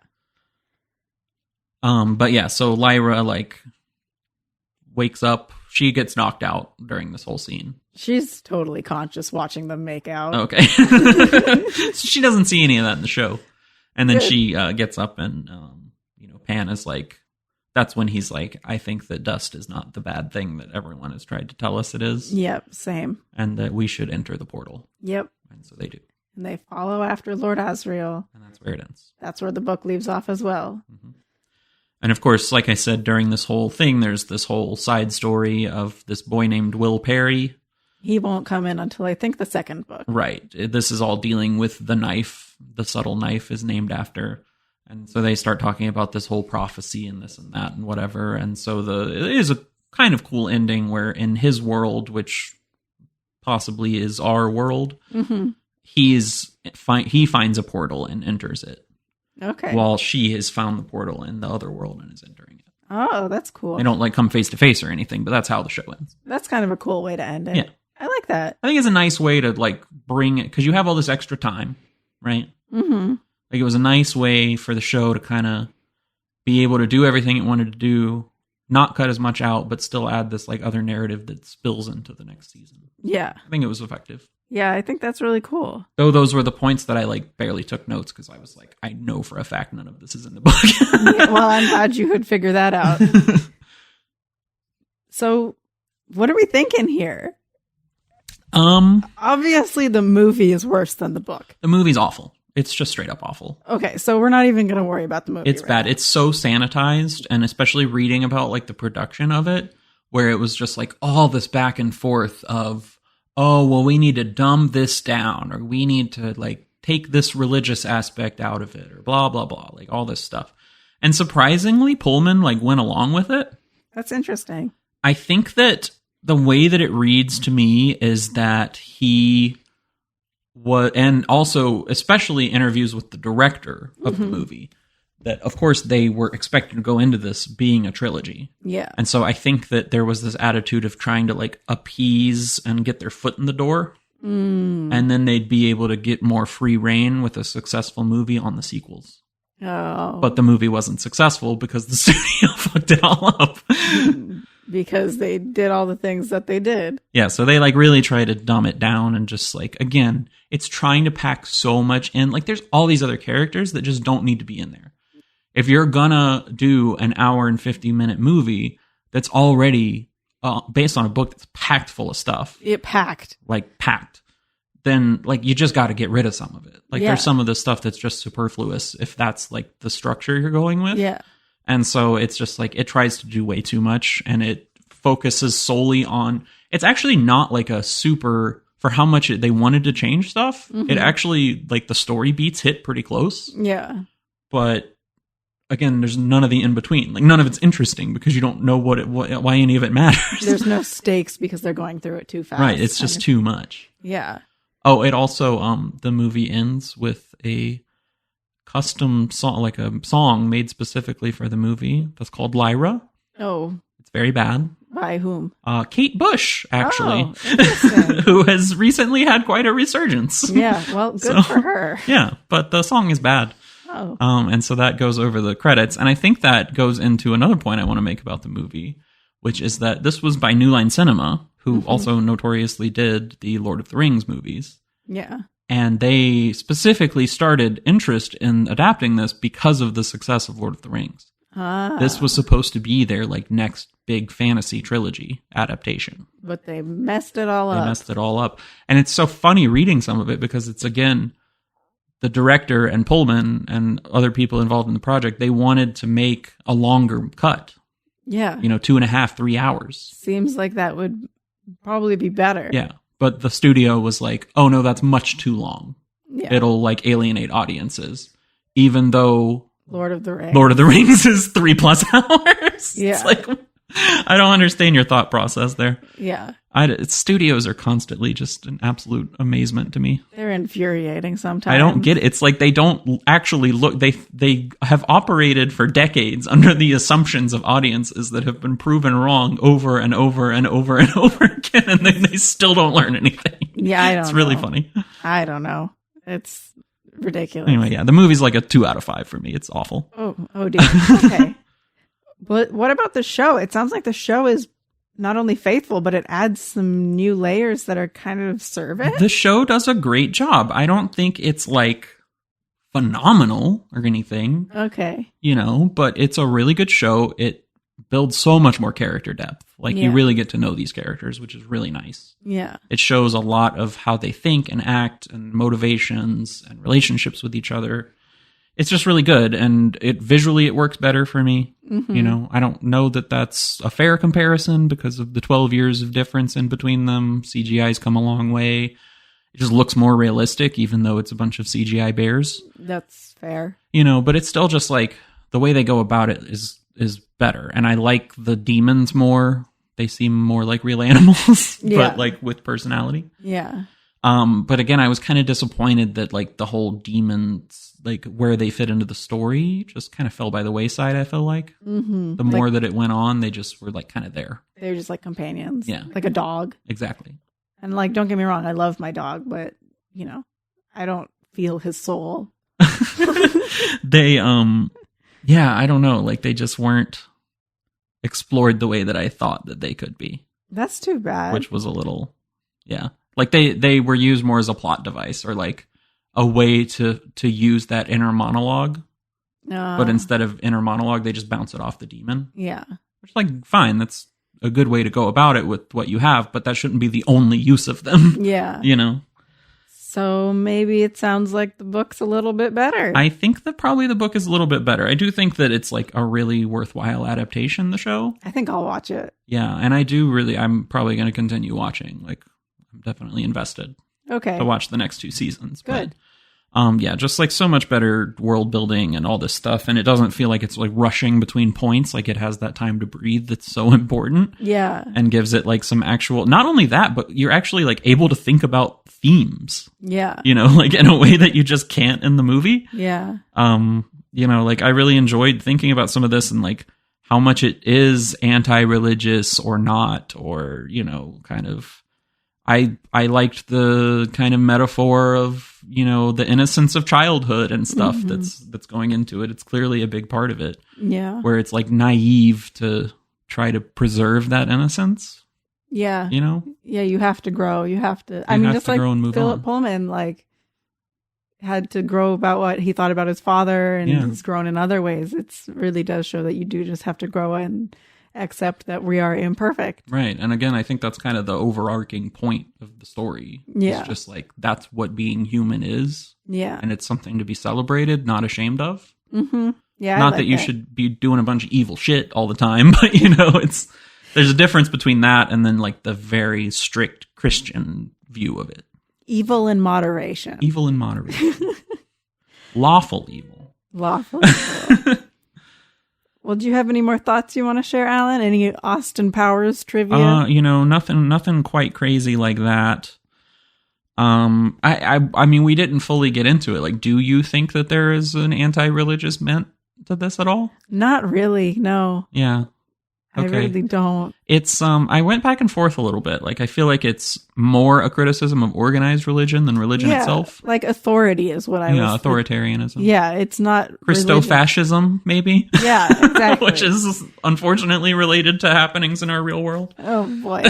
But yeah, so Lyra like wakes up. She gets knocked out during this whole scene. She's totally conscious watching them make out. Okay. She doesn't see any of that in the show. And then she gets up and, Pan is like, that's when he's like, I think that dust is not the bad thing that everyone has tried to tell us it is. Yep, same. And that we should enter the portal. Yep. And so they do. And they follow after Lord Asriel. And that's where it ends. That's where the book leaves off as well. Mm-hmm. And of course, like I said, during this whole thing, there's this whole side story of this boy named Will Perry. He won't come in until I think the second book. Right. This is all dealing with the knife. The subtle knife is named after. And so they start talking about this whole prophecy and this and that and whatever. And so it is a kind of cool ending where in his world, which possibly is our world, he finds a portal and enters it. Okay. While she has found the portal in the other world and is entering it. Oh, that's cool. They don't like come face to face or anything, but that's how the show ends. That's kind of a cool way to end it. Yeah. I like that. I think it's a nice way to like bring it, because you have all this extra time, right? Mm-hmm. Like it was a nice way for the show to kind of be able to do everything it wanted to do, not cut as much out, but still add this like other narrative that spills into the next season. Yeah. I think it was effective. Yeah, I think that's really cool. Though those were the points that I like barely took notes because I was like, I know for a fact none of this is in the book. Yeah, well, I'm glad you could figure that out. So, what are we thinking here? Obviously, the movie is worse than the book. The movie's awful. It's just straight up awful. Okay, so we're not even going to worry about the movie. It's bad. Now. It's so sanitized, and especially reading about like the production of it, where it was just like all this back and forth of, oh, well, we need to dumb this down, or we need to like take this religious aspect out of it, or blah, blah, blah, like all this stuff. And surprisingly, Pullman like went along with it. That's interesting. I think that the way that it reads to me is that he was, and also especially interviews with the director of the movie, that of course they were expected to go into this being a trilogy. Yeah. And so I think that there was this attitude of trying to like appease and get their foot in the door. And then they'd be able to get more free reign with a successful movie on the sequels. Oh. But the movie wasn't successful because the studio fucked it all up. Because they did all the things that they did. Yeah, so they like really try to dumb it down and just like, again, it's trying to pack so much in. Like there's all these other characters that just don't need to be in there. If you're gonna do an hour and 50-minute movie that's already based on a book that's packed full of stuff. Packed. Then like you just got to get rid of some of it. Like there's some of the stuff that's just superfluous if that's like the structure you're going with. Yeah. And so it's just like it tries to do way too much, and it focuses solely on, it's actually not like a super, for how much they wanted to change stuff. It actually, like the story beats hit pretty close. Yeah. But again, there's none of the in between. Like none of it's interesting because you don't know why any of it matters. There's no stakes because they're going through it too fast. Right. It's just too much. Yeah. Oh, it also, the movie ends with a custom song, like a song made specifically for the movie that's called Lyra. Oh. It's very bad. By whom? Kate Bush, actually, oh, who has recently had quite a resurgence. Yeah, well, good for her. Yeah, but the song is bad. Oh. And so that goes over the credits. And I think that goes into another point I want to make about the movie, which is that this was by New Line Cinema, who also notoriously did the Lord of the Rings movies. Yeah. And they specifically started interest in adapting this because of the success of Lord of the Rings. This was supposed to be their like next big fantasy trilogy adaptation. But they messed it all up. They messed it all up. And it's so funny reading some of it because it's, again, the director and Pullman and other people involved in the project, they wanted to make a longer cut. Yeah. 2.5, 3 hours. Seems like that would probably be better. Yeah. But the studio was like, oh no, that's much too long. Yeah. It'll like alienate audiences. Even though Lord of the Rings is 3+ hours. Yeah. It's like, I don't understand your thought process there. Yeah. Studios are constantly just an absolute amazement to me. They're infuriating sometimes. I don't get it. It's like they don't actually look. They have operated for decades under the assumptions of audiences that have been proven wrong over and over and over and over again, and they still don't learn anything. Yeah, I don't know. It's really funny. I don't know. It's ridiculous. Anyway, yeah, the movie's like a 2 out of 5 for me. It's awful. Oh dear. Okay. But what about the show? It sounds like the show is not only faithful, but it adds some new layers that are kind of service. The show does a great job. I don't think it's like phenomenal or anything. Okay. But it's a really good show. It builds so much more character depth. Like you really get to know these characters, which is really nice. Yeah. It shows a lot of how they think and act and motivations and relationships with each other. it's just really good, and it works better for me. You know, I don't know that that's a fair comparison because of the 12 years of difference in between them. CGI's come a long way. It just looks more realistic, even though it's a bunch of CGI bears. That's fair. You know, but it's still just like the way they go about it is better. And I like the demons more. They seem more like real animals, but like with personality. Yeah. But again, I was kind of disappointed that like the whole demons, like where they fit into the story, just kind of fell by the wayside. I feel like the more that it went on, they just were like kind of there. They're just like companions. Yeah, like a dog. Exactly. And like, don't get me wrong, I love my dog, but you know, I don't feel his soul. They, yeah, I don't know. Like they just weren't explored the way that I thought that they could be. That's too bad. Which was a little, yeah. Like they were used more as a plot device or like a way to use that inner monologue. But instead of inner monologue, they just bounce it off the demon. Yeah. Which like, fine, that's a good way to go about it with what you have, but that shouldn't be the only use of them. Yeah. You know? So maybe it sounds like the book's a little bit better. I think that probably the book is a little bit better. I do think that it's like a really worthwhile adaptation, the show. I think I'll watch it. Yeah, and I'm probably going to continue watching. Like, I'm definitely invested. Okay. To watch the next 2 seasons. Good. But, yeah, just like so much better world building and all this stuff. And it doesn't feel like it's like rushing between points. Like it has that time to breathe that's so important. Yeah. And gives it like some actual, not only that, but you're actually like able to think about themes. Yeah. You know, like in a way that you just can't in the movie. Yeah. You know, like I really enjoyed thinking about some of this and like how much it is anti-religious or not, or, you know, kind of, I liked the kind of metaphor of, you know, the innocence of childhood and stuff that's going into it. It's clearly a big part of it. Yeah. Where it's like naive to try to preserve that innocence. Yeah. You know? Yeah, you have to grow. You have to. I mean, just like Phillip Pullman, like, had to grow about what he thought about his father, and he's grown in other ways. It really does show that you do just have to grow and accept that we are imperfect. Right. And again, I think that's kind of the overarching point of the story. Yeah. It's just like, that's what being human is. Yeah. And it's something to be celebrated, not ashamed of. Mm-hmm. Yeah. Not that you should be doing a bunch of evil shit all the time, but you know, there's a difference between that and then like the very strict Christian view of it. Evil in moderation. Evil in moderation. Lawful evil. Lawful evil. Well, do you have any more thoughts you want to share, Alan? Any Austin Powers trivia? You know, nothing quite crazy like that. I mean, we didn't fully get into it. Like, do you think that there is an anti-religious bent to this at all? Not really, no. Yeah. Okay. I really don't. It's I went back and forth a little bit. Like I feel like it's more a criticism of organized religion than religion itself. Like authority is what I was. Yeah, authoritarianism. Yeah, it's not Christofascism, maybe. Yeah, exactly. Which is unfortunately related to happenings in our real world. Oh boy.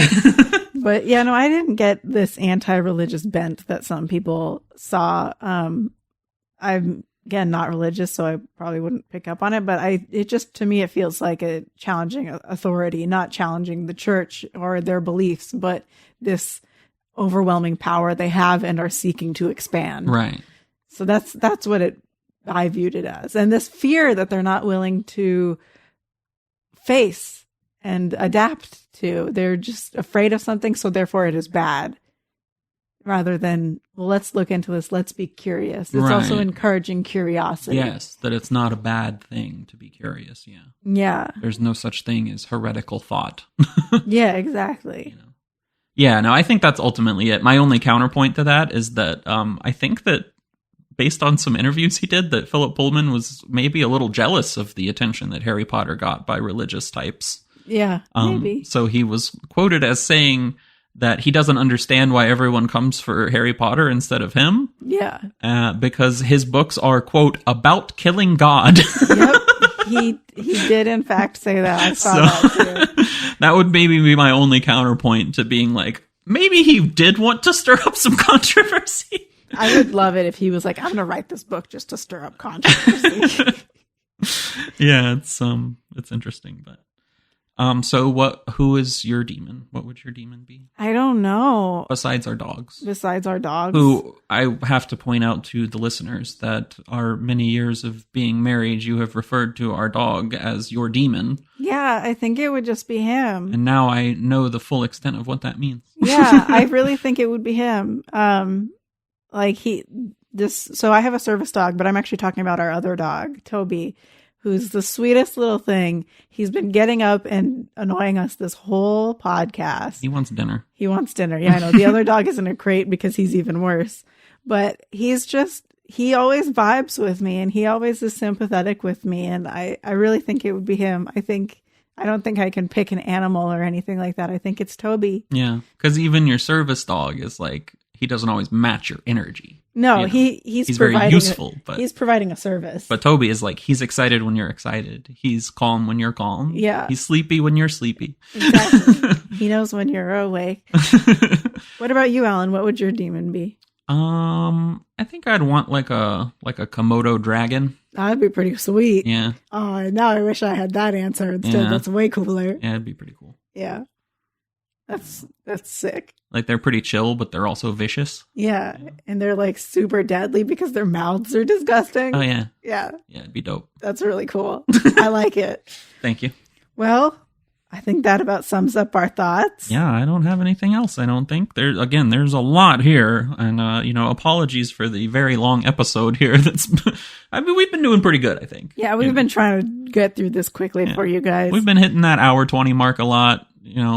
But yeah, no, I didn't get this anti-religious bent that some people saw. I'm again not religious, so I probably wouldn't pick up on it, but it just, to me, it feels like a challenging authority, not challenging the church or their beliefs, but this overwhelming power they have and are seeking to expand. Right. So that's what I viewed it as. And this fear that they're not willing to face and adapt to. They're just afraid of something, so therefore it is bad. Rather than, well, let's look into this. Let's be curious. It's also encouraging curiosity. Yes, that it's not a bad thing to be curious. Yeah. Yeah. There's no such thing as heretical thought. Yeah, exactly. You know? Yeah, no, I think that's ultimately it. My only counterpoint to that is that I think that based on some interviews he did, that Phillip Pullman was maybe a little jealous of the attention that Harry Potter got by religious types. Yeah, maybe. So he was quoted as saying that he doesn't understand why everyone comes for Harry Potter instead of him. Yeah. Because his books are, quote, about killing God. Yep. He did, in fact, say that. I saw that, too. That would maybe be my only counterpoint to being like, maybe he did want to stir up some controversy. I would love it if he was like, I'm going to write this book just to stir up controversy. Yeah, it's interesting, but... So who is your demon? What would your demon be? I don't know. Besides our dogs. Who I have to point out to the listeners that our many years of being married, you have referred to our dog as your demon. Yeah, I think it would just be him. And now I know the full extent of what that means. Yeah, I really think it would be him. So I have a service dog, but I'm actually talking about our other dog, Toby, who's the sweetest little thing. He's been getting up and annoying us this whole podcast. He wants dinner. Yeah, I know. The other dog is in a crate because he's even worse. But he always vibes with me, and he always is sympathetic with me. And I really think it would be him. I don't think I can pick an animal or anything like that. I think it's Toby. Yeah, because even your service dog is like, he doesn't always match your energy. No, you know? he's very useful, but he's providing a service. But Toby is like, he's excited when you're excited. He's calm when you're calm. Yeah. He's sleepy when you're sleepy. Exactly. He knows when you're awake. What about you, Alan? What would your demon be? I think I'd want like a Komodo dragon. That'd be pretty sweet. Yeah. Oh, now I wish I had that answer instead. Yeah. That's way cooler. Yeah, it'd be pretty cool. Yeah. That's sick. Like, they're pretty chill, but they're also vicious. Yeah. And they're like super deadly because their mouths are disgusting. Oh, yeah. Yeah. Yeah, it'd be dope. That's really cool. I like it. Thank you. Well, I think that about sums up our thoughts. Yeah, I don't have anything else, I don't think. There's a lot here. And, apologies for the very long episode here. We've been doing pretty good, I think. Yeah, we've been trying to get through this quickly for you guys. We've been hitting that hour 20 mark a lot.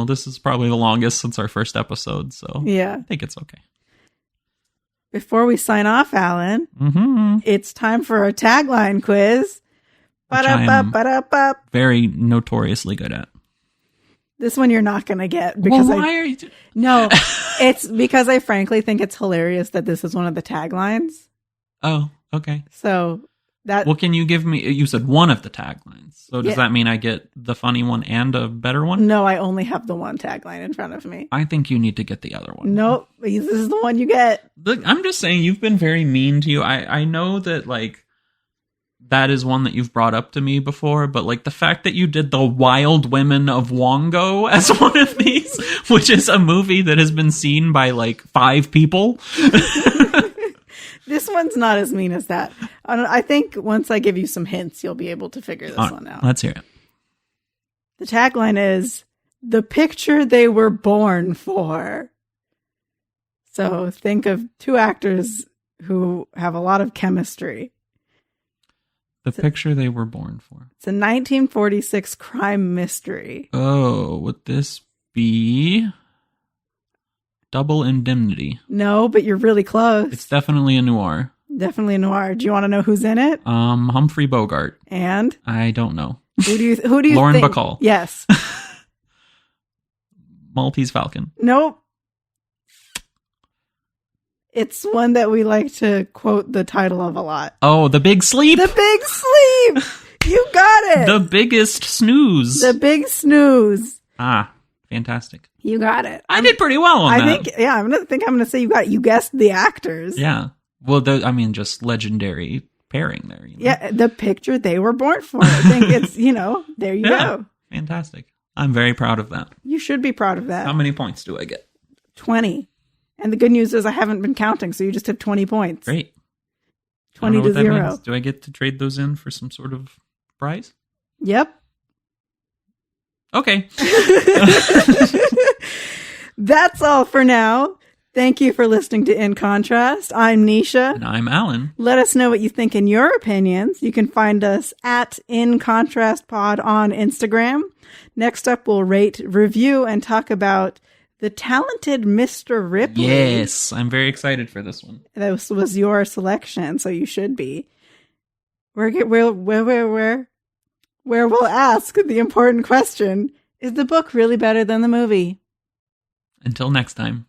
This is probably the longest since our first episode, so yeah, I think it's okay. Before we sign off, Alan, It's time for a tagline quiz. Very notoriously good at. This one you're not going to get because why are you? No, it's because I frankly think it's hilarious that this is one of the taglines. Oh, okay. So that. Well, can you give me? You said one of the taglines. So does that mean I get the funny one and a better one? No, I only have the one tagline in front of me. I think you need to get the other one. Nope, this is the one you get. Look, I'm just saying, you've been very mean to you. I know that, like, that is one that you've brought up to me before, but, like, the fact that you did The Wild Women of Wongo as one of these, which is a movie that has been seen by, like, 5 people. This one's not as mean as that. I think once I give you some hints, you'll be able to figure this one out. Let's hear it. The tagline is, "The picture they were born for." So think of 2 actors who have a lot of chemistry. The picture they were born for. It's a 1946 crime mystery. Oh, would this be Double Indemnity? No, but you're really close. It's definitely a noir. Definitely a noir. Do you want to know who's in it? Humphrey Bogart. And? I don't know. Who do you Lauren think? Bacall. Yes. Maltese Falcon. Nope. It's one that we like to quote the title of a lot. Oh, The Big Sleep. The Big Sleep. You got it. The Biggest Snooze. The Big Snooze. Ah, fantastic. You got it. I did pretty well on that. I'm going to say you got it. You guessed the actors. Yeah. Well, just legendary pairing there. You know? Yeah, the picture they were born for. I think it's, there you go. Fantastic. I'm very proud of that. You should be proud of that. How many points do I get? 20. And the good news is I haven't been counting, so you just have 20 points. Great. 20 to 0. Do I get to trade those in for some sort of prize? Yep. Okay. That's all for now. Thank you for listening to In Contrast. I'm Nisha. And I'm Alan. Let us know what you think in your opinions. You can find us at In Contrast Pod on Instagram. Next up, we'll rate, review, and talk about The Talented Mr. Ripley. Yes, I'm very excited for this one. This was your selection, so you should be. Where we'll ask the important question, is the book really better than the movie? Until next time.